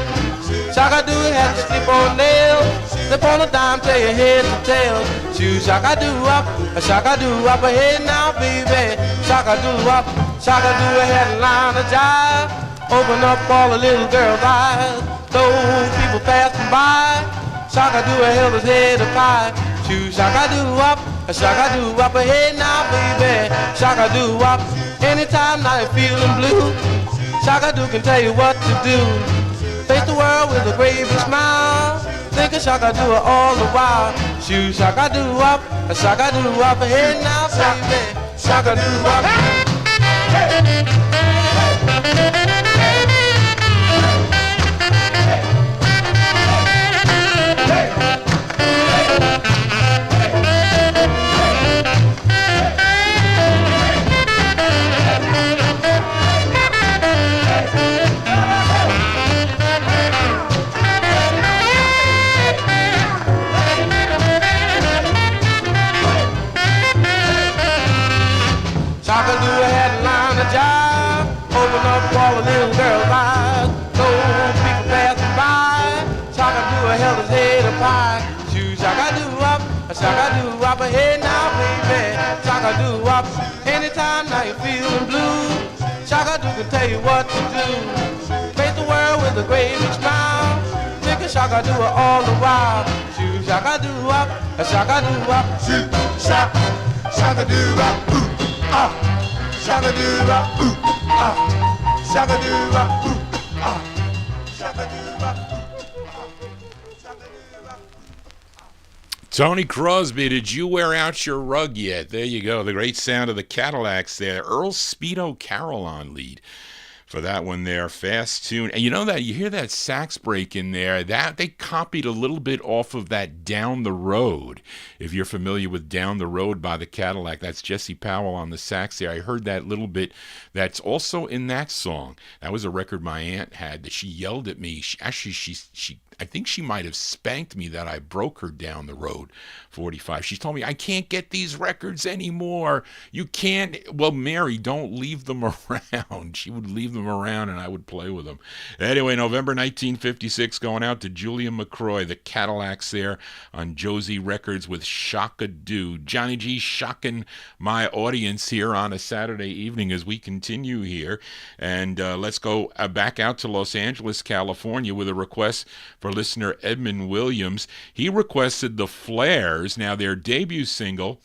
Shock-a-doo had to slip on nails. Slip on a dime, tell your head to tail. Shoe shock-a-doo-wop, shock-a-doo-wop. Hey now, baby. Shock-a-doo-wop, shock-a-doo had a line of jive. Open up all the little girls' eyes. Those people passing by. Shock-a-doo held his head up high. Shoe shock-a-doo-wop, shock-a-doo-wop. Hey now, baby. Shock-a-doo-wop. Anytime now you're feeling blue, Shock-a-doo can tell you what to do. Face the world with a great big smile. Think of Shock-a-doo all the while. Shoo Shock-a-doo up, Shock-a-doo up. Hey now, baby, Shock-a-doo up. Shock-a-doo had a line of jive, open up all the little girls' eyes. Those people passing by, Shock-a-doo held his head up high. Shoo Shock-a-doo up, Shock-a-doo up. Hey now, baby, Shock-a-doo up. Anytime now you're feeling blue, Shock-a-doo can tell you what to do. Face the world with a great big smile. Think of Shock-a-doo all the while. Shoo Shock-a-doo up, Shock-a-doo up. Shoo Shock, Shock-a-doo up. Ooh. Ah, Shock-a-doo-wop, ooh, ah, Shock-a-doo-wop, ooh, ah, Shock-a-doo-wop, ooh, ah, Shock-a-doo-wop. Tony Crosby, did you wear out your rug yet? There you go, the great sound of the Cadillacs there. Earl Speedo Carroll on lead for that one there, fast tune. And you know that, you hear that sax break in there, that they copied a little bit off of that Down the Road. If you're familiar with Down the Road by the Cadillac, that's Jesse Powell on the sax there. I heard that little bit that's also in that song. That was a record my aunt had that she yelled at me. She I think she might have spanked me that I broke her Down the Road 45. She told me, I can't get these records anymore. You can't. Well, Mary, don't leave them around. She would leave them around and I would play with them. Anyway, November 1956, going out to Julian McCroy, the Cadillacs there on Josie Records with Shock-a-doo. Johnny G shocking my audience here on a Saturday evening as we continue here. And let's go back out to Los Angeles, California with a request for listener Edmund Williams. He requested the Flares. Now, their debut single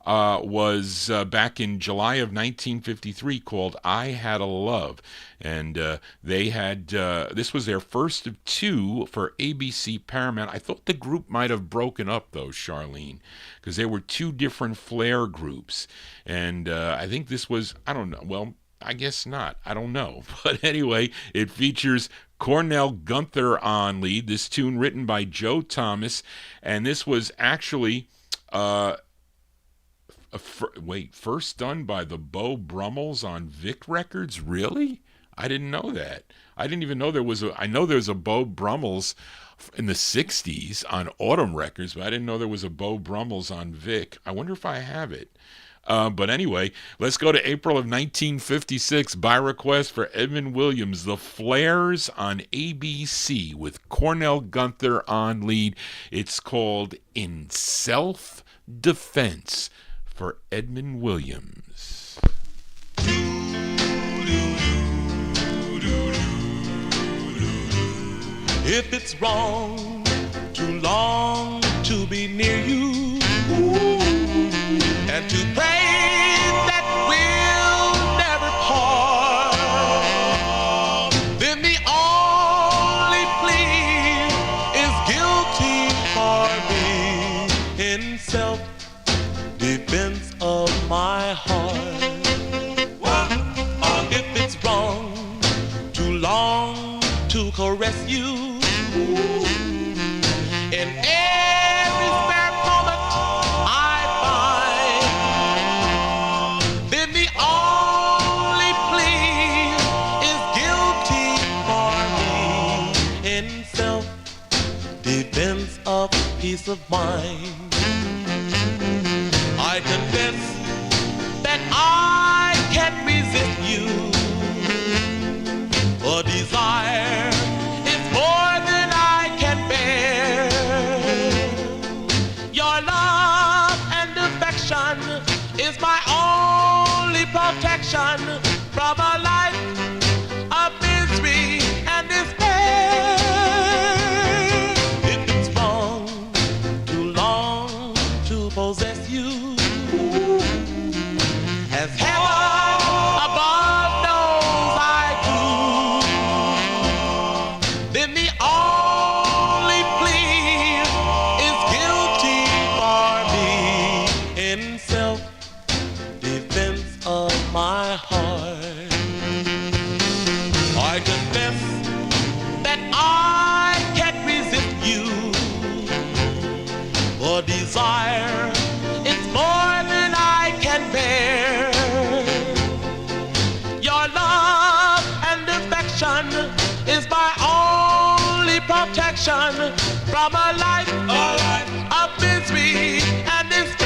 was back in July of 1953 called I Had a Love. And they had, this was their first of two for ABC Paramount. I thought the group might have broken up, though, Charlene, because there were two different Flare groups. And I think this was, I don't know, well, I guess not. I don't know. But anyway, it features Cornell Gunther on lead. This tune written by Joe Thomas, and this was actually first done by the Beau Brummels on Vic Records. Really? I didn't know that. I didn't even know there was I know there's a Beau Brummels in the 60s on Autumn Records, but I didn't know there was a Beau Brummels on Vic. I wonder if I have it. But anyway, let's go to April of 1956 by request for Edmund Williams, The Flares on ABC with Cornell Gunther on lead. It's called In Self-Defense for Edmund Williams. If it's wrong, too long to be near you, and to pray that we'll never part, then the only plea is guilty for me in self-defense of my heart. If it's wrong, too long to caress you, in every spare moment I find, then the only plea is guilty for me in self-defense of peace of mind. I confess that I can't resist you, for desire is more than I can bear. Your love and affection is my only protection from a life of misery and despair. If it's wrong, too long to possess you, as heaven above knows I do, then the only plea is guilty for me in self-defense of my heart. I confess that I can't resist you, for desire is more than I can bear. Your love and affection is my only protection from a life of misery and despair.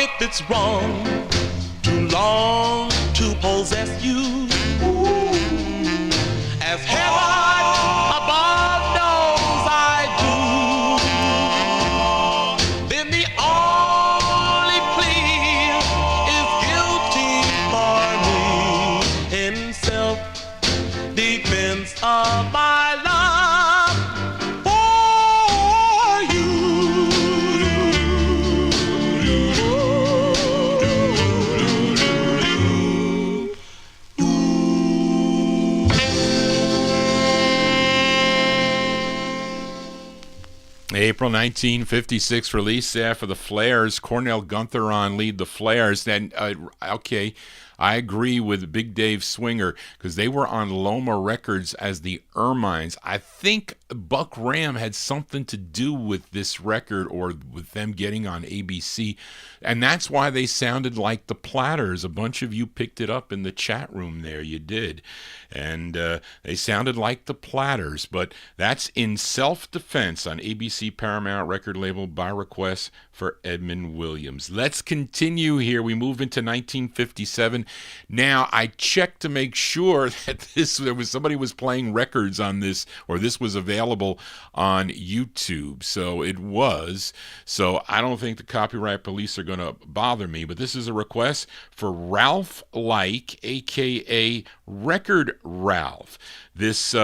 If it's wrong, too long to possess you, as heaven above knows I do, then the only plea is guilty for me in self-defense of my love for you. April 1956 release there for the Flares. Cornell Gunther on lead, the Flares. Then, okay, I agree with Big Dave Swinger because they were on Loma Records as the Ermines. I think Buck Ram had something to do with this record or with them getting on ABC, and that's why they sounded like the Platters. A bunch of you picked it up in the chat room there. You did. And they sounded like the Platters, but that's In Self-Defense on ABC Paramount record label by request for Edmund Williams. Let's continue here. We move into 1957. Now, I checked to make sure that somebody was playing records on this, or this was available on YouTube. So it was. So I don't think the copyright police are going to bother me, but this is a request for Ralph Like, a.k.a. Record Ralph. This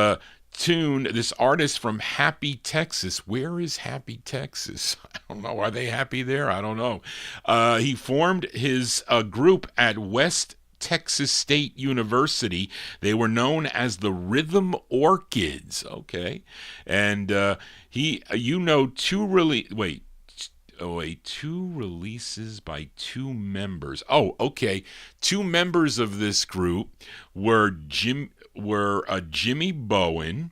tune, this artist from Happy, Texas. Where is Happy, Texas? I don't know. Are they happy there? I don't know. He formed his group at West Texas State University. They were known as the Rhythm Orchids. Okay. And wait, 2 releases by 2 members. Oh, okay. 2 members of this group were Jimmy Bowen.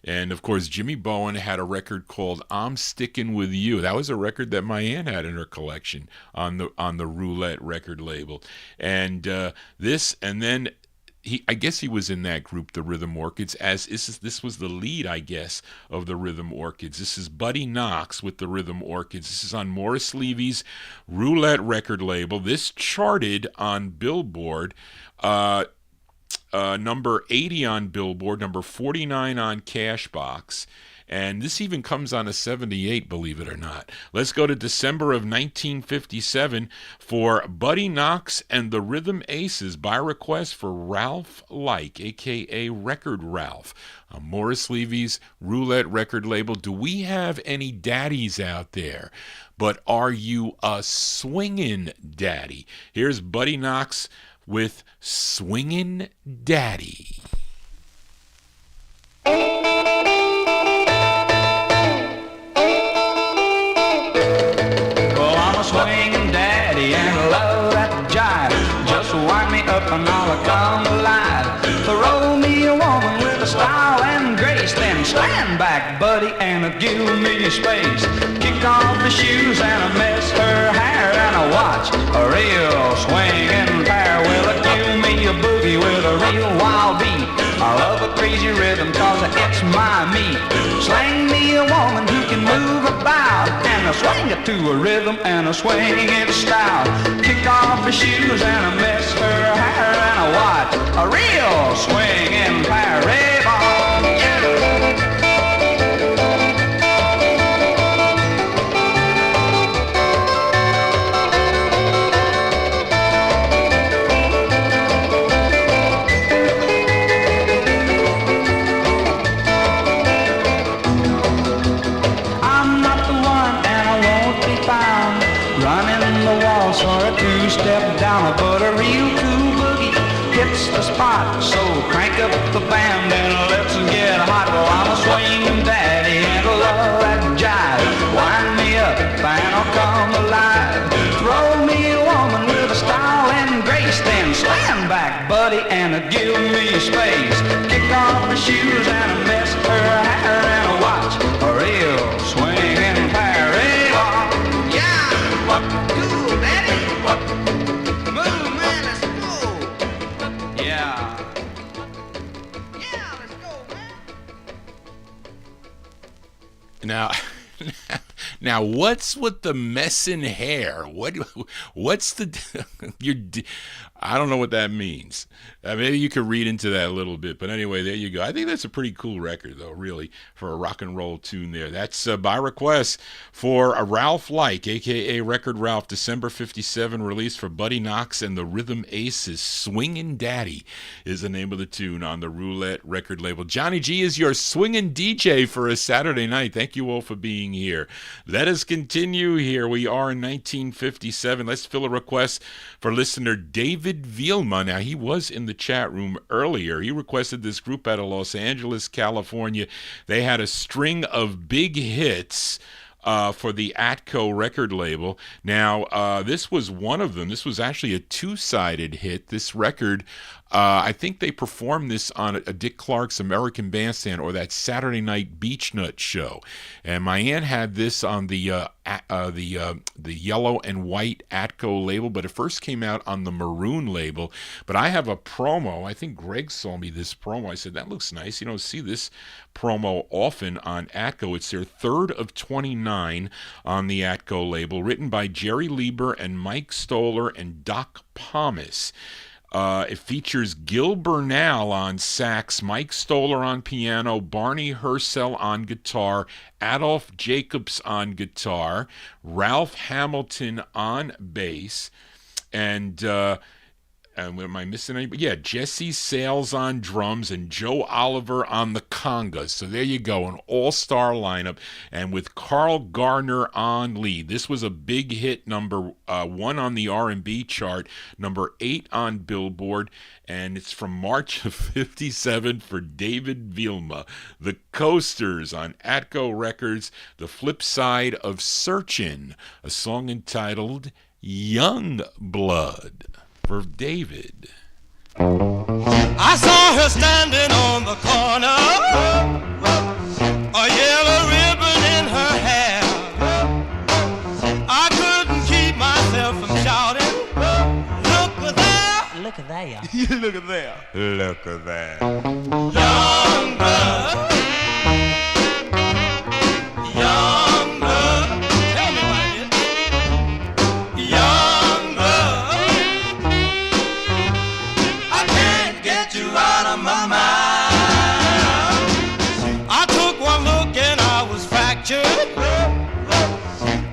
And of course, Jimmy Bowen had a record called "I'm Stickin' With You." That was a record that my aunt had in her collection on the Roulette record label. And then I guess he was in that group, the Rhythm Orchids, as this was the lead, I guess, of the Rhythm Orchids. This is Buddy Knox with the Rhythm Orchids. This is on Morris Levy's Roulette record label. This charted on Billboard. Number 80 on Billboard, number 49 on Cashbox, and this even comes on a 78, believe it or not. Let's go to December of 1957 for Buddy Knox and the Rhythm Aces by request for Ralph Like, a.k.a. Record Ralph, on Morris Levy's Roulette record label. Do we have any daddies out there? But are you a swingin' daddy? Here's Buddy Knox with Swingin' Daddy. Well, I'm a swingin' daddy and I love that jive. Just wind me up and I'll come alive. Throw me a woman with a style and grace, then stand back, buddy, and give me space. Kick off the shoes and mess her hair and a watch a real swingin' pair. Will it give me a boogie with a real wild beat? I love a crazy rhythm cause it's my meat. Slang me a woman who can move about and a swing it to a rhythm and a swing it style. Kick off the shoes and mess her hair and a watch a real swingin' pair. Rave on, yeah. Or a two-step down, but a real cool boogie hits the spot. So crank up the band and let's get hot. Well, I'm a swingin' daddy and I love that jive. Wind me up and I'll come alive. Throw me a woman with a style and grace, then stand back, buddy, and give me space. Kick off the shoes and mess her hair and watch a real swingin' pair. Yeah, what cool, daddy? Move, man, let's go. Yeah. Yeah, let's go, man. Now, what's with the messin' hair? What's the I don't know what that means. Maybe you could read into that a little bit, but anyway, there you go. I think that's a pretty cool record, though, really, for a rock and roll tune there. That's by request for a Ralph Like, a.k.a. Record Ralph, December 57 release for Buddy Knox and the Rhythm Aces. Swingin' Daddy is the name of the tune on the Roulette record label. Johnny G is your swingin' DJ for a Saturday night. Thank you all for being here. Let us continue here. We are in 1957. Let's fill a request for listener David Vielma. Now, he was in the chat room earlier. He requested this group out of Los Angeles, California. They had a string of big hits for the Atco record label. Now, this was one of them. This was actually a two-sided hit. This record, I think they performed this on a Dick Clark's American Bandstand or that Saturday Night Beach Nut show. And my aunt had this on the yellow and white Atco label, but it first came out on the maroon label. But I have a promo. I think Greg saw me this promo. I said, that looks nice. You don't see this promo often on Atco. It's their third of 29 on the Atco label, written by Jerry Lieber and Mike Stoller and Doc Pomus. It features Gil Bernal on sax, Mike Stoller on piano, Barney Hercel on guitar, Adolph Jacobs on guitar, Ralph Hamilton on bass, and am I missing anybody? Yeah, Jesse Sales on drums and Joe Oliver on the congas. So there you go, an all-star lineup, and with Carl Gardner on lead. This was a big hit, number 1 on the R&B chart, number 8 on Billboard, and it's from March of 57 for David Vilma. The Coasters on Atco Records, the flip side of Searchin', a song entitled Young Blood for David. I saw her standing on the corner, a yellow ribbon in her hair. I couldn't keep myself from shouting, look at there. Look at there. Look at there. Look at that. Young blood. Young blood. Tell me about it. Young blood. I can't get you out of my mind. I took one look and I was fractured.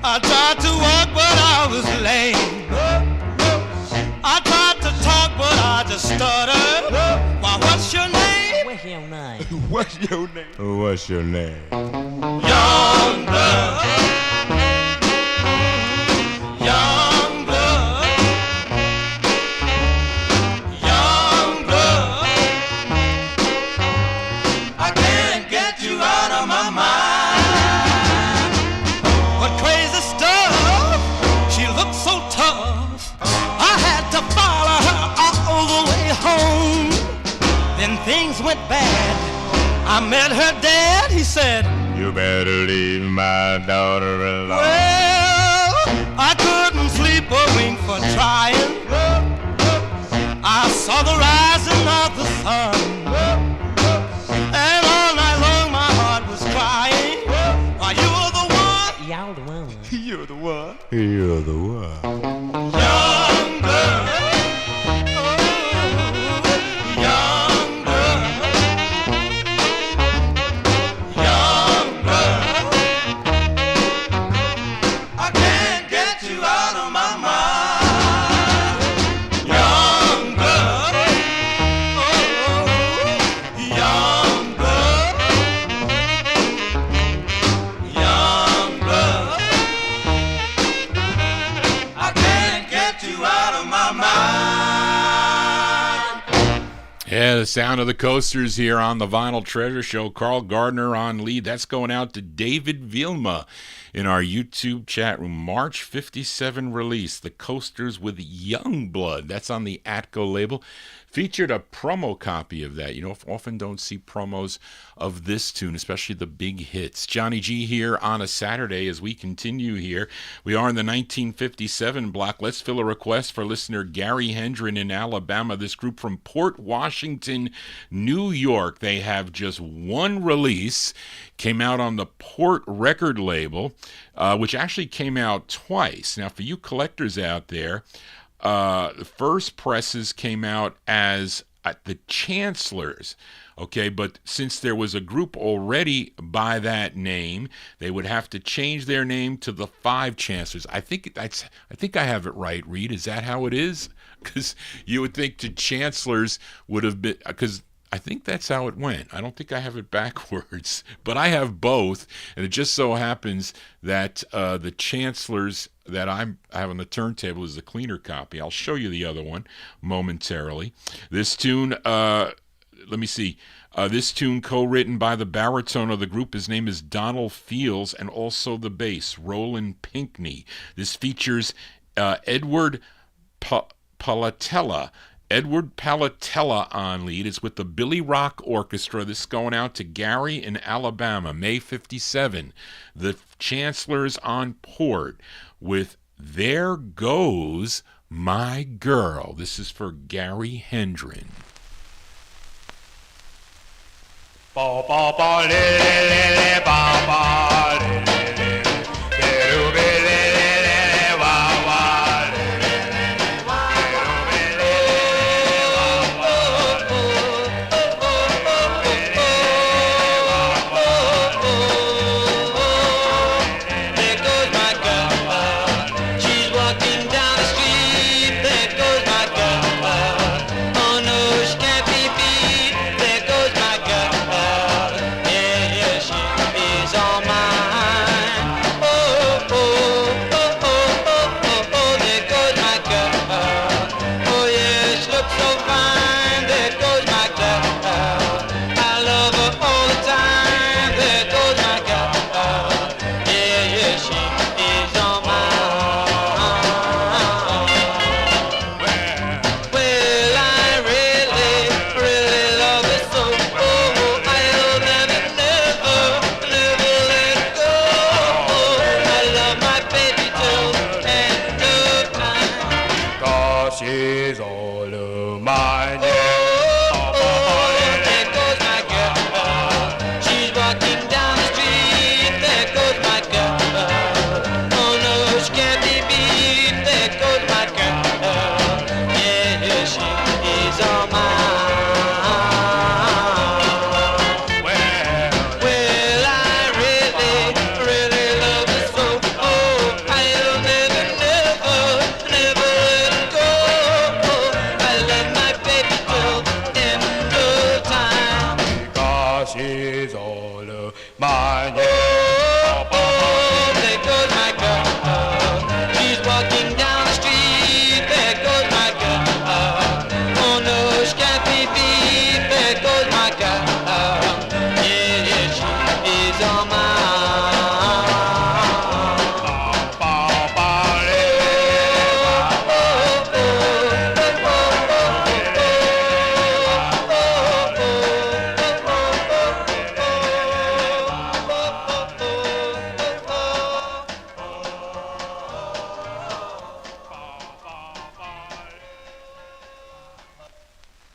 I tried to walk but I was lame. I tried to talk but I just stuttered. Why, what's your name? What's your name? What's your name? What's your name? Young blood. Young blood. Young blood. I can't get you out of my mind. What crazy stuff. She looked so tough. I had to follow her all the way home. Then things went bad. I met her dad. He said, You better leave my daughter alone. well, I couldn't sleep a wink for trying. I saw the rising of the sun, and all night long my heart was crying. Why, you were the one, Y'all the one. you're the one. You're the one. Young blood. Oh, young blood. Young blood. I can't get you out of my mind. Young blood. Oh, young blood. Young blood. I can't get you out of my mind. Yeah, the sound of the Coasters here on the Vinyl Treasure Show. Carl Gardner on lead. That's going out to David Vilma in our YouTube chat room. March 57 release, The Coasters with Young Blood. That's on the Atco label. Featured a promo copy of that. You know, often don't see promos of this tune, especially the big hits. Johnny G here on a Saturday as we continue here. We are in the 1957 block. Let's fill a request for listener Gary Hendren in Alabama. This group from Port Washington, New York. They have just one release. Came out on the Port record label, which actually came out twice. Now, for you collectors out there, the first presses came out as the Chancellors, okay, but since there was a group already by that name, they would have to change their name to the Five Chancellors. I think I have it right, Reed. Is that how it is? Because you would think the Chancellors would have been, because I think that's how it went. I don't think I have it backwards, but I have both, and it just so happens that the Chancellors that I have on the turntable is the cleaner copy. I'll show you the other one momentarily. This tune, let me see. This tune co-written by the baritone of the group. His name is Donald Fields, and also the bass, Roland Pinkney. This features Edward Palatella. Edward Palatella on lead. It's with the Billy Rock Orchestra. This is going out to Gary in Alabama, May 57. The Chancellors on Port with There Goes My Girl. This is for Gary Hendren. Ba ba ba le le le ba ba le le le Keru be le le le wa wa le le le Keru be le le wa wa le There goes my girl. She's walking down the street. There goes my girl.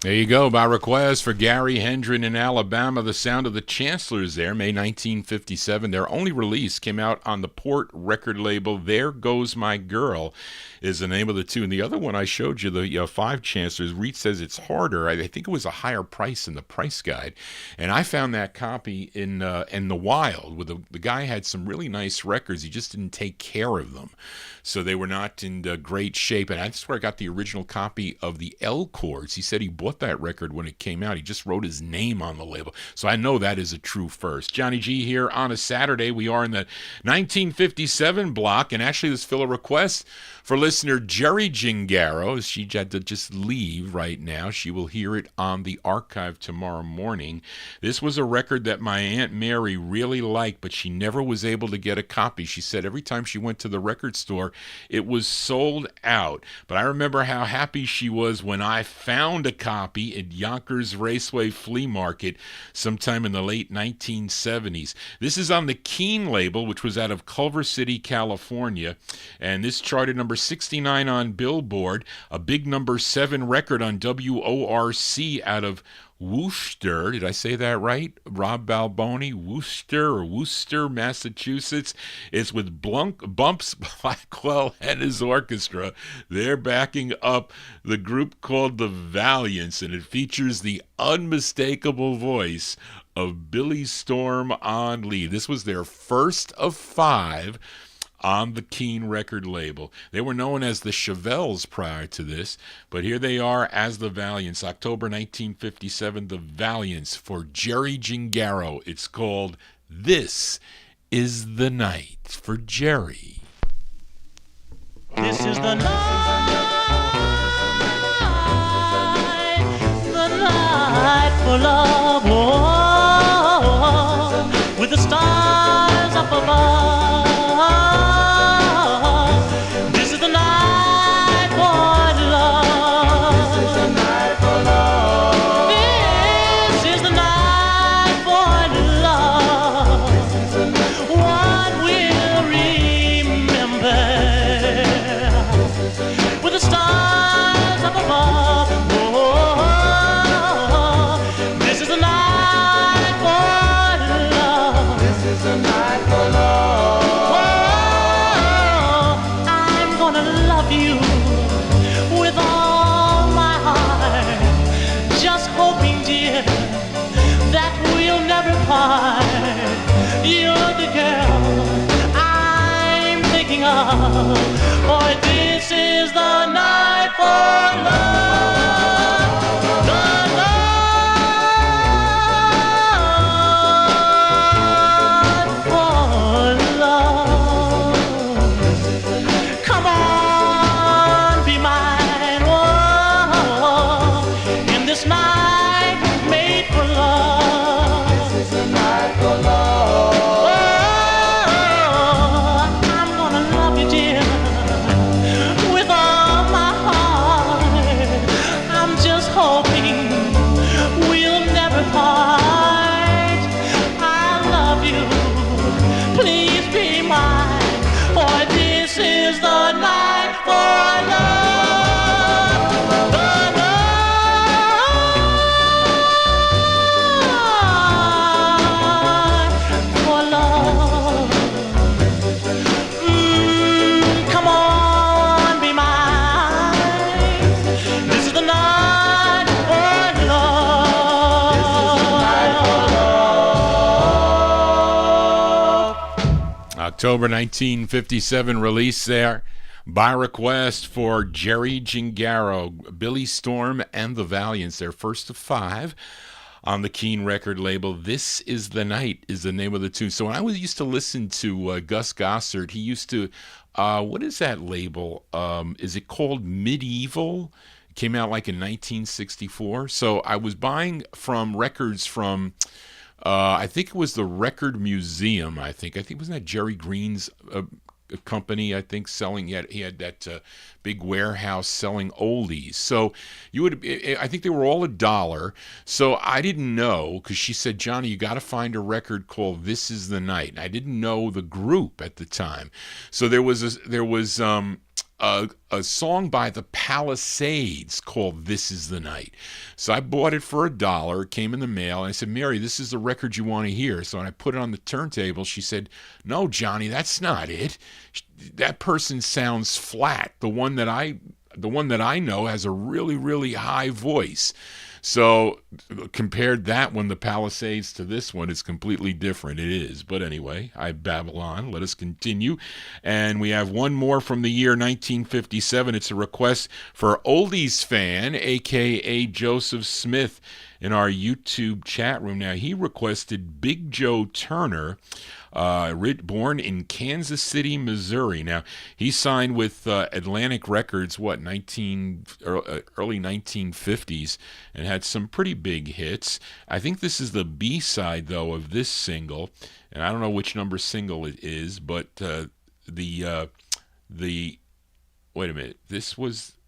There you go. By request for Gary Hendren in Alabama, the sound of the Chancellors there, May 1957. Their only release came out on the Port record label. There Goes My Girl is the name of the tune. The other one I showed you, the Five Chancellors, Reed says it's harder. I think it was a higher price in the price guide. And I found that copy in the wild. With the guy had some really nice records. He just didn't take care of them. So they were not in great shape. And that's where I got the original copy of the L Chords. He said he bought that record when it came out. He just wrote his name on the label. So I know that is a true first. Johnny G here on a Saturday. We are in the 1957 block. And actually, this fill a request for listener Jerry Gingaro. She had to just leave right now. She will hear it on the archive tomorrow morning. This was a record that my Aunt Mary really liked, but she never was able to get a copy. She said every time she went to the record store, it was sold out. But I remember how happy she was when I found a copy at Yonkers Raceway Flea Market sometime in the late 1970s. This is on the Keen label, which was out of Culver City, California, and this charted number 69 on Billboard, a big number 7 record on WORC out of Worcester. Did I say that right? Rob Balboni, Worcester, Massachusetts. It's with Bumps Blackwell and his orchestra. They're backing up the group called the Valiants, and it features the unmistakable voice of Billy Storm on lead. This was their first of 5 on the Keen record label. They were known as the Chevelles prior to this, but here they are as the Valiants. October 1957, the Valiants for Jerry Gingaro. It's called This Is the Night for Jerry. This is the night for love, oh, with the stars up above. Boy, this is the night for love, the night for love. Come on, be mine, oh, in this night made for love. This is the night for love. October 1957 release there by request for Jerry Gingaro, Billy Storm and the Valiants, their first of 5 on the Keen record label. This Is the Night is the name of the tune. So when I used to listen to Gus Gossard, he used to, what is that label? Is it called Medieval? It came out like in 1964. So I was buying from records from I think it was the Record Museum. I think wasn't that Jerry Green's company? I think selling. He had that big warehouse selling oldies. So I think they were all $1. So I didn't know, because she said, Johnny, you got to find a record called This Is the Night. And I didn't know the group at the time. So there was a song by the Palisades called This Is the Night. So I bought it for $1. It came in the mail. And I said, Mary, this is the record you want to hear. So when I put it on the turntable, she said, no, Johnny, that's not it. That person sounds flat. The one that I know has a really, really high voice. So compared that one, the Palisades, to this one, it's completely different. It is. But anyway, I babble on. Let us continue. And we have one more from the year 1957. It's a request for Oldies Fan, a.k.a. Joseph Smith, in our YouTube chat room. Now, he requested Big Joe Turner, born in Kansas City, Missouri. Now, he signed with Atlantic Records, early 1950s, and had some pretty big hits. I think this is the B-side, though, of this single, and I don't know which number single it is, but wait a minute.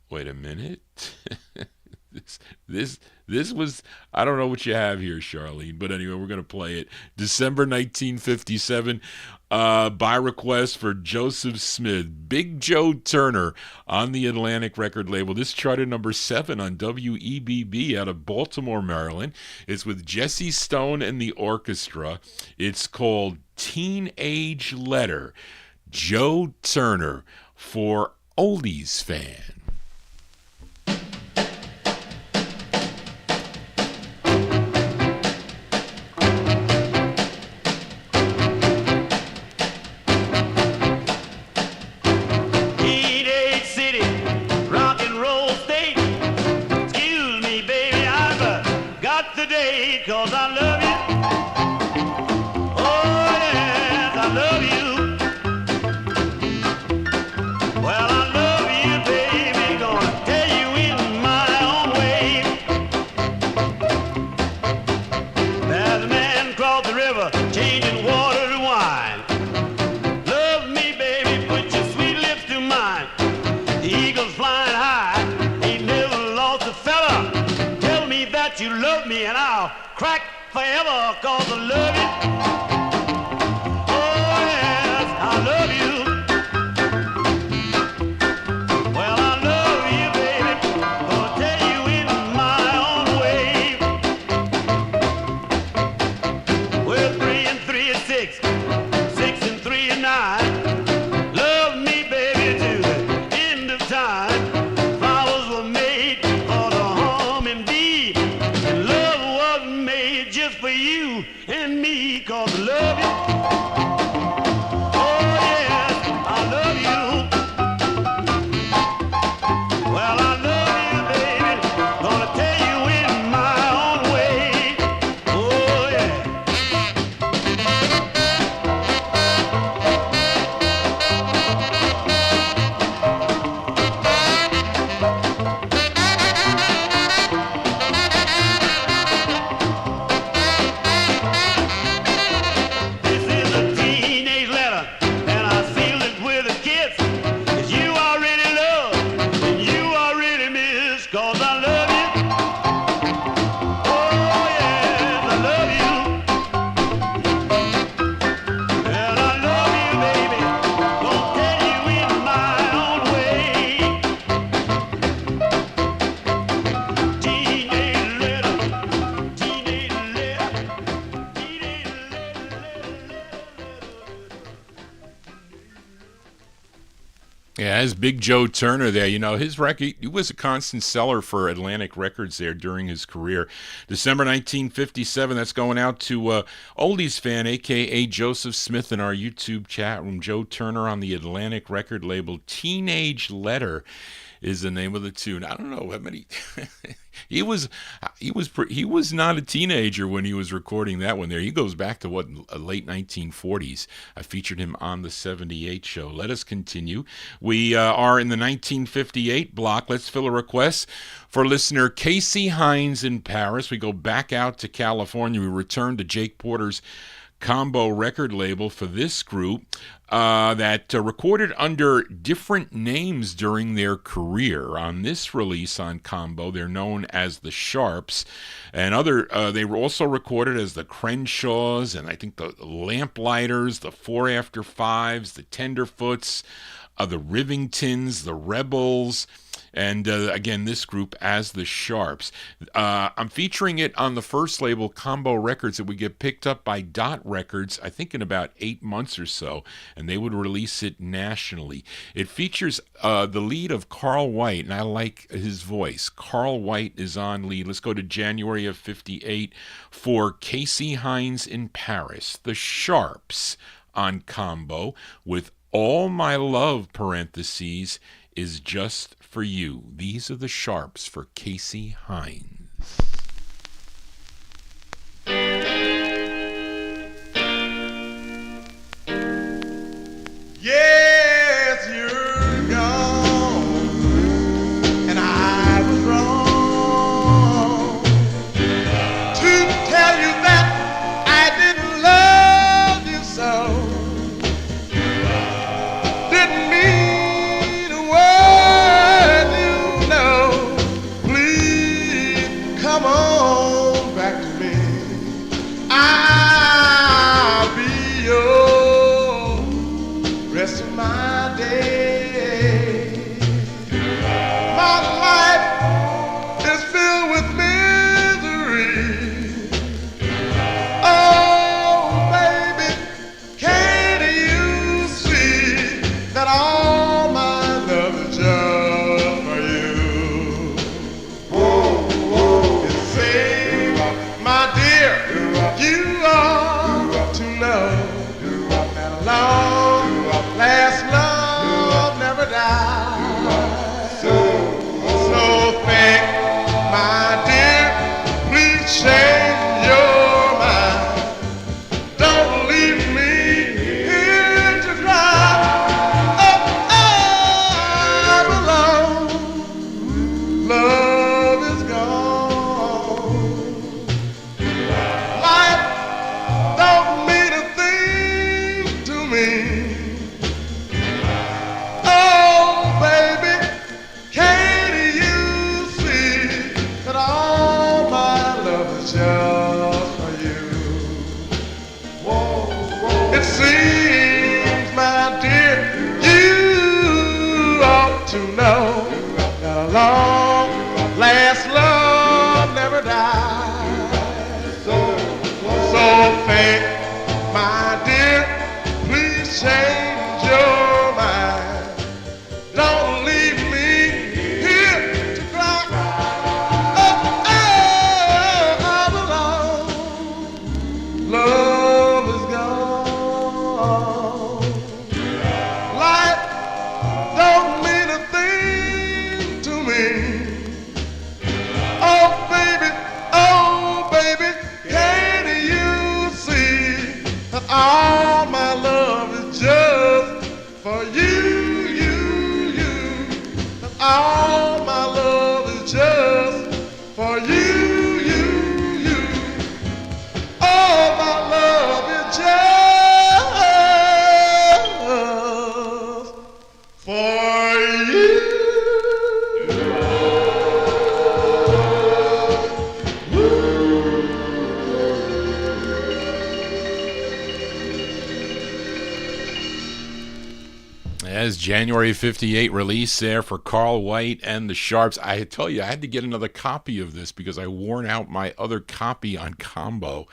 Wait a minute. This was, I don't know what you have here, Charlene, but anyway, we're going to play it. December 1957, by request for Joseph Smith, Big Joe Turner on the Atlantic record label. This charted number 7 on WEBB out of Baltimore, Maryland. It's with Jesse Stone and the orchestra. It's called Teenage Letter. Joe Turner for Oldies Fan. Crack forever, 'cause I love you. Oh, yes, I love you. Well, I love you, baby. Gonna tell you in my own way. Well, 3 and 3 is 6. 6 and 3 is 9. Love me, baby, to the end of time. Flowers were made for the humming bee. And love was made just for you and me, 'cause I love you. Oh, yes, I love you. Well, I love you, baby. Gonna tell you in my own way. Oh, yeah. This is a teenage letter, and I sealed it with a kiss. 'Cause you already love, and you already miss, 'cause I love you. Oh, yes, I love you. Well, I love you, baby. Gonna tell you in my own way. Teenage letter, teenage letter, teenage Yeah, as Big Joe Turner there, you know, his record, he was a constant seller for Atlantic Records there during his career. December 1957, that's going out to Oldies Fan, a.k.a. Joseph Smith, in our YouTube chat room. Joe Turner on the Atlantic record label. Teenage Letter is the name of the tune. I don't know how many... He was not a teenager when he was recording that one there. He goes back to late 1940s. I featured him on the 78 show. Let us continue. We are in the 1958 block. Let's fill a request for listener Casey Hines in Paris. We go back out to California. We return to Jake Porter's combo record label for this group that recorded under different names during their career. On this release on combo, they're known as the Sharps, and they were also recorded as the Crenshaws, and I think the Lamplighters, the 4 After 5s, the Tenderfoots, the Rivingtons, the Rebels, and again, this group as the Sharps. I'm featuring it on the first label, Combo Records, that would get picked up by Dot Records, I think in about 8 months or so, and they would release it nationally. It features the lead of Carl White, and I like his voice. Carl White is on lead. Let's go to January of 58 for Casey Hines in Paris. The Sharps on combo with All My Love, parentheses, is Just for You. These are the Sharps for Casey Hines. Yes, you're gone, and I was wrong to tell you that I didn't love you so. Didn't mean a word, you know. Please come on back to me. I'll be yours rest of my days. My life is filled with misery. Oh, baby, can't you see that all my love is just for you? Whoa, whoa. It seems, my dear, you ought to know that long last love never dies. So think, my dear, please change your mind. Don't leave me here to cry. I'm alone. Love is gone. Life don't mean a thing to me. Oh, baby, can't you see that all my love is just for you? Whoa, whoa. It seems, my dear, you ought to know that a long last love never dies. So think, my dear, please change your mind. Don't leave me here to cry. I'm alone. Love is gone. Life don't mean a thing to me. Oh, baby, can't you see that all my love is just for you? That all my love is just for you. All my love is just for you. As January 58 release there for Carl White and the Sharps. I tell you, I had to get another copy of this because I worn out my other copy on combo.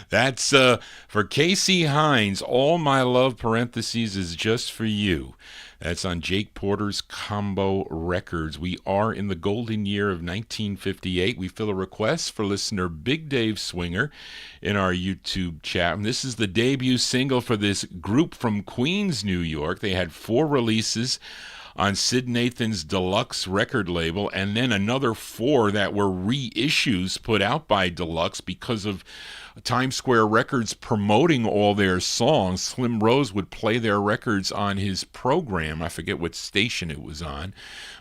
That's for Casey Hines, All My Love, parentheses, is Just for You. That's on Jake Porter's Combo Records. We are in the golden year of 1958. We fill a request for listener Big Dave Swinger in our YouTube chat. And this is the debut single for this group from Queens, New York. They had 4 releases on Sid Nathan's Deluxe record label, and then another 4 that were reissues put out by Deluxe because of Times Square Records promoting all their songs. Slim Rose would play their records on his program. I forget what station it was on.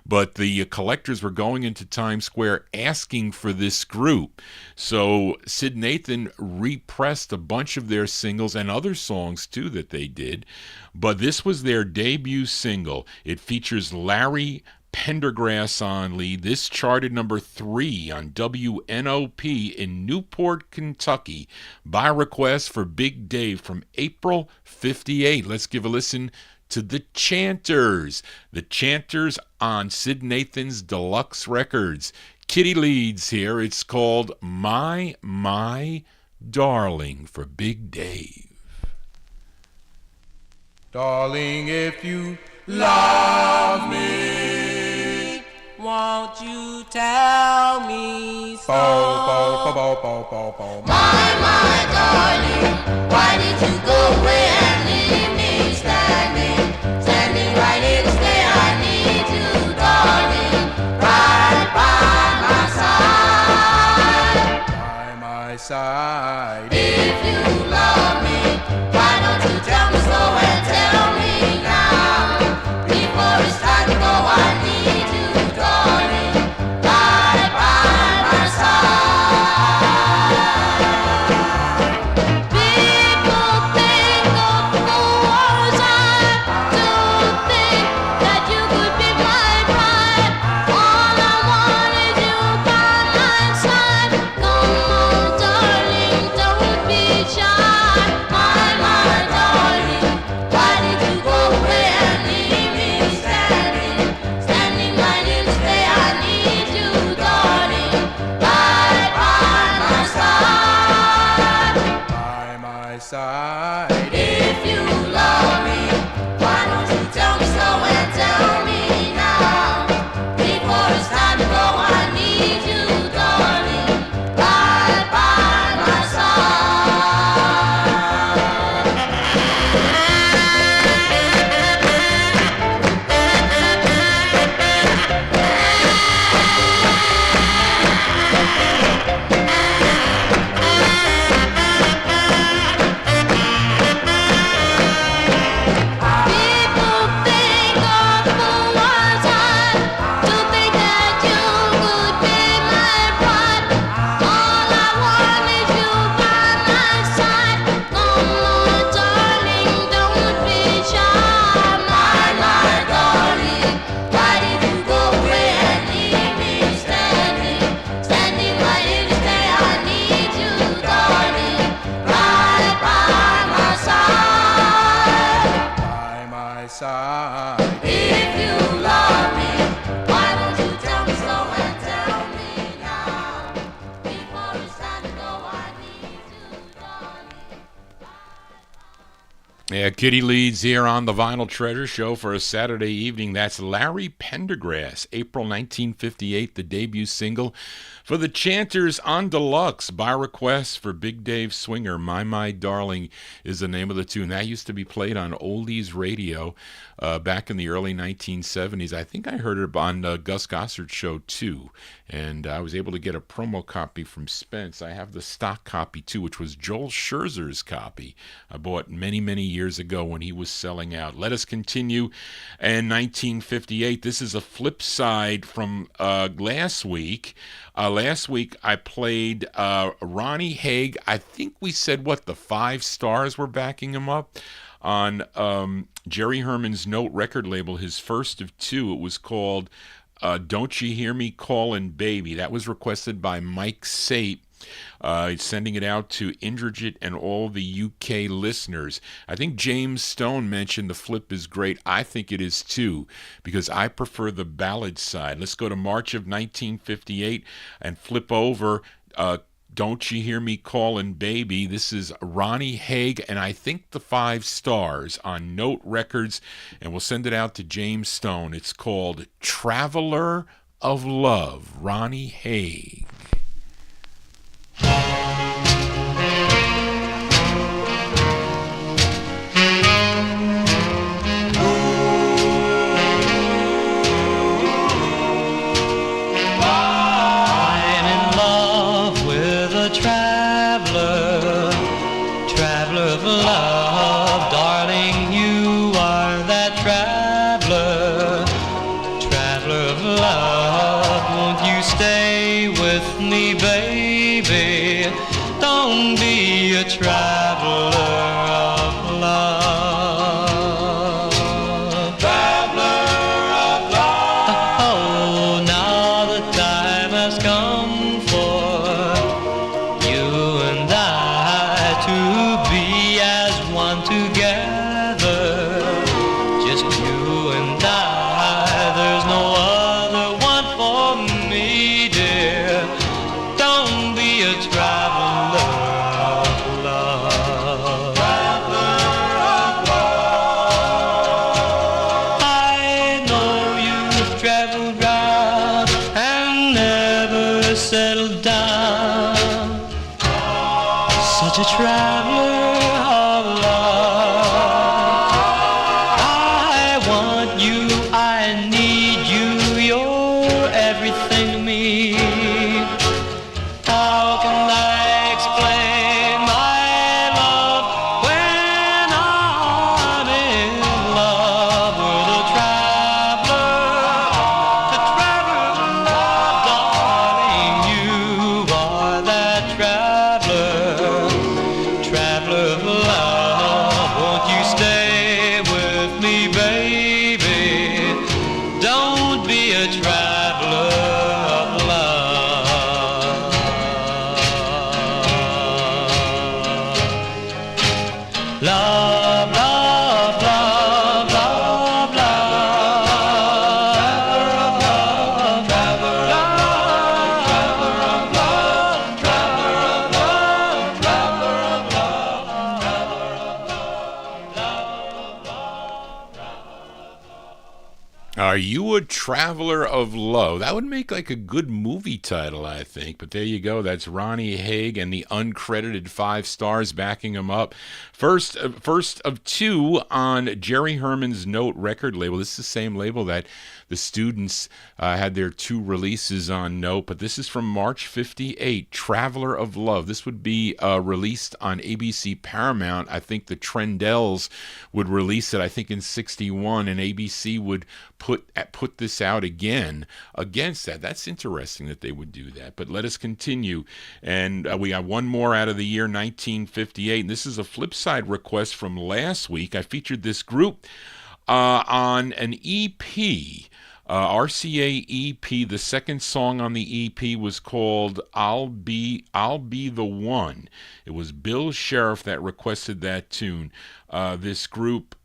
But the collectors were going into Times Square asking for this group. So Sid Nathan repressed a bunch of their singles and other songs too that they did. But this was their debut single. It features Larry Pendergrass on lead. This charted number 3 on WNOP in Newport, Kentucky, by request for Big Dave from April 58. Let's give a listen to The Chanters. The Chanters on Sid Nathan's Deluxe Records. Kitty Leeds here. It's called My Darling for Big Dave. Darling, if you love me, won't you tell me so? My darling, why did you go away and leave me standing right here to stay? I need you, darling, right by my side. If you love me, why don't you tell me so and tell me now? Before it's time to go, I need you, darling, right by my side. People think of fools, I do think that you could be my bride. All I want is you by my side. Come on, darling, don't be shy. My darling, why did you go away and leave me standing right here to stay? I need you, darling, right by my side. By my side. If you love me, why don't you tell me so and tell me now? Before it's time to go, I need you, darling, right by my People think of fools, I do think that you could be my bride. All I want is you by my side. Come on, darling, don't be shy. My darling, why did you go away and leave me standing right here to stay? I need you, darling, right by my side. By my side. If you love me, why don't you tell me so and tell me now? Before it's time to go, I need you, darling. Yeah, Kitty Leeds here on the Vinyl Treasure Show for a Saturday evening. That's Larry Pendergrass, April 1958, the debut single for the Chanters on Deluxe, by request for Big Dave Swinger. My Darling is the name of the tune. That used to be played on Oldies Radio back in the early 1970s. I think I heard it on Gus Gossard's show too, and I was able to get a promo copy from Spence. I have the stock copy too, which was Joel Scherzer's copy. I bought many years ago when he was selling out. Let us continue. In 1958, this is a flip side from last week. Last week I played Ronnie Haig. I think we said the 5 stars were backing him up on Jerry Herman's Note record label, his first of 2. It was called Don't You Hear Me Callin' Baby. That was requested by Mike Sape. Sending it out to Indrajit and all the UK listeners. I think James Stone mentioned the flip is great. I think it is too, because I prefer the ballad side. Let's go to March of 1958 and flip over Don't You Hear Me Callin' Baby. This is Ronnie Haig and I think the 5 stars on Note Records, and we'll send it out to James Stone. It's called Traveler of Love, Ronnie Haig. I'm in love with a traveler stay with me, baby? Don't be a traveler of love. Traveler of love. Oh, now the time has come for you and I to be as one together. Just you and I. There's no other one for me, dear. Don't be a traveler of love. I know you've traveled round and never settled down. Such a traveler of love. I want you, I need you, you're everything to me. How can I explain my love when I'm in love with a traveler of love, darling? You are that traveler of love. Won't you stay with me, baby? Don't be a traveler of love. Love, love, love, love, love. Traveler of love, traveler of love, traveler of love. Are you a traveler of love? That would make like a good movie title, I think. But there you go. That's Ronnie Haig and the uncredited 5 stars backing him up. First of two on Jerry Herman's Note record label. This is the same label that the Students had their 2 releases on Note, but this is from March 58, Traveler of Love. This would be released on ABC Paramount. I think the Trendells would release it, I think in 61, and ABC would put this out again against that. That's interesting that they would do that. But let us continue. And we got one more out of the year 1958. And this is a flip side request from last week. I featured this group on an EP. RCA EP. The second song on the EP was called I'll Be the One. It was Bill Sheriff that requested that tune. This group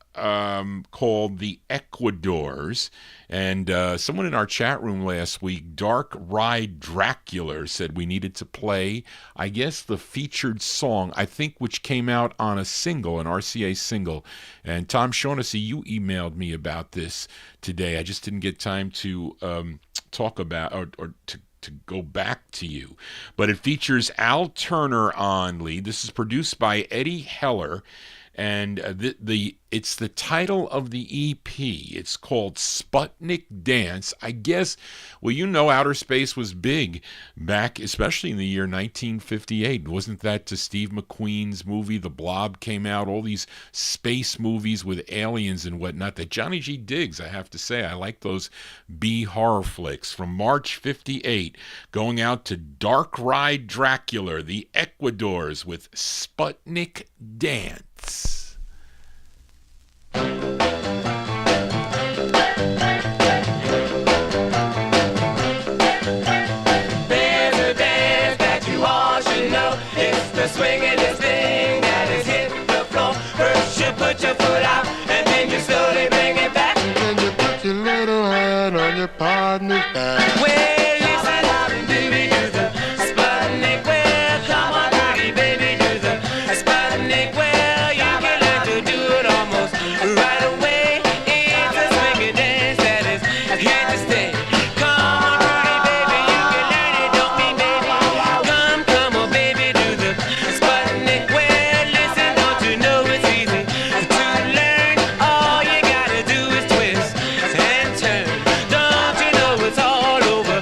called the Ecuadors, and someone in our chat room last week, Dark Ride Dracula, said we needed to play, I guess, the featured song, I think, which came out on a single, an RCA single. And Tom Shaughnessy, you emailed me about this today. I just didn't get time to talk about or to go back to you. But it features Al Turner on lead. This is produced by Eddie Heller. And it's the title of the EP. It's called Sputnik Dance. I guess, well, you know, outer space was big back, especially in the year 1958. Wasn't that to Steve McQueen's movie, The Blob, came out? All these space movies with aliens and whatnot that Johnny G digs, I have to say. I like those B horror flicks. From March 58, going out to Dark Ride Dracula, the Ecuadors with Sputnik Dance. Swinging thing that is hit the floor. First you put your foot out, and then you slowly bring it back. And then you put your little hand on your partner's back. Well, listen up, baby, do the Sputnik. Well, come on, pretty baby, do the Sputnik. Well, you can learn to do it almost right away. It's a swinging dance that is here to stay. Come on, pretty baby, you can learn it, don't be baby. Come on, baby, do the Sputnik. Well, listen, don't you know it's easy to learn? All you gotta do is twist and turn. Don't you know it's all over?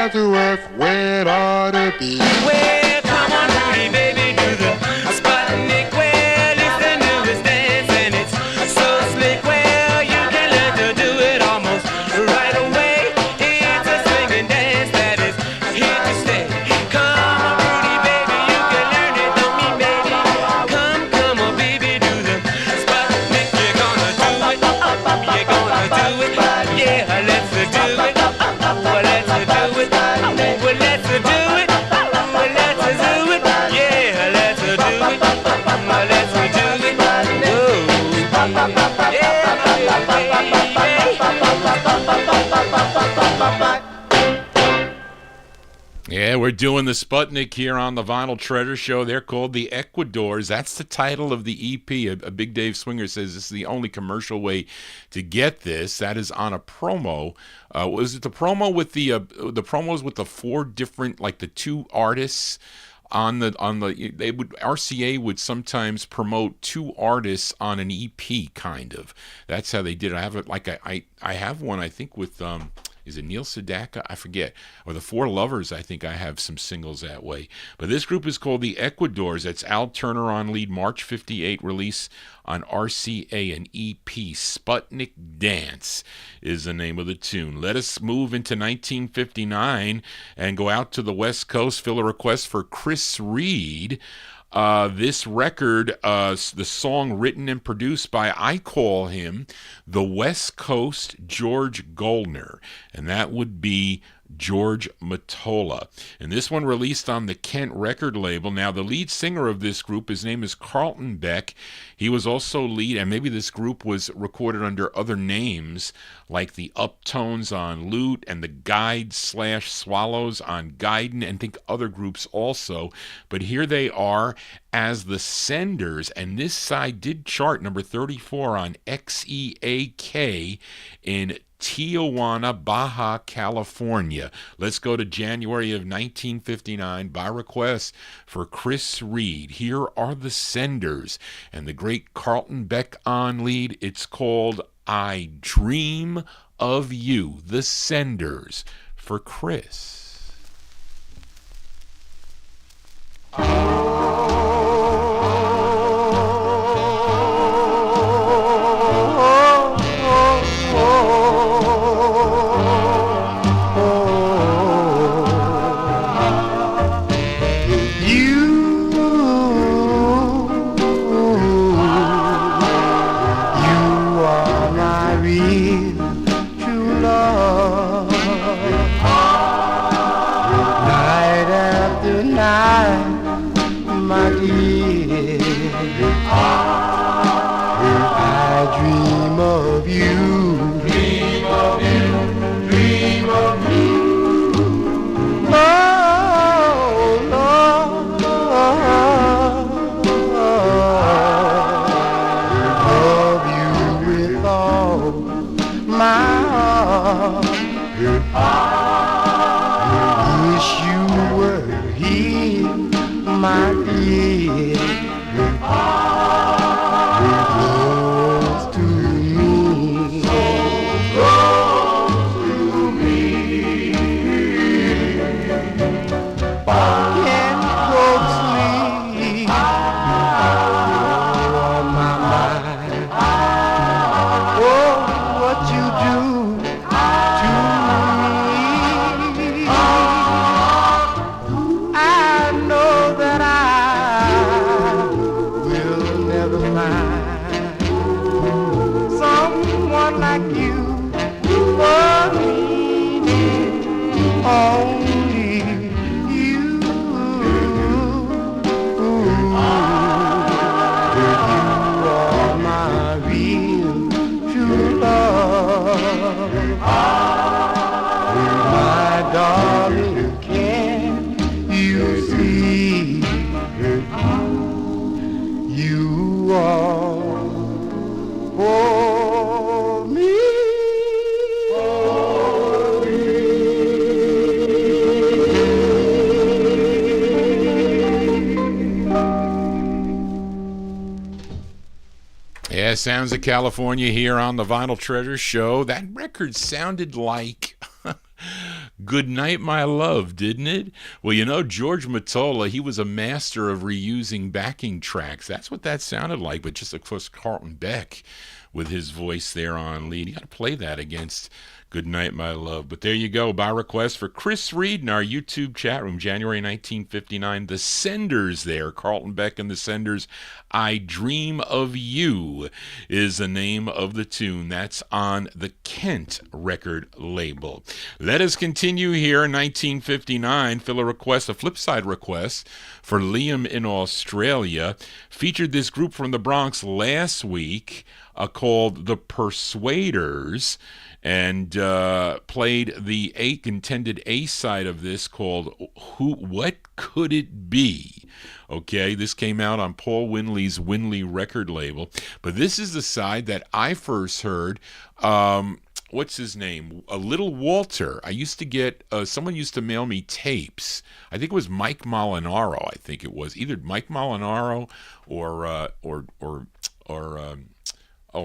Nazareth where it ought to be. Well, come on, pretty baby, do the Sputnik. Well, listen to his dance, and it's so slick. Well, you can learn to do it almost right away. It's a swinging dance that is here to stay. Come on, pretty baby, you can learn it, don't me, baby. Come on, baby, do the Sputnik. You're gonna do it, you're gonna do it. Yeah, let's do it. Well, let's do it. Well, let's do it. Well, let's do it. Yeah, let's do it. Well, let's do it. Whoa. Yeah, we're doing the Sputnik here on the Vinyl Treasure Show. They're called the Ecuadors. That's the title of the EP. A Big Dave Swinger says this is the only commercial way to get this. That is on a promo. Was it the promo with the promos with the four different, like the two artists on the they would RCA would sometimes promote two artists on an EP, kind of. That's how they did it. I have it like I have one, I think, with is it Neil Sedaka? I forget. Or the Four Lovers, I think I have some singles that way. But this group is called the Ecuadors. That's Al Turner on lead, March 58 release on RCA and EP. Sputnik Dance is the name of the tune. Let us move into 1959 and go out to the West Coast, fill a request for Chris Reed. This record, the song written and produced by, I call him, the West Coast George Goldner, and that would be George Mottola. And this one released on the Kent record label. Now, the lead singer of this group, his name is Carlton Beck. He was also lead, and maybe this group was recorded under other names, like the Uptones on Lute and the Guide/Swallows on Guidon, and think other groups also. But here they are as the Senders, and this side did chart number 34 on XEAK in Tijuana, Baja California. Let's go to January of 1959 by request for Chris Reed. Here are the Senders and the great Carlton Beck on lead. It's called I Dream of You. The Senders for Chris. Sounds of California here on the Vinyl Treasure Show. That record sounded like Good Night, My Love, didn't it? Well, you know, George Mottola, he was a master of reusing backing tracks. That's what that sounded like, but just, of course, Carlton Beck with his voice there on lead. You got to play that against Good Night, My Love. But there you go, by request for Chris Reed in our YouTube chat room, January 1959. The Senders there, Carlton Beck and the Senders. I Dream of You is the name of the tune. That's on the Kent record label. Let us continue here in 1959. Fill a request, a flipside request for Liam in Australia. Featured this group from the Bronx last week called The Persuaders, and played the intended A side of this called What Could It Be? Okay, this came out on Paul Winley's Winley record label, but this is the side that I first heard. What's his name? Little Walter. I used to get, someone used to mail me tapes. I think it was Mike Molinaro. I think it was either Mike Molinaro or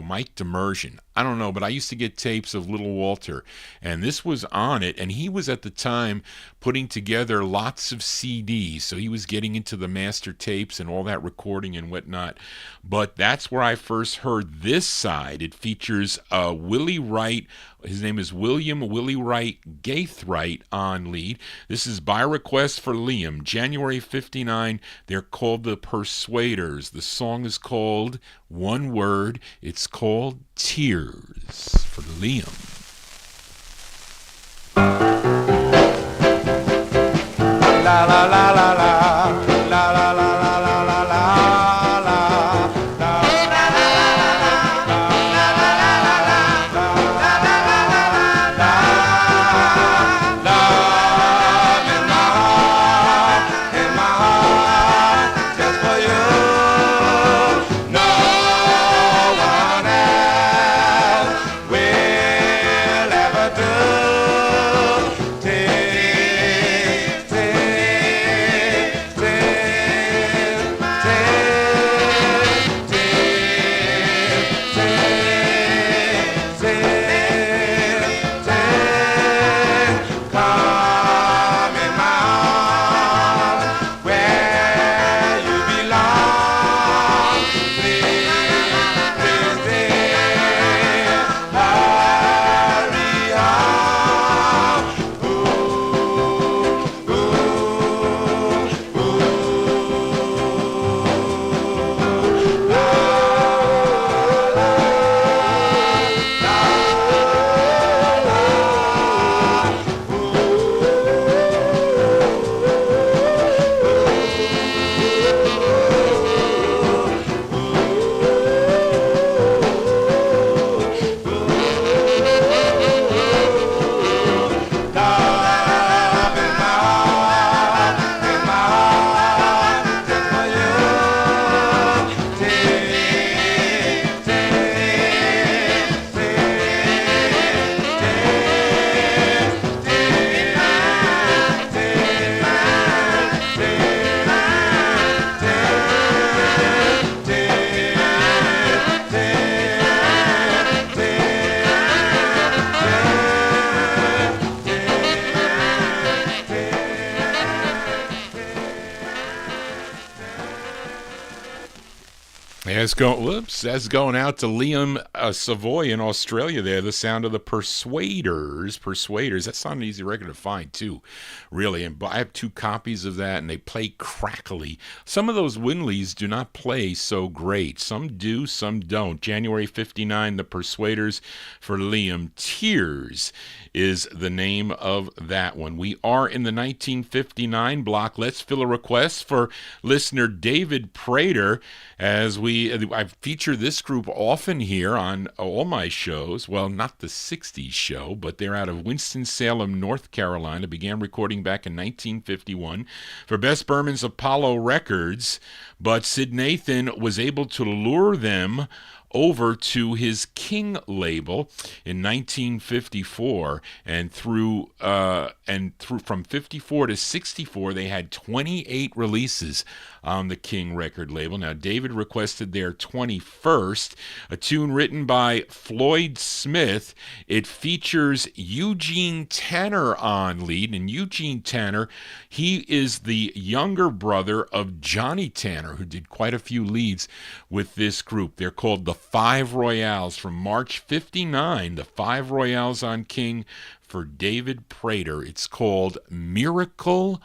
Mike Demersion. I don't know, but I used to get tapes of Little Walter, and this was on it, and he was at the time putting together lots of CDs, so he was getting into the master tapes and all that recording and whatnot. But that's where I first heard this side. It features Willie Wright. His name is William Willie Wright Gaithright on lead. This is by request for Liam, January 59. They're called The Persuaders. The song is called, one word, it's called Tears for Liam. La la la la la la la la. That's going out to Liam Savoy in Australia there. The sound of the Persuaders. That's not an easy record to find, too, really. And I have 2 copies of that, and they play crackly. Some of those Winleys do not play so great. Some do, some don't. January 59, the Persuaders for Liam. Tears is the name of that one. We are in the 1959 block. Let's fill a request for listener David Prater, as I feature this group often here on all my shows. Well, not the 60s show, but they're out of Winston-Salem, North Carolina. Began recording back in 1951 for Bess Berman's Apollo Records, but Sid Nathan was able to lure them over to his King label in 1954, and through from 54 to 64 they had 28 releases on the King record label. Now David requested their 21st, a tune written by Floyd Smith. It features Eugene Tanner on lead, and Eugene Tanner, he is the younger brother of Johnny Tanner, who did quite a few leads with this group. They're called the Five Royales from March 59. The Five Royales on King for David Prater. It's called Miracle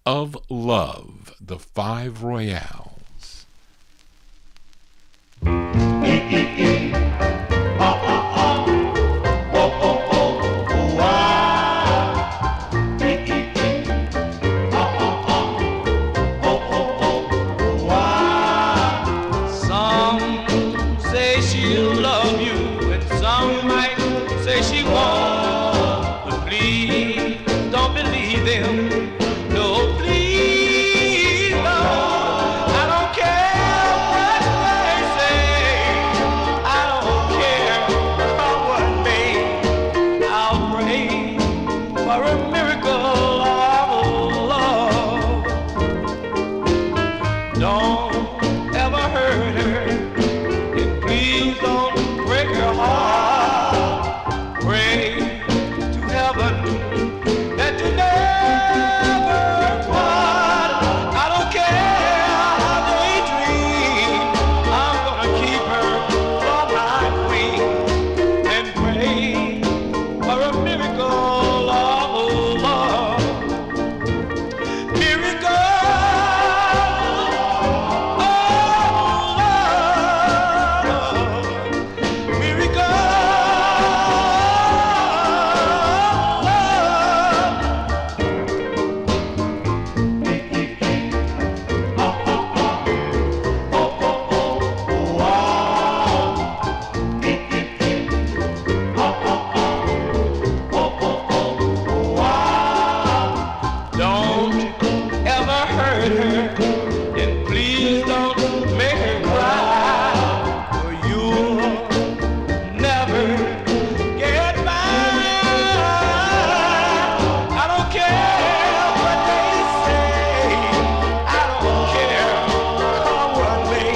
of Love, the Five Royales. Some say she'll love you, and some might say she won't. But please don't believe them. No, please don't. I don't care what they say. I don't care about what may. I'll pray for a miracle of love. Don't ever hurt her, and please don't break her heart. Pray to heaven that you never part. I don't care how they dream. I'm gonna keep her on my wing and pray for a miracle of love. Miracle of love. Miracle of love. Don't ever hurt her, and please don't make her cry, or you'll never get mine. I don't care what they say. I don't care what may.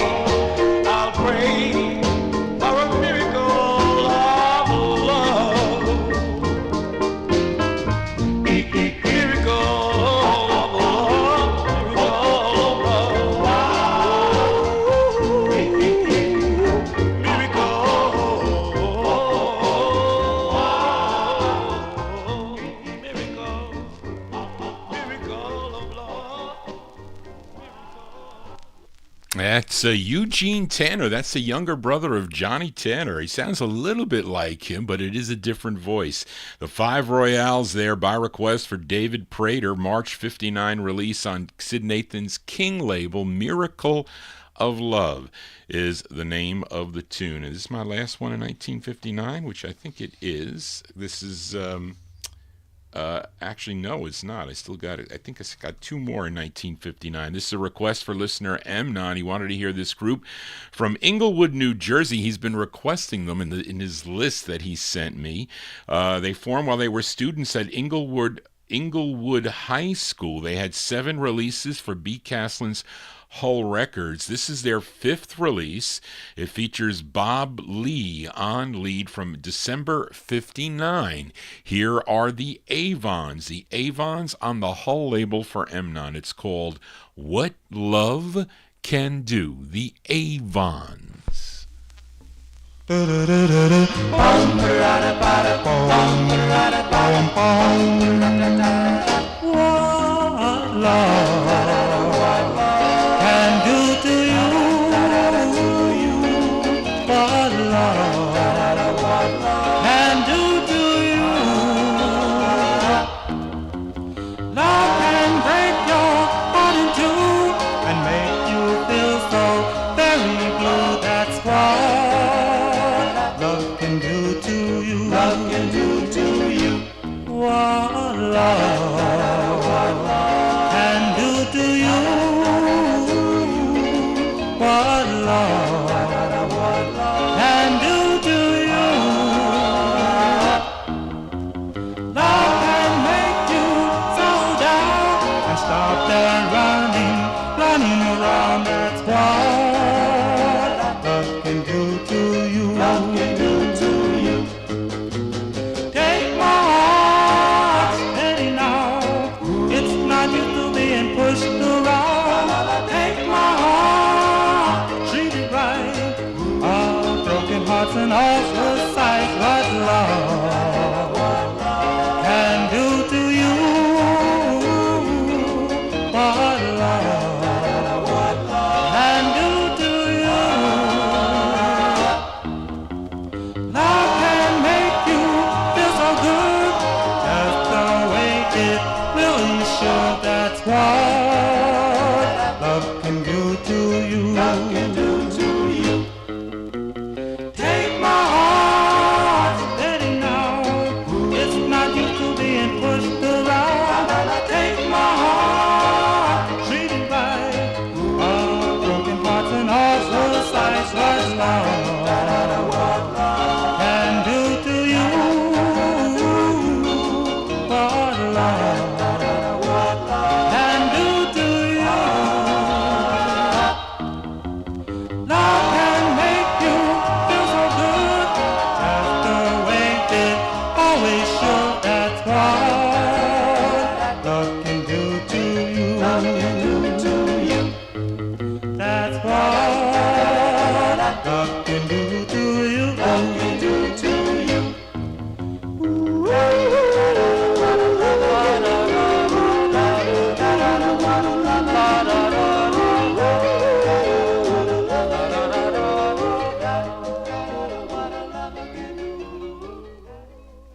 I'll pray for a miracle of love. Miracle of love. That's Eugene Tanner. That's the younger brother of Johnny Tanner. He sounds a little bit like him, but it is a different voice. The Five Royales there by request for David Prater, March 59 release on Sid Nathan's King label. Miracle of Love is the name of the tune. And this is my last one in 1959, which I think it is. This is... actually, no, it's not. I still got it. I think I got two more in 1959. This is a request for listener M9. He wanted to hear this group from Inglewood, New Jersey. He's been requesting them in his list that he sent me. They formed while they were students at Inglewood High School. They had 7 releases for B. Caslin's Hull Records. This is their 5th release. It features Bob Lee on lead from December 59. Here are the Avons. The Avons on the Hull label for Emnon. It's called What Love Can Do. The Avons. What love can do to you? What love can do to you? Love can break your heart in two and make you feel so very blue. That's what love can do to you. Love can do to you. What love down, that's what love can do to you. Love can do to you. Take my heart steady now. It's not used to being pushed around. Take my heart, treat it right. Broken hearts and all suicides, what love can do to you. What love can do to you. Love can make you feel so good, just the way it really should. That's what love can do to you. Love can do to you. Take my heart steady now. It's not used to being pushed around. Take my heart, treat it right. Broken hearts and all suicides, what love can do to you. What love can do to you. Love can make you feel so good, just the way it always should. That's what love can do to you. Love can do to you. That's what love can do to you. Love can do to you.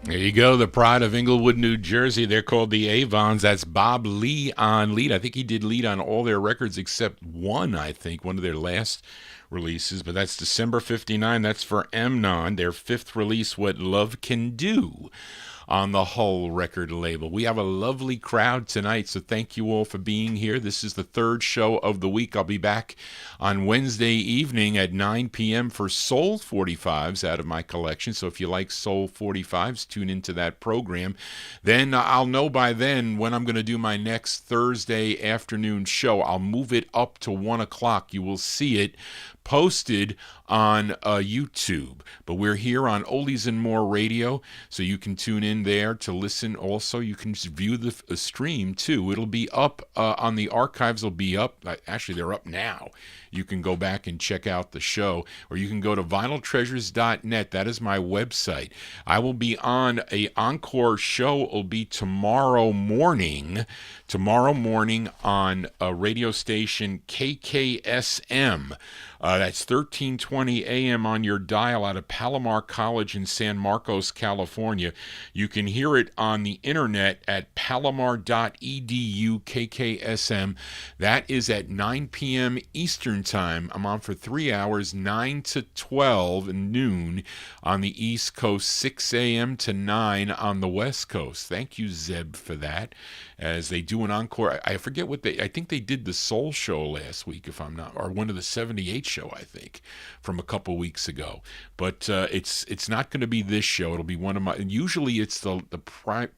There you go, the pride of Inglewood, New Jersey. They're called the Avons. That's Bob Lee on lead. I think he did lead on all their records except one, I think, one of their last releases. But that's December 59. That's for Amnon, their fifth release, What Love Can Do, on the Hull record label. We have a lovely crowd tonight, so thank you all for being here. This is the third show of the week. I'll be back on Wednesday evening at 9 p.m. for Soul 45s out of my collection. So if you like Soul 45s, tune into that program. Then I'll know by then when I'm going to do my next Thursday afternoon show. I'll move it up to 1 o'clock. You will see it posted on YouTube. But we're here on Oldies and More Radio, so you can tune in there to listen. Also, you can just view the stream, too. It'll be up on the archives. Will be up. Actually, they're up now. You can go back and check out the show, or you can go to vinyltreasures.net. That is my website. I will be on a encore show. It will be tomorrow morning on a radio station KKSM. That's 1320 a.m. on your dial out of Palomar College in San Marcos, California. You can hear it on the internet at palomar.edu KKSM. That is at 9 p.m. Eastern Time. I'm on for 3 hours, 9 to 12 noon on the East Coast, 6 a.m. to 9 on the West Coast. Thank you, Zeb, for that. As they do an encore. I forget what I think they did the Soul Show last week, if I'm not, or one of the 78 show, I think, from a couple weeks ago. But it's not going to be this show. It'll be one of my, usually it's the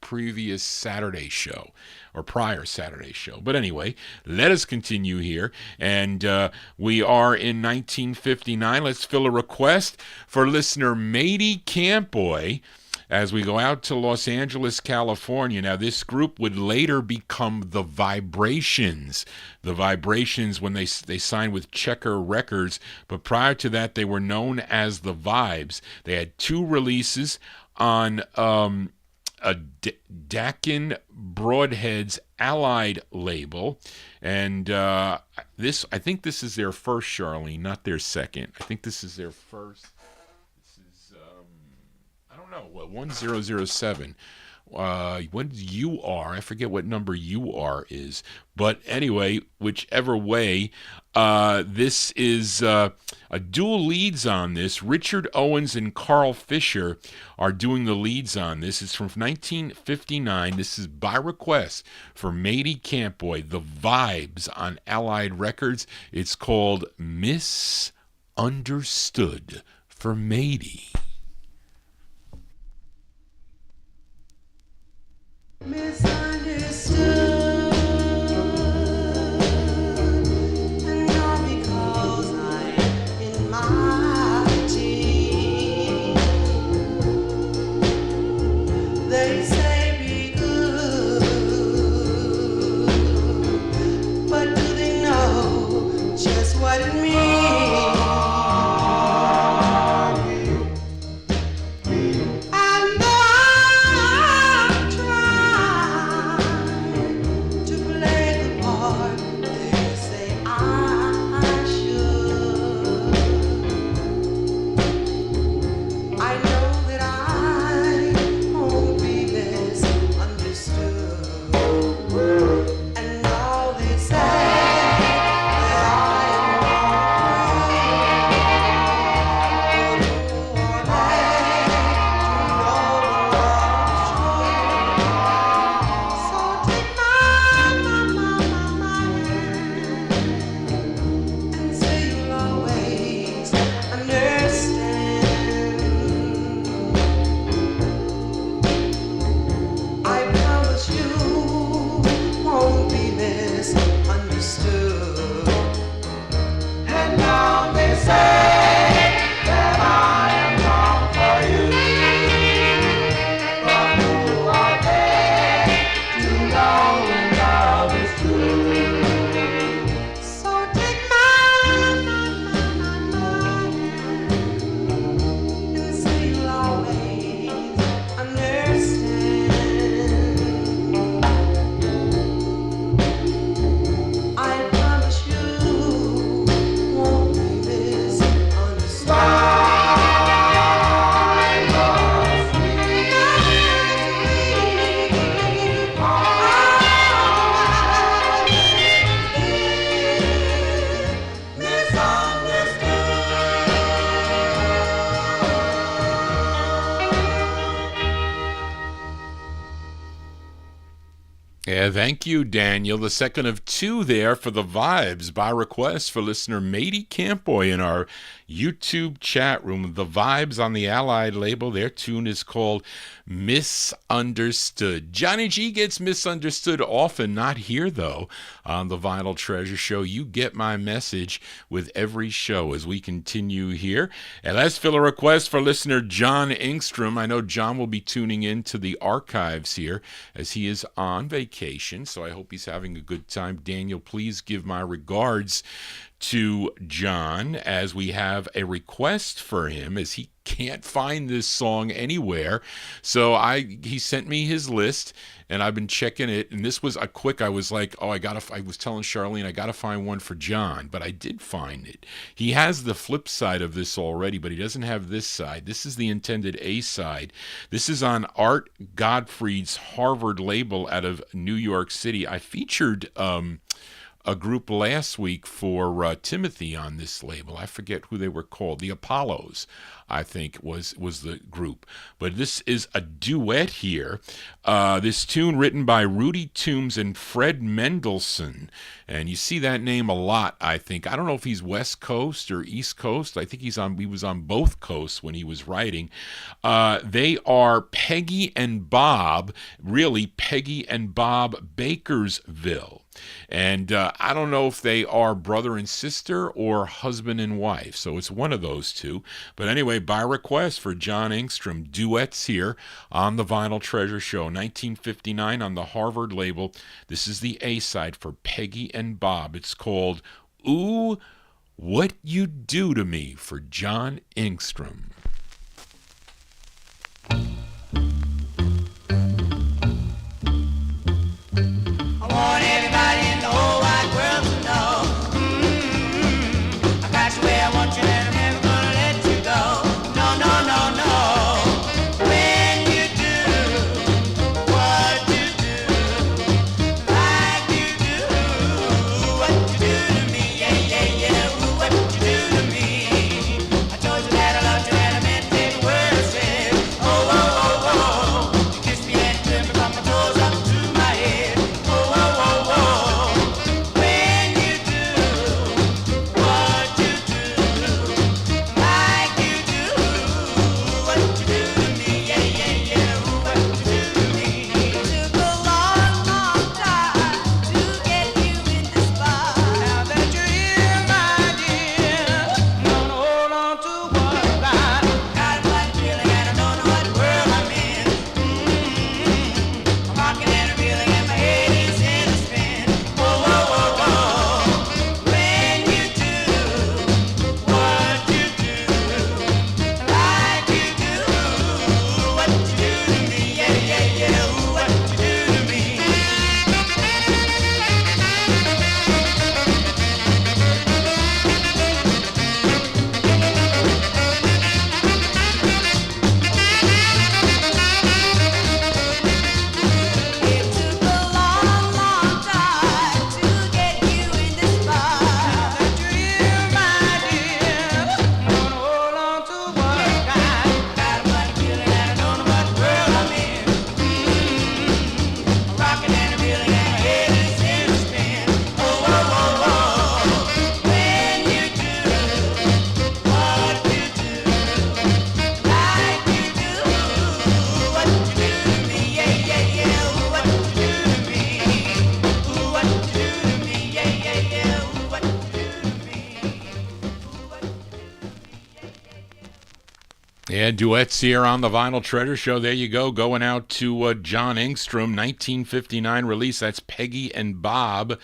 previous Saturday show, or prior Saturday show. But anyway, let us continue here. And we are in 1959. Let's fill a request for listener Matey Campboy, as we go out to Los Angeles, California. Now, this group would later become The Vibrations. The Vibrations when they signed with Checker Records, but prior to that, they were known as The Vibes. They had 2 releases on a Dakin Broadhead's Allied label, and I think this is their first, Charlene, not their second. I think this is their first. 1007. What you are, I forget what number you are is, but anyway, whichever way, this is a dual leads on this. Richard Owens and Carl Fisher are doing the leads on this. It's from 1959. This is by request for Matey Campboy, The Vibes on Allied Records. It's called Misunderstood for Matey. Misunderstood, and all Yeah, thank you, Daniel. The second of two there for the vibes by request for listener Matey Campoy in our YouTube chat room. The Vibes on the Allied label. Their tune is called Misunderstood. Johnny G gets misunderstood often, not here though, on the Vinyl Treasure Show. You get my message with every show as we continue here. And let's fill a request for listener John Engstrom. I know John will be tuning in to the archives here as he is on vacation, so I hope he's having a good time. Daniel, please give my regards to John as we have a request for him as he can't find this song anywhere. So he sent me his list and I've been checking it, and this was a quick, I was like, I was telling Charlene I gotta find one for John, but I did find it. He has the flip side of this already, but he doesn't have this side. This is the intended A side. This is on Art Godfrey's Harvard label out of New York City. I featured a group last week for Timothy on this label. I forget who they were called. The Apollos, I think, was the group. But this is a duet here. This tune written by Rudy Toombs and Fred Mendelssohn. And you see that name a lot, I think. I don't know if he's West Coast or East Coast. I think he was on both coasts when he was writing. They are Peggy and Bob, really Peggy and Bob Bakersville. And I don't know if they are brother and sister or husband and wife, so it's one of those two. But anyway, by request for John Engstrom, duets here on the Vinyl Treasure Show, 1959 on the Harvard label. This is the A-side for Peggy and Bob. It's called Ooh, What You Do to Me for John Engstrom. I want everybody in the whole wide world to know, I got you where I want you and I'm never gonna let you go. No, no, no, no. When you do what you do, like you do, what you do to me, yeah, yeah, yeah, ooh, what you do to me. I told you that I loved you and I meant every word I said. Oh, oh, oh, oh. You kissed me and turned me from my toes up to my head. Yeah, duets here on the Vinyl Treasure Show. There you go, going out to John Engstrom, 1959 release. That's Peggy and Bob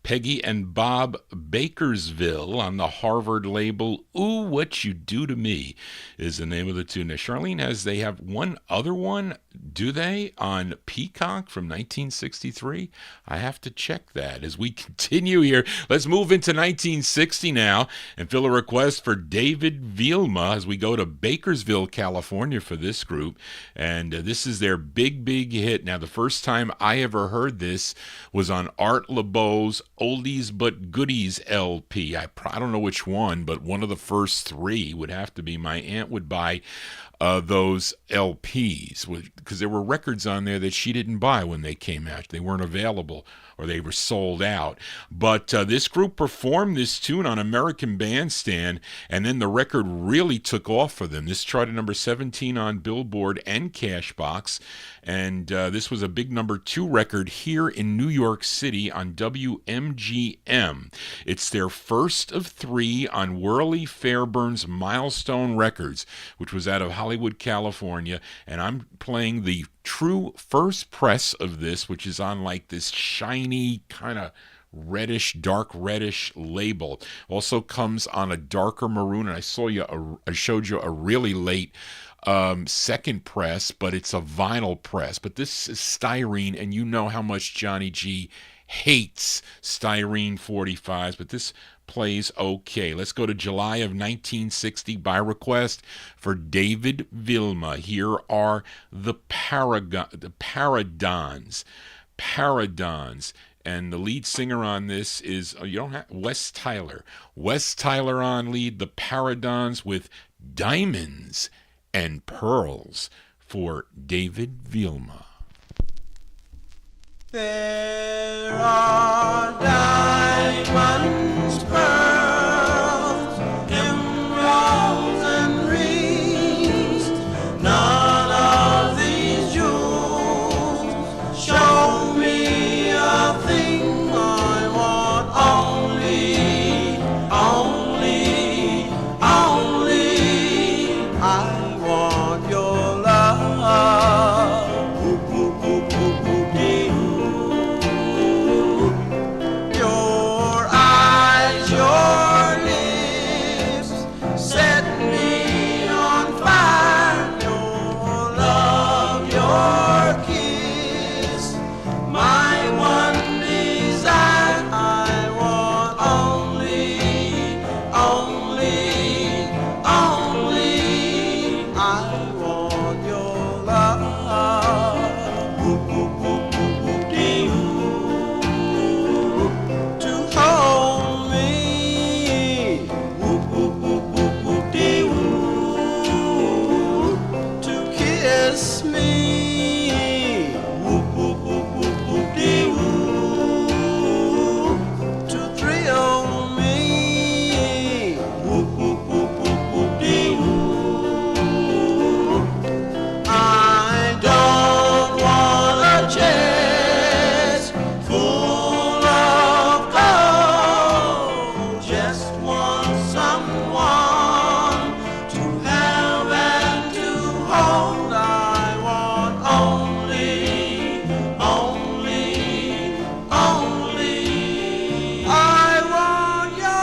Bakersville on the Harvard label. Ooh, What You Do to Me is the name of the tune. Now, Charlene they have one other one, do they, on Peacock from 1963? I have to check that as we continue here. Let's move into 1960 now and fill a request for David Vielma as we go to Bakersville, California for this group. And this is their big, big hit. Now, the first time I ever heard this was on Art LeBeau's Oldies But Goodies LP. I don't know which one, but one of the first three would have to be. My aunt would buy those LPs, because there were records on there that she didn't buy when they came out. They weren't available or they were sold out. But this group performed this tune on American Bandstand, and then the record really took off for them. This charted number 17 on Billboard and Cashbox, and this was a big number 2 record here in New York City on WMGM. It's their first of 3 on Worley Fairbairn's Milestone Records, which was out of Hollywood, California, and I'm playing the true first press of this, which is on like this shiny kind of reddish, dark reddish label. Also comes on a darker maroon, and I showed you a really late second press, but it's a vinyl press. But this is styrene, and you know how much Johnny G hates styrene 45s, but this plays okay. Let's go to July of 1960 by request for David Vilma. Here are the Paradons. And the lead singer on this is Wes Tyler. Wes Tyler on lead, the Paradons with Diamonds and Pearls for David Vilma. There are diamonds, pearls, emeralds, and rings. None of these jewels show me a thing. I want only, I want your love. Your eyes, your lips set me on fire. Your love, your kiss, my one desire. I want only, I want your love. To hold me, to kiss me, to thrill me. I don't want a chest full of gold, just want someone to have and to hold. I want only, I want your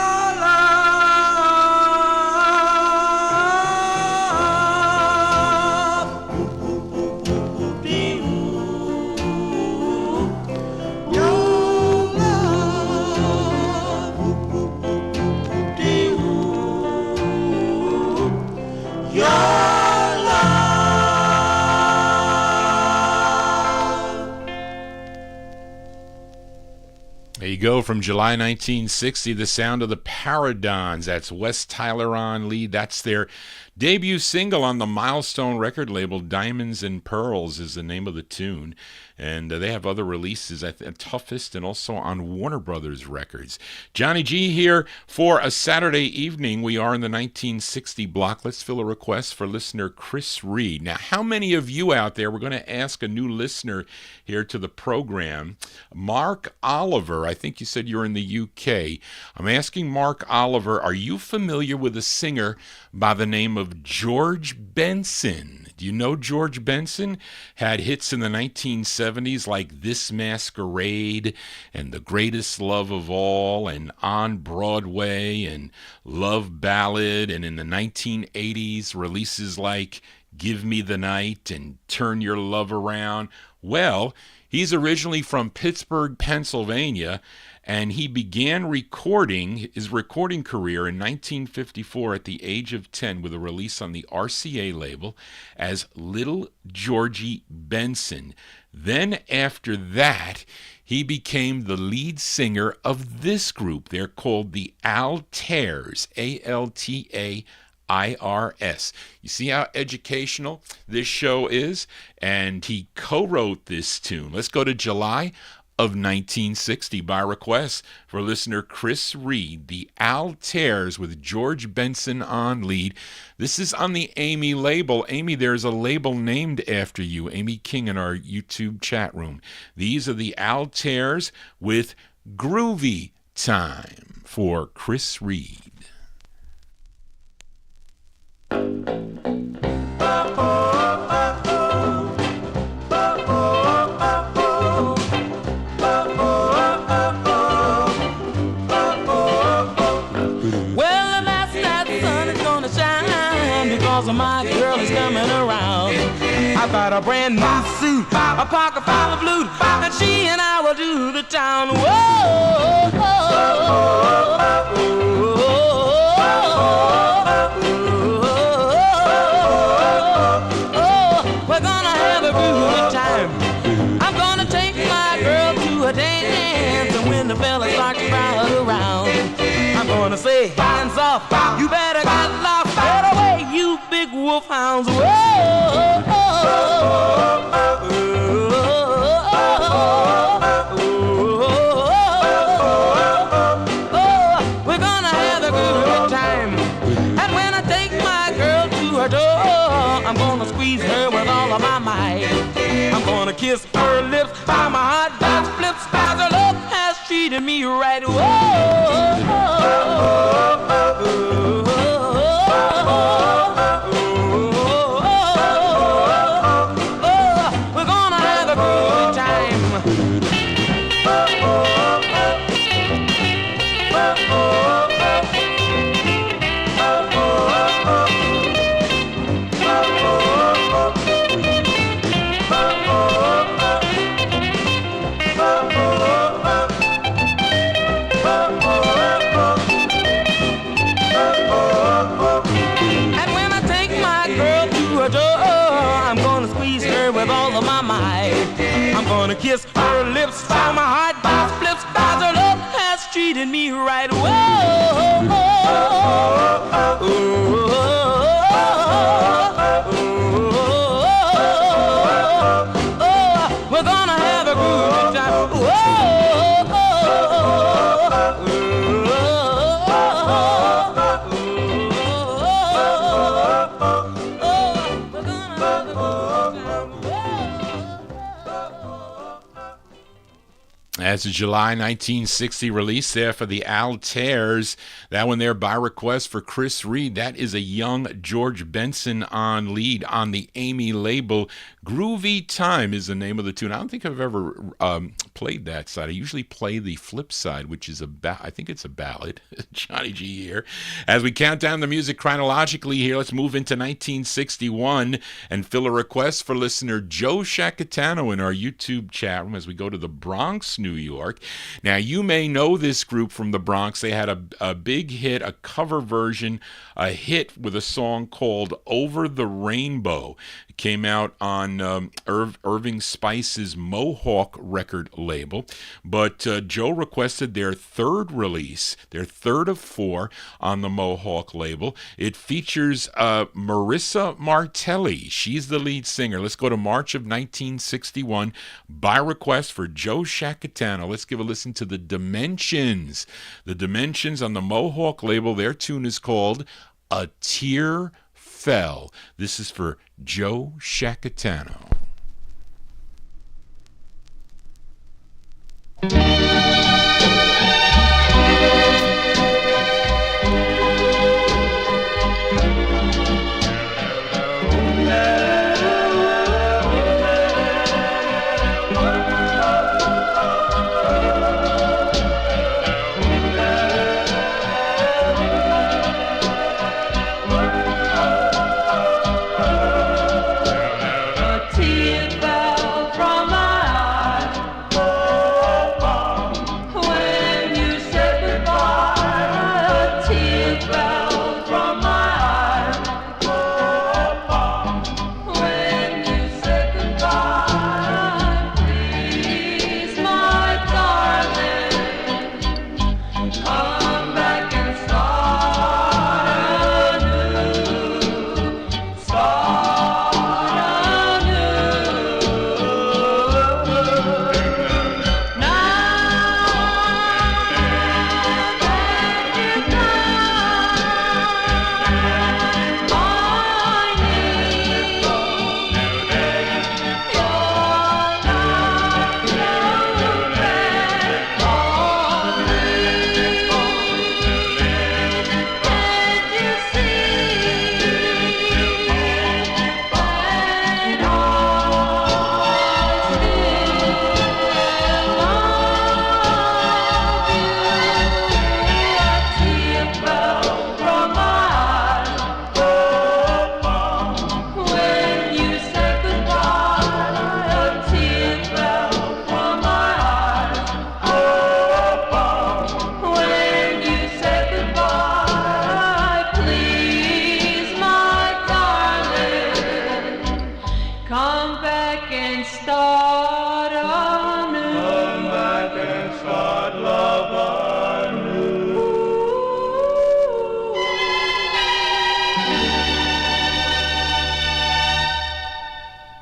There you go, from July 1960, the sound of the Paradons. That's Wes Tyler on lead. That's their debut single on the Milestone record label. Diamonds and Pearls is the name of the tune. And they have other releases at Toughest and also on Warner Brothers Records. Johnny G here for a Saturday evening. We are in the 1960 block. Let's fill a request for listener Chris Reed. Now, how many of you out there, we're going to ask a new listener here to the program, Mark Oliver. I think you said you're in the UK. I'm asking Mark Oliver, are you familiar with a singer by the name of George Benson? Do you know George Benson? Had hits in the 1970s like This Masquerade and The Greatest Love of All and On Broadway and Love Ballad, and in the 1980s releases like Give Me the Night and Turn Your Love Around. Well, he's originally from Pittsburgh, Pennsylvania, and he began his recording career in 1954 at the age of 10 with a release on the RCA label as Little Georgie Benson. Then after that, he became the lead singer of this group. They're called the Altaires, Altaires. IRS. You see how educational this show is? And he co-wrote this tune. Let's go to July of 1960 by request for listener Chris Reed, the Altaires with George Benson on lead. This is on the Amy label. Amy, there's a label named after you. Amy King in our YouTube chat room. These are the Altaires with Groovy Time for Chris Reed. My girl is coming around. I bought a brand new suit, a pocket full of blue, and she and I will do the town. Whoa, we're gonna have a good time. I'm gonna take my girl to a dance, and when the fellas start to crowd around, I'm gonna say, hands off, you better get lost, get away, you big wolfhounds. We're gonna have a good time. And when I take my girl to her door, I'm gonna squeeze her with all of my might. I'm gonna kiss her lips while my heart does flips, 'cause her love has treated me right. We're gonna have a good time. I'm gonna kiss her lips while my heart just flips, 'cause her love has treated me right. We're gonna have a good time. That's a July 1960 release there for the Altaires. That one there by request for Chris Reed. That is a young George Benson on lead on the Amy label. Groovy Time is the name of the tune. I don't think I've ever played that side. I usually play the flip side, which is I think it's a ballad. Johnny G here. As we count down the music chronologically here, let's move into 1961 and fill a request for listener Joe Shacatano in our YouTube chat room as we go to the Bronx, New York. Now, you may know this group from the Bronx. They had a big hit, a cover version, a hit with a song called Over the Rainbow. It came out on Irving Spice's Mohawk record label. But Joe requested their third release, their third of four on the Mohawk label. It features Marissa Martelli. She's the lead singer. Let's go to March of 1961 by request for Joe Shacatano. Let's give a listen to the Dimensions. The Dimensions on the Mohawk label. Their tune is called A Tear Fell. This is for Joe Shacatano. A tear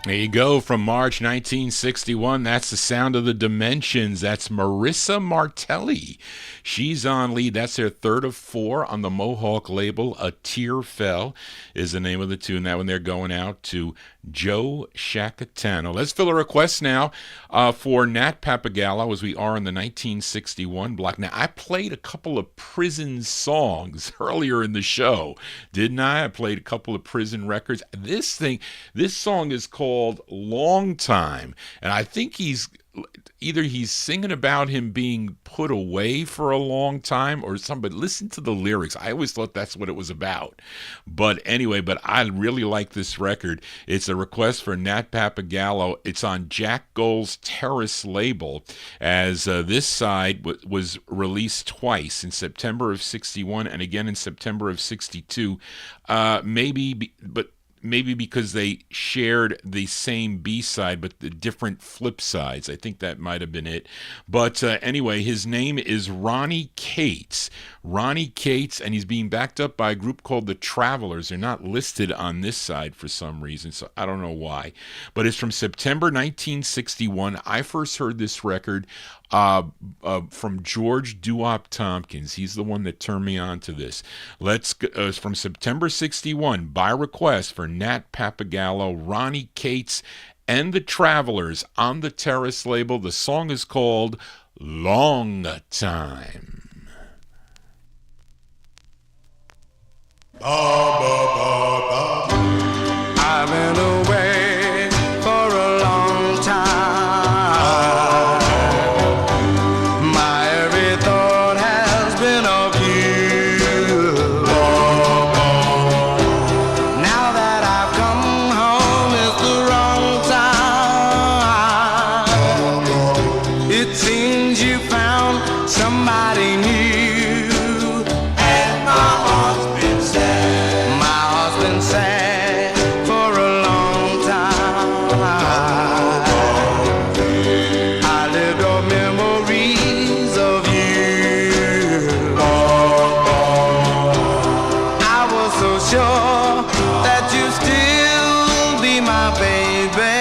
There you go, from March 1961. That's the sound of the Dimensions. That's Marissa Martelli. She's on lead. That's their third of four on the Mohawk label. A Tear Fell is the name of the tune. That one they're going out to Joe Shacatano. Let's fill a request now for Nat Papagallo, as we are in the 1961 block. Now, I played a couple of prison songs earlier in the show, didn't I? I played a couple of prison records. This song is called Long Time, and I think he's singing about him being put away for a long time or something, but listen to the lyrics. I always thought that's what it was about. But anyway, I really like this record. It's a request for Nat Papagallo. It's on Jack Gold's Terrace label, as this side was released twice, in September of 61 and again in September of 62. Maybe because they shared the same B-side, but the different flip sides. I think that might have been it. But anyway, his name is Ronnie Cates. Ronnie Cates, and he's being backed up by a group called the Travelers. They're not listed on this side for some reason, so I don't know why. But it's from September 1961. I first heard this record from George Doowop Tompkins. He's the one that turned me on to this. Let's go, from September 61, by request for Nat Papagallo, Ronnie Cates, and the Travelers on the Terrace label. The song is called Long Time. I've been away for a long time. My every thought has been of you. Now that I've come home, it's the wrong time. It seems you found somebody new, and my heart's been sad. My heart's been sad for a long time. I lived on memories of you. I was so sure that you'd still be my baby,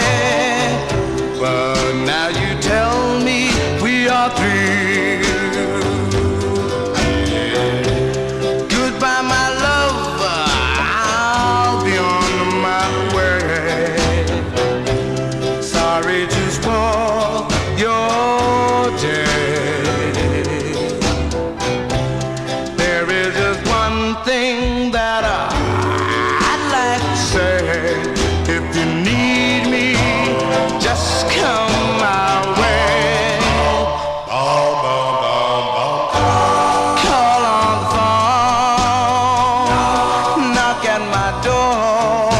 but now you tell me we are through. Goodbye, my love, I'll be on my way. Sorry to spoil your day. There is just one thing that I'd like to say. If you need me, just come my way. Call on the phone, knock at my door.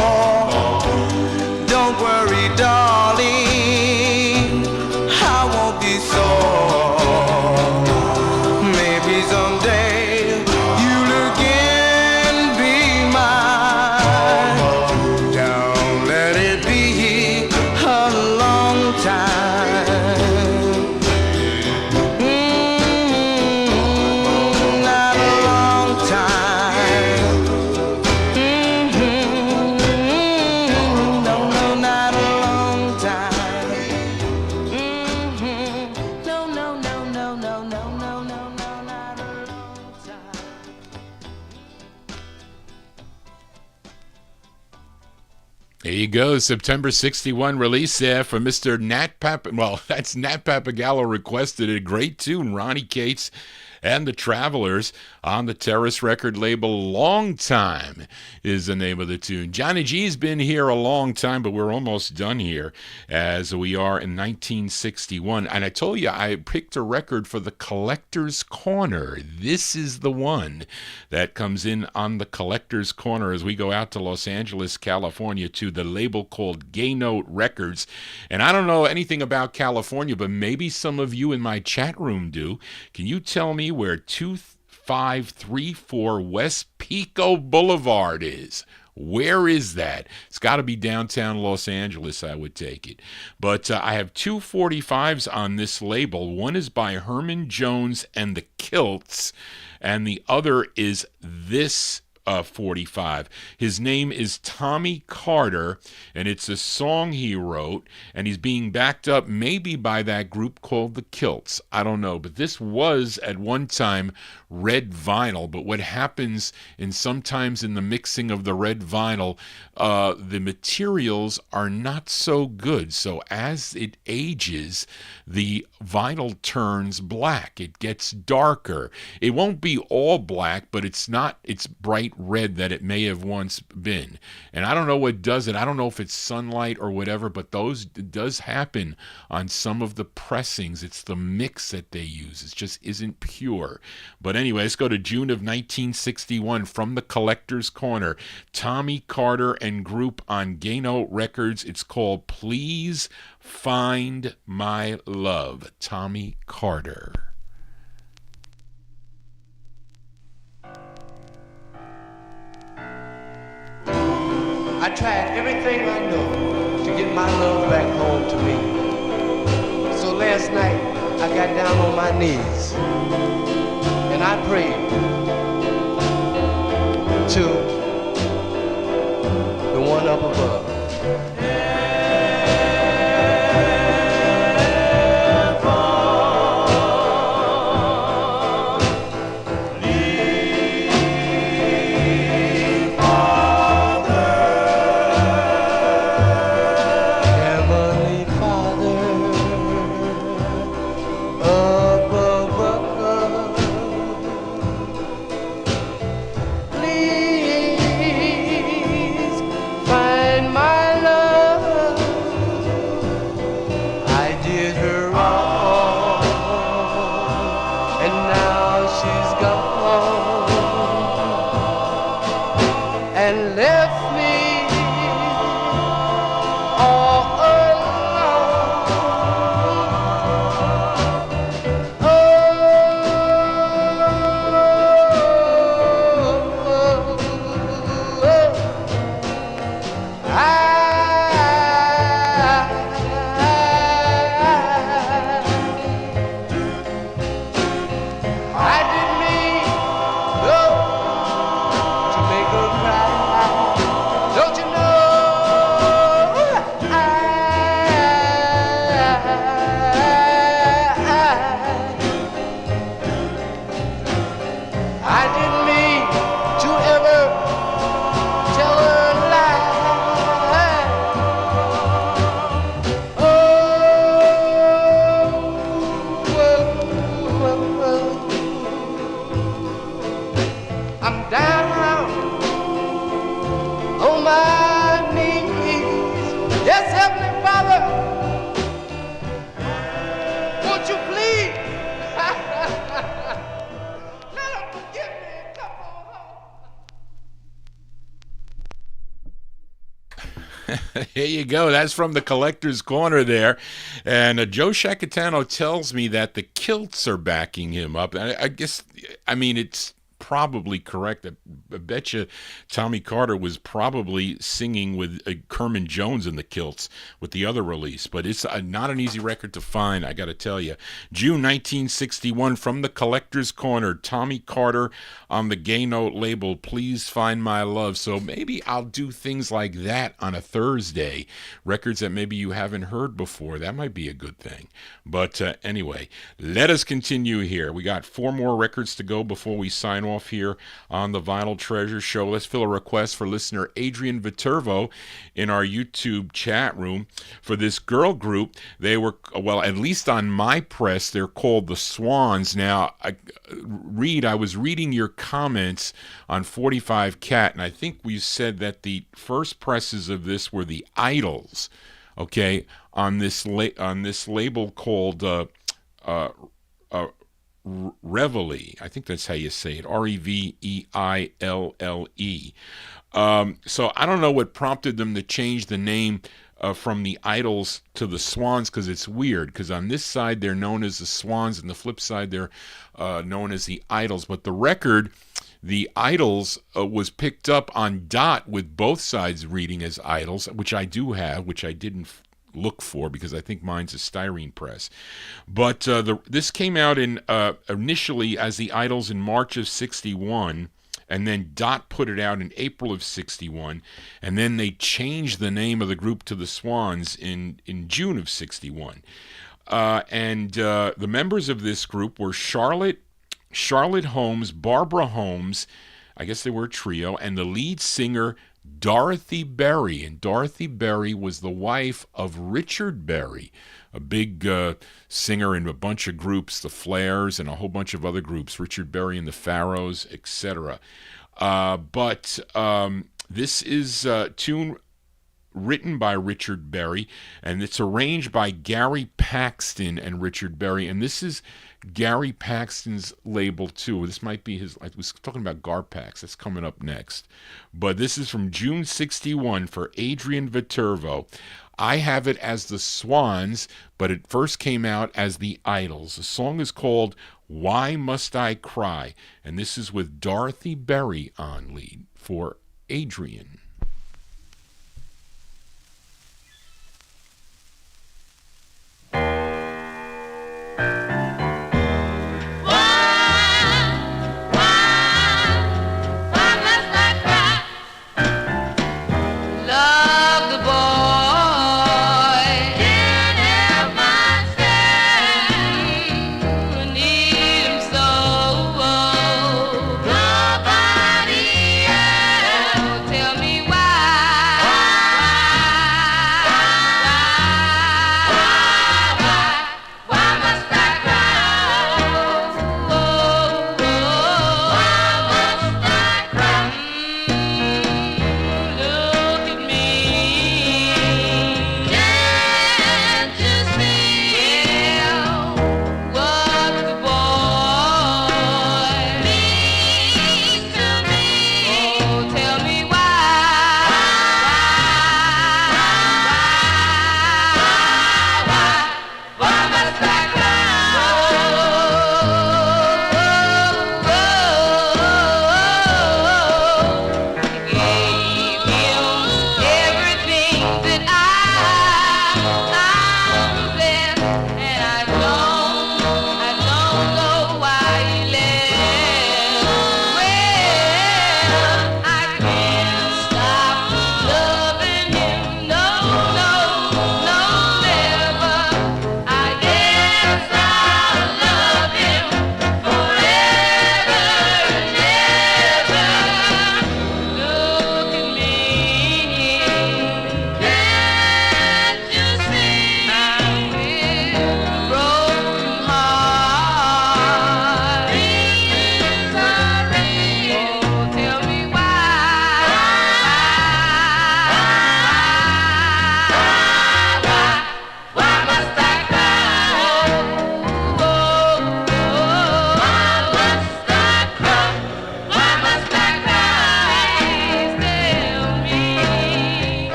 Don't worry, darling, I won't be sore. Maybe someday you'll again be mine. Don't let it be a long time. Not a long time. No, not a long time. No, not a long time. There you go, September 61 release there for Mr. Nat that's Nat Papagallo requested a great tune, Ronnie Cates and the Travelers on the Terrace record label. Long Time is the name of the tune. Johnny G's been here a long time, but we're almost done here as we are in 1961. And I told you I picked a record for the Collector's Corner. This is the one that comes in on the Collector's Corner as we go out to Los Angeles, California, to the label called Gay Note Records. And I don't know anything about California, but maybe some of you in my chat room do. Can you tell me where 2534 West Pico Boulevard is? Where is that? It's got to be downtown Los Angeles, I would take it. But I have 245s on this label. One is by Herman Jones and the Kilts, and the other is this 45. His name is Tommy Carter, and it's a song he wrote, and he's being backed up maybe by that group called the Kilts. I don't know, but this was at one time red vinyl. But what happens sometimes in the mixing of the red vinyl, the materials are not so good. So as it ages, the vinyl turns black. It gets darker. It won't be all black, but it's bright red that it may have once been. And I don't know what does it. I don't know if it's sunlight or whatever, but it does happen on some of the pressings. It's the mix that they use. It just isn't pure. But anyway, let's go to June of 1961 from the Collector's Corner. Tommy Carter and group on Gano Records. It's called Please Find My Love. Tommy Carter. I tried everything I know to get my love back home to me. So last night I got down on my knees and I prayed to the one up above. There you go. That's from the Collector's Corner there. And Joe Shacatano tells me that the Kilts are backing him up. I guess, it's probably correct. I bet you Tommy Carter was probably singing with Kerman Jones in the Kilts with the other release. But it's not an easy record to find, I got to tell you. June 1961 from the Collector's Corner. Tommy Carter on the Gay Note label, Please Find My Love. So maybe I'll do things like that on a Thursday. Records that maybe you haven't heard before. That might be a good thing. But anyway, let us continue here. We got 4 more records to go before we sign off here on the Vinyltreasure Show. Let's fill a request for listener Adrian Viterbo in our YouTube chat room for this girl group. They were, well, at least on my press, they're called the Swans. Now, I was reading your comments on 45 Cat, and I think we said that the first presses of this were the Idols, okay, on this label called Reveille. I think that's how you say it. Reveille. So I don't know what prompted them to change the name from the Idols to the Swans, because it's weird, because on this side they're known as the Swans, and the flip side they're known as the Idols. But the record, the Idols, was picked up on Dot with both sides reading as Idols, which I do have, which I didn't look for because I think mine's a styrene press. But this came out initially as the Idols in March of '61, and then Dot put it out in April of 61, and then they changed the name of the group to the Swans in June of 61. The members of this group were Charlotte Holmes, Barbara Holmes, I guess they were a trio, and the lead singer Dorothy Berry. And Dorothy Berry was the wife of Richard Berry, a big singer in a bunch of groups, the Flares and a whole bunch of other groups, Richard Berry and the Pharaohs, etc. But this is a tune written by Richard Berry, and it's arranged by Gary Paxton and Richard Berry. And this is Gary Paxton's label too. This might be his, I was talking about Garpax, that's coming up next. But this is from June 61 for Adrian Viterbo. I have it as the Swans, but it first came out as the Idols. The song is called Why Must I Cry? And this is with Dorothy Berry on lead for Adrian.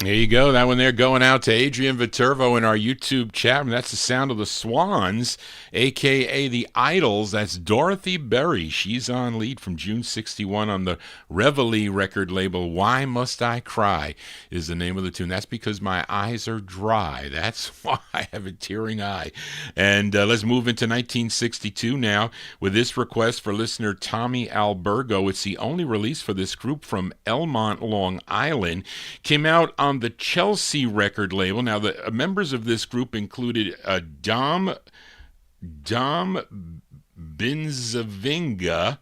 There you go. That one there going out to Adrian Viterbo in our YouTube chat. And that's the sound of the Swans, a.k.a. the Idols. That's Dorothy Berry. She's on lead from June 61 on the Reveille record label. Why Must I Cry is the name of the tune. That's because my eyes are dry. That's why I have a tearing eye. And let's move into 1962 now with this request for listener Tommy Albergo. It's the only release for this group from Elmont, Long Island. Came out on the Chelsea record label. Now, the members of this group included Dom Binzavinga.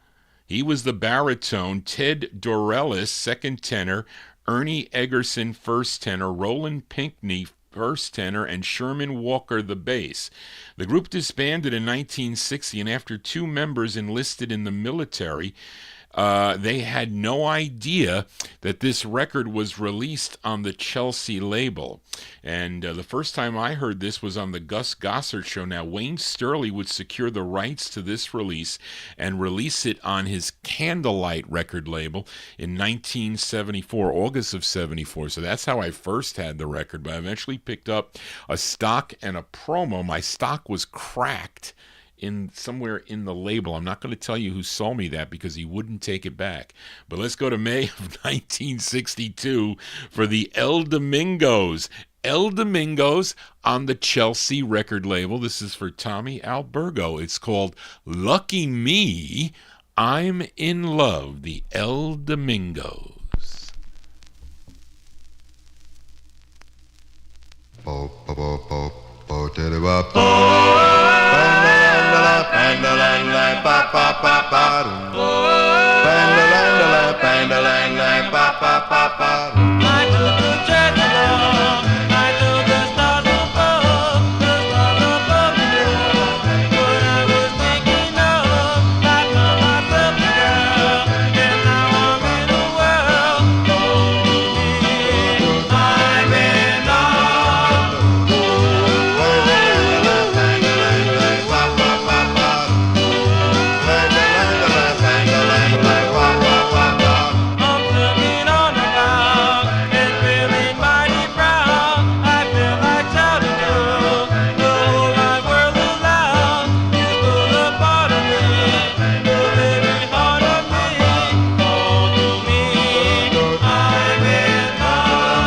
He was the baritone. Ted Dorellis, second tenor. Ernie Eggerson, first tenor. Roland Pinkney, first tenor, and Sherman Walker, the bass. The group disbanded in 1960, and after two members enlisted in the military, they had no idea that this record was released on the Chelsea label. And the first time I heard this was on the Gus Gossard show. Now, Wayne Sterling would secure the rights to this release and release it on his Candlelight record label in 1974, August of 74. So that's how I first had the record. But I eventually picked up a stock and a promo. My stock was cracked in somewhere in the label. I'm not going to tell you who sold me that because he wouldn't take it back. But let's go to May of 1962 for the El Domingos. El Domingos on the Chelsea record label. This is for Tommy Albergo. It's called Lucky Me, I'm in Love, the El Domingos. Po po po po po teddy wop po. Bang la lang pa pa pa pa. Bang la lang pa pa pa pa. I took the church along, I took the stars above, the stars above the girl. What I was thinking of, I found myself a girl, and now I'm in the world. I'm in love. I'm looking on the ground, it's feeling mighty proud. I feel like shouting to the whole wide world aloud. You stole a part of me, the very heart of me. Oh, to me, I'm in love.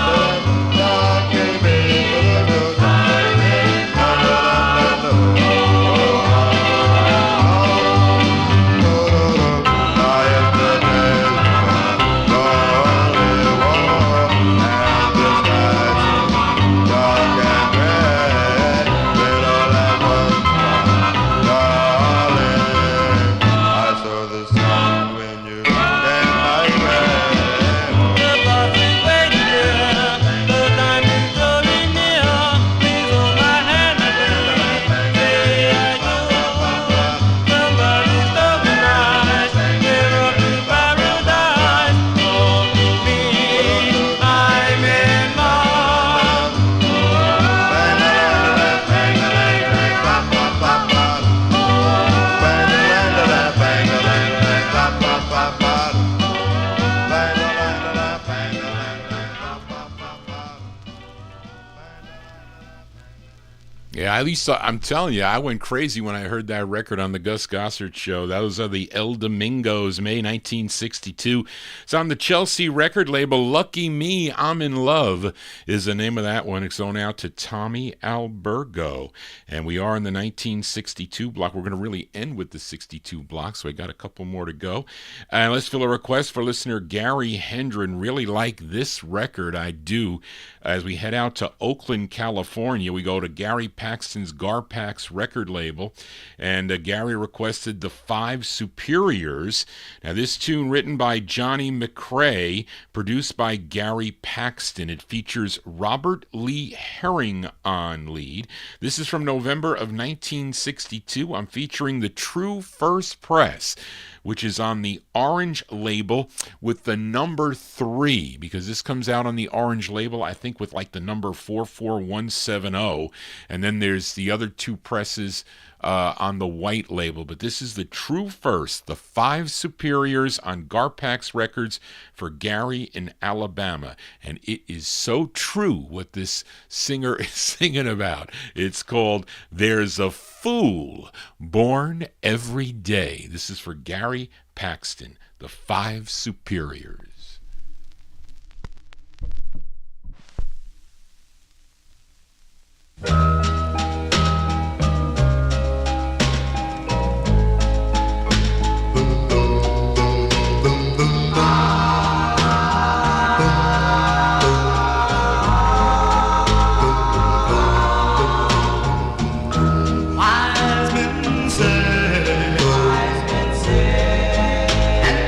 The bus is waiting here, the time is drawing near. Please hold my hand again, say I do. Somebody stole me nice, give up to paradise. Oh, to me, I'm in love. Yeah, at least I'm telling you, I went crazy when I heard that record on the Gus Gossard show. Those are the El Domingos, May 1962. It's on the Chelsea record label. Lucky Me, I'm in Love is the name of that one. It's going out to Tommy Albergo. And we are in the 1962 block. We're going to really end with the 62 block, so I got a couple more to go. Let's fill a request for listener Gary Hendren. Really like this record. I do. As we head out to Oakland, California, we go to Gary Paxton's Garpax record label, and Gary requested The Five Superiors. Now, this tune written by Johnny McRae, produced by Gary Paxton. It features Robert Lee Herring on lead. This is from November of 1962. I'm featuring the True First Press, which is on the Orange label with the number 3, because this comes out on the Orange label, I think, with like the number 44170, and then there's the other 2 presses on the white label. But this is the True First, The Five Superiors on Garpax Records for Gary in Alabama. And it is so true what this singer is singing about. It's called There's a Fool Born Every Day. This is for Gary Paxton, The Five Superiors. And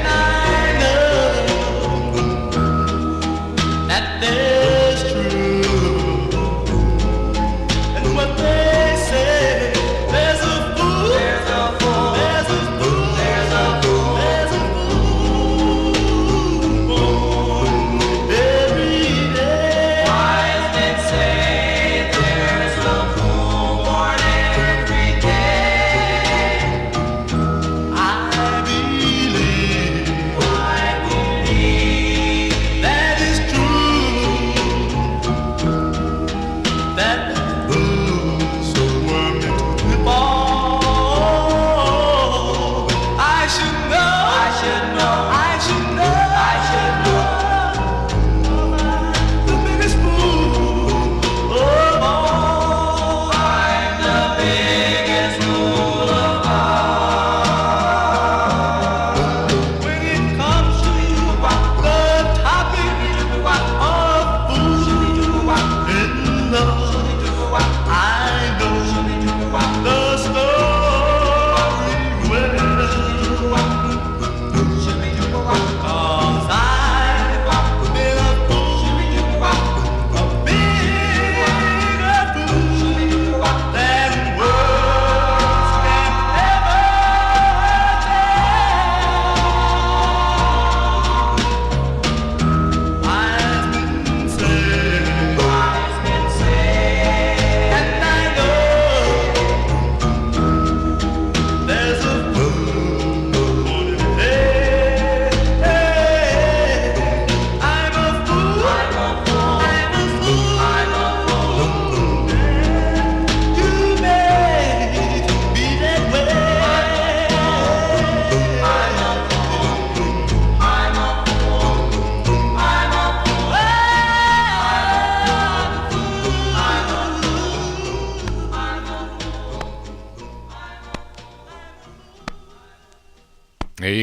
I know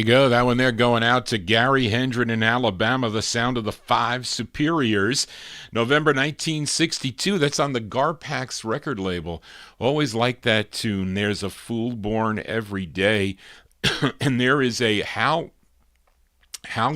go. That one there going out to Gary Hendren in Alabama, The Sound of the Five Superiors. November 1962. That's on the Garpax record label. Always like that tune. There's a Fool Born Every Day. And there is a Hal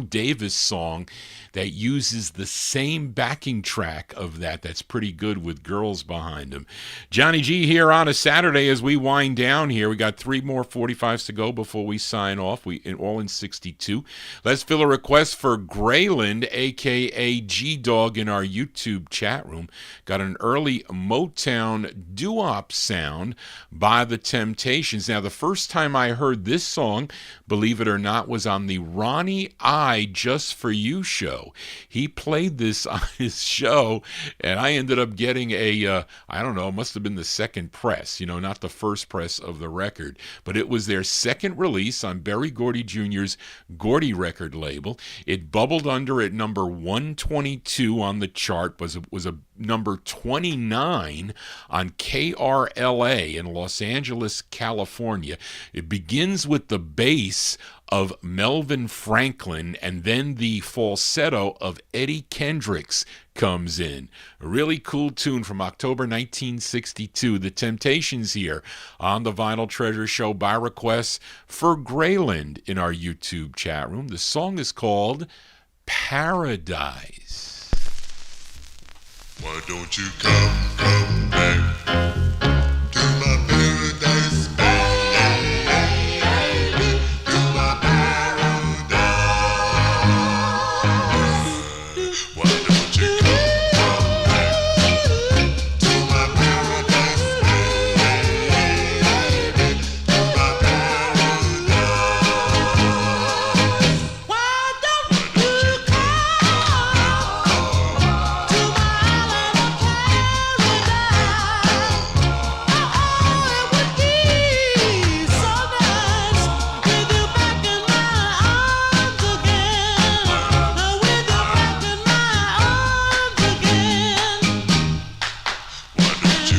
Davis song that uses the same backing track of that. That's pretty good with girls behind him. Johnny G here on a Saturday as we wind down here. We got 3 more 45s to go before we sign off. All in 62. Let's fill a request for Grayland, a.k.a. G-Dog, in our YouTube chat room. Got an early Motown doo-wop sound by The Temptations. Now, the first time I heard this song, believe it or not, was on the Ronnie I Just For You show. He played this on his show, and I ended up getting a, I don't know, it must have been the second press, not the first press of the record, but it was their second release on Berry Gordy Jr.'s Gordy record label. It bubbled under at number 122 on the chart, was a number 29 on KRLA in Los Angeles, California. It begins with the bass of Melvin Franklin, and then the falsetto of Eddie Kendricks comes in. A really cool tune from October 1962. The Temptations here on the Vinyl Treasure Show by request for Grayland in our YouTube chat room. The song is called Paradise. Why don't you come back to my paradise, baby, to my paradise. Why don't you come back to my paradise, baby, to my paradise. Why don't you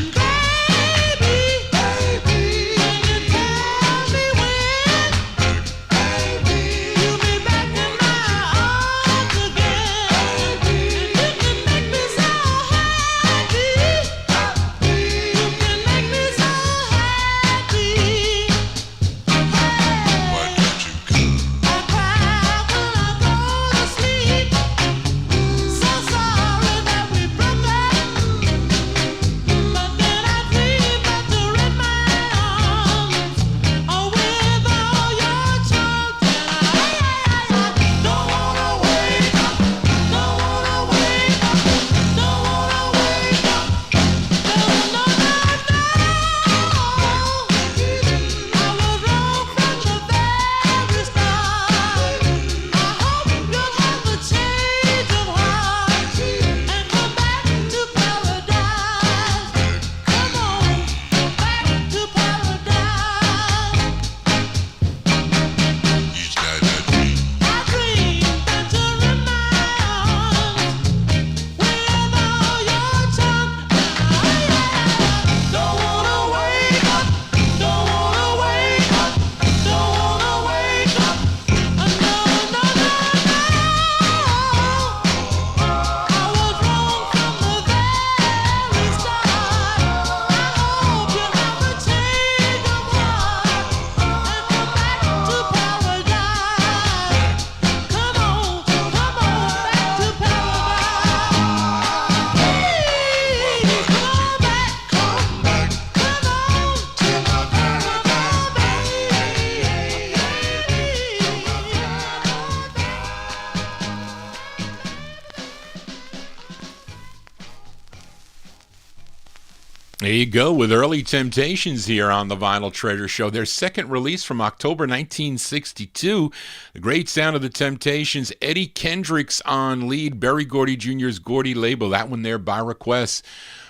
There you go with Early Temptations here on the Vinyl Treasure Show. Their second release from October 1962. The great sound of the Temptations. Eddie Kendricks on lead. Berry Gordy Jr.'s Gordy label. That one there by request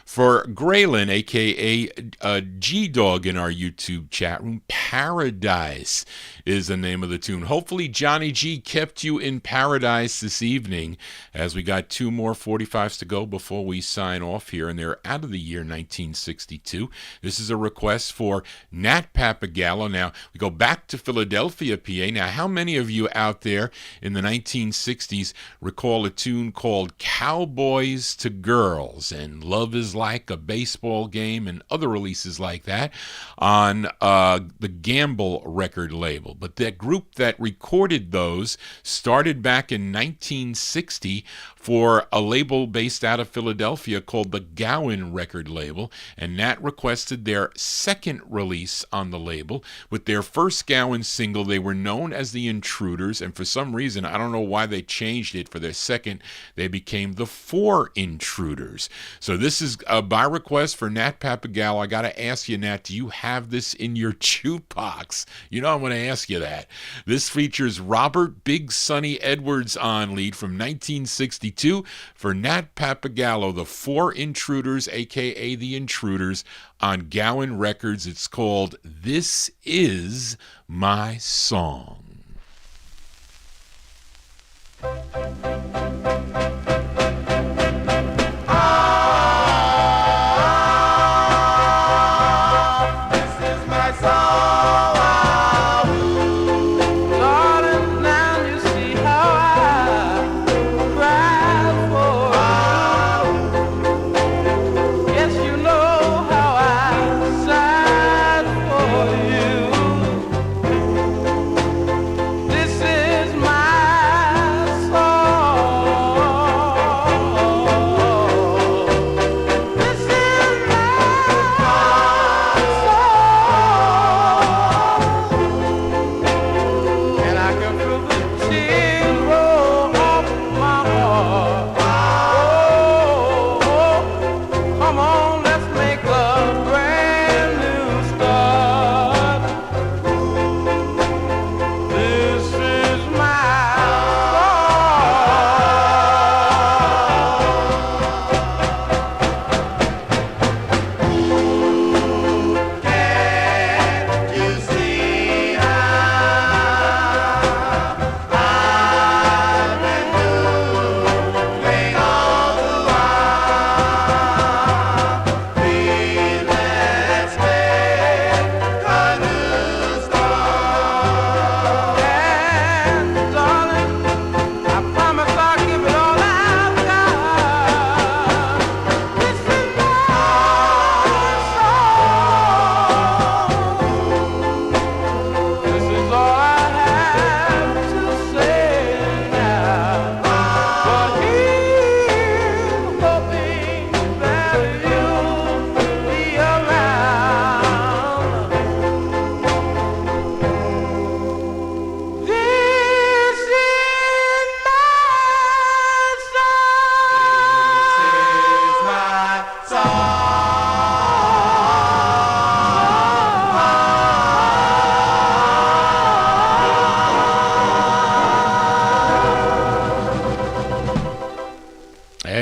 For Graylin, a.k.a. G-Dog in our YouTube chat room, Paradise is the name of the tune. Hopefully Johnny G kept you in paradise this evening, as we got 2 more 45s to go before we sign off here, and they're out of the year 1962. This is a request for Nat Papagallo. Now, we go back to Philadelphia, PA. Now, how many of you out there in the 1960s recall a tune called Cowboys to Girls and Love is Like a Baseball Game and other releases like that on the Gamble record label? But that group that recorded those started back in 1960 for a label based out of Philadelphia called the Gowan record label, and Nat requested their second release on the label. With their first Gowan single, they were known as the Intruders, and for some reason, I don't know why they changed it. For their second, they became the Four Intruders. So this is by request for Nat Papagallo. I got to ask you, Nat, do you have this in your jukebox? You know I'm going to ask you that. This features Robert Big Sonny Edwards on lead from 1962 for Nat Papagallo, the Four Intruders, a.k.a. the Intruders, on Gowan Records. It's called This Is My Song.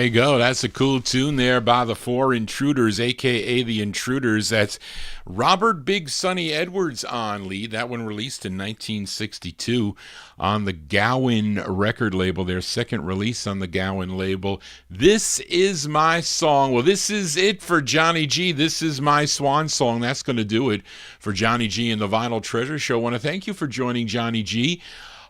There you go. That's a cool tune there by the Four Intruders, a.k.a. the Intruders. That's Robert Big Sonny Edwards on lead. That one released in 1962 on the Gowan record label, their second release on the Gowan label. This Is My Song. Well, this is it for Johnny G. This is my swan song. That's going to do it for Johnny G and the Vinyl Treasure Show. I want to thank you for joining Johnny G.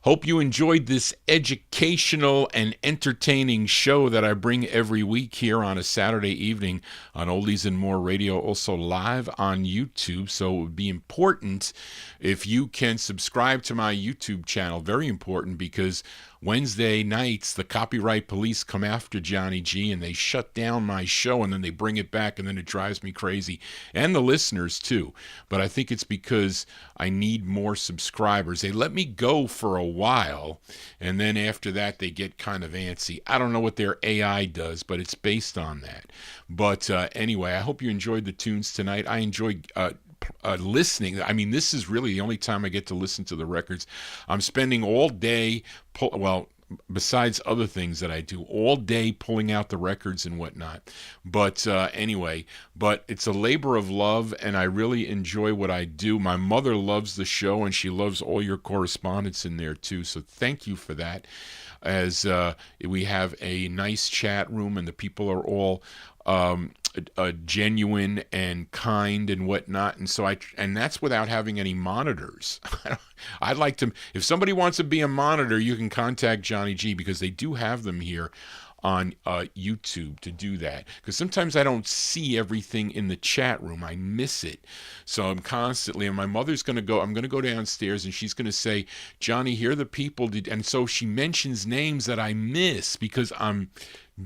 Hope you enjoyed this educational and entertaining show that I bring every week here on a Saturday evening on Oldies and More Radio, also live on YouTube. So it would be important if you can subscribe to my YouTube channel. Very important, because Wednesday nights, the copyright police come after Johnny G and they shut down my show, and then they bring it back, and then it drives me crazy. And the listeners too. But I think it's because I need more subscribers. They let me go for a while, and then after that they get kind of antsy. I don't know what their AI does, but it's based on that. But anyway, I hope you enjoyed the tunes tonight. I enjoyed listening. I mean, this is really the only time I get to listen to the records. I'm spending all day, besides other things that I do all day, pulling out the records and whatnot. But anyway, but it's a labor of love, and I really enjoy what I do. My mother loves the show, and she loves all your correspondence in there too. So thank you for that. As we have a nice chat room, and the people are all genuine and kind and whatnot, and that's without having any monitors. I'd like to, if somebody wants to be a monitor, you can contact Johnny G, because they do have them here on YouTube to do that, because sometimes I don't see everything in the chat room. I miss it. So I'm constantly, and my mother's I'm going to go downstairs, and she's going to say, Johnny, here are the people, and so she mentions names that I miss because I'm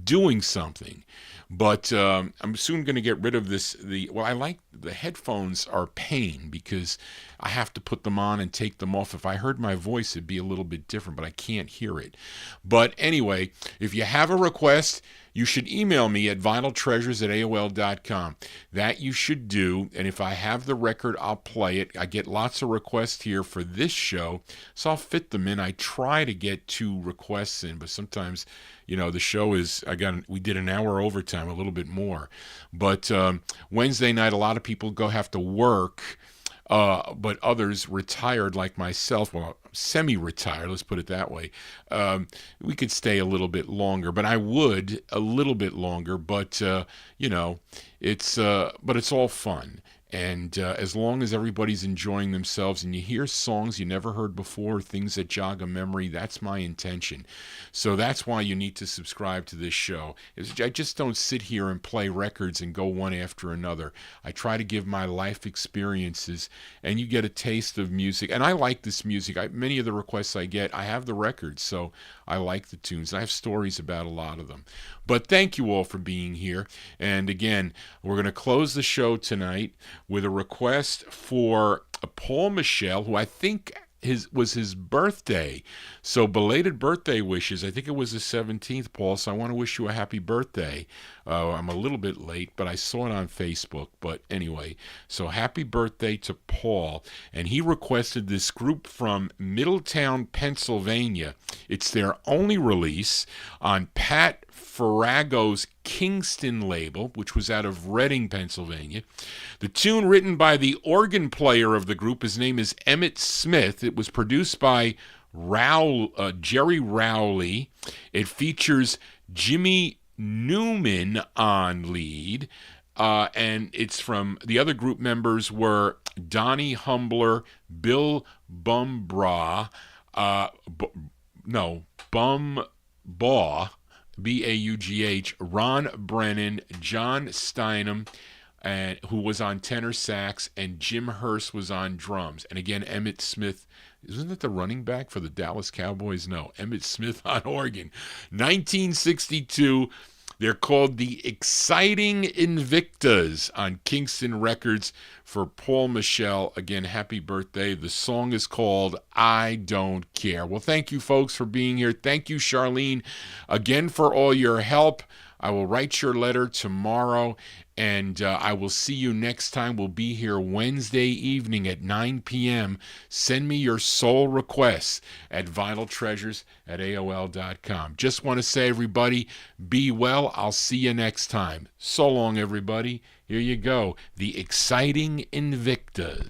doing something. But I'm soon going to get rid of this. I like the headphones are pain, because I have to put them on and take them off. If I heard my voice, it'd be a little bit different, but I can't hear it. But anyway, if you have a request, you should email me at vinyltreasures@aol.com. That you should do, and if I have the record, I'll play it. I get lots of requests here for this show, so I'll fit them in. I try to get 2 requests in, but sometimes, the show is, we did an hour overtime, a little bit more. But Wednesday night, a lot of people have to work, but others retired like myself, well, semi-retired, let's put it that way. We could stay a little bit longer, but I would a little bit longer, but it's all fun. And as long as everybody's enjoying themselves and you hear songs you never heard before, things that jog a memory, that's my intention. So that's why you need to subscribe to this show. I just don't sit here and play records and go one after another. I try to give my life experiences, and you get a taste of music. And I like this music. Many of the requests I get, I have the records, so I like the tunes. I have stories about a lot of them. But thank you all for being here. And again, we're going to close the show tonight with a request for Paul Michel, who I think was his birthday. So belated birthday wishes. I think it was the 17th, Paul, so I want to wish you a happy birthday. I'm a little bit late, but I saw it on Facebook. But anyway, so happy birthday to Paul. And he requested this group from Middletown, Pennsylvania. It's their only release on Pat Farrago's Kingston label, which was out of Reading, Pennsylvania. The tune written by the organ player of the group, his name is Emmett Smith. It was produced by Jerry Rowley. It features Jimmy Newman on lead, and it's from the other group members were Donnie Humbler, Bill Bumbaugh, B-A-U-G-H, Ron Brennan, John Steinem, who was on tenor sax, and Jim Hurst was on drums. And again, Emmett Smith, isn't it the running back for the Dallas Cowboys? No, Emmett Smith on organ. 1962, they're called the Exciting Invictas on Kingston Records for Paul Michel. Again, happy birthday. The song is called I Don't Care. Well, thank you, folks, for being here. Thank you, Charlene, again for all your help. I will write your letter tomorrow, and I will see you next time. We'll be here Wednesday evening at 9 p.m. Send me your soul requests at vinyltreasures@aol.com. Just want to say, everybody, be well. I'll see you next time. So long, everybody. Here you go. The Exciting Invictas.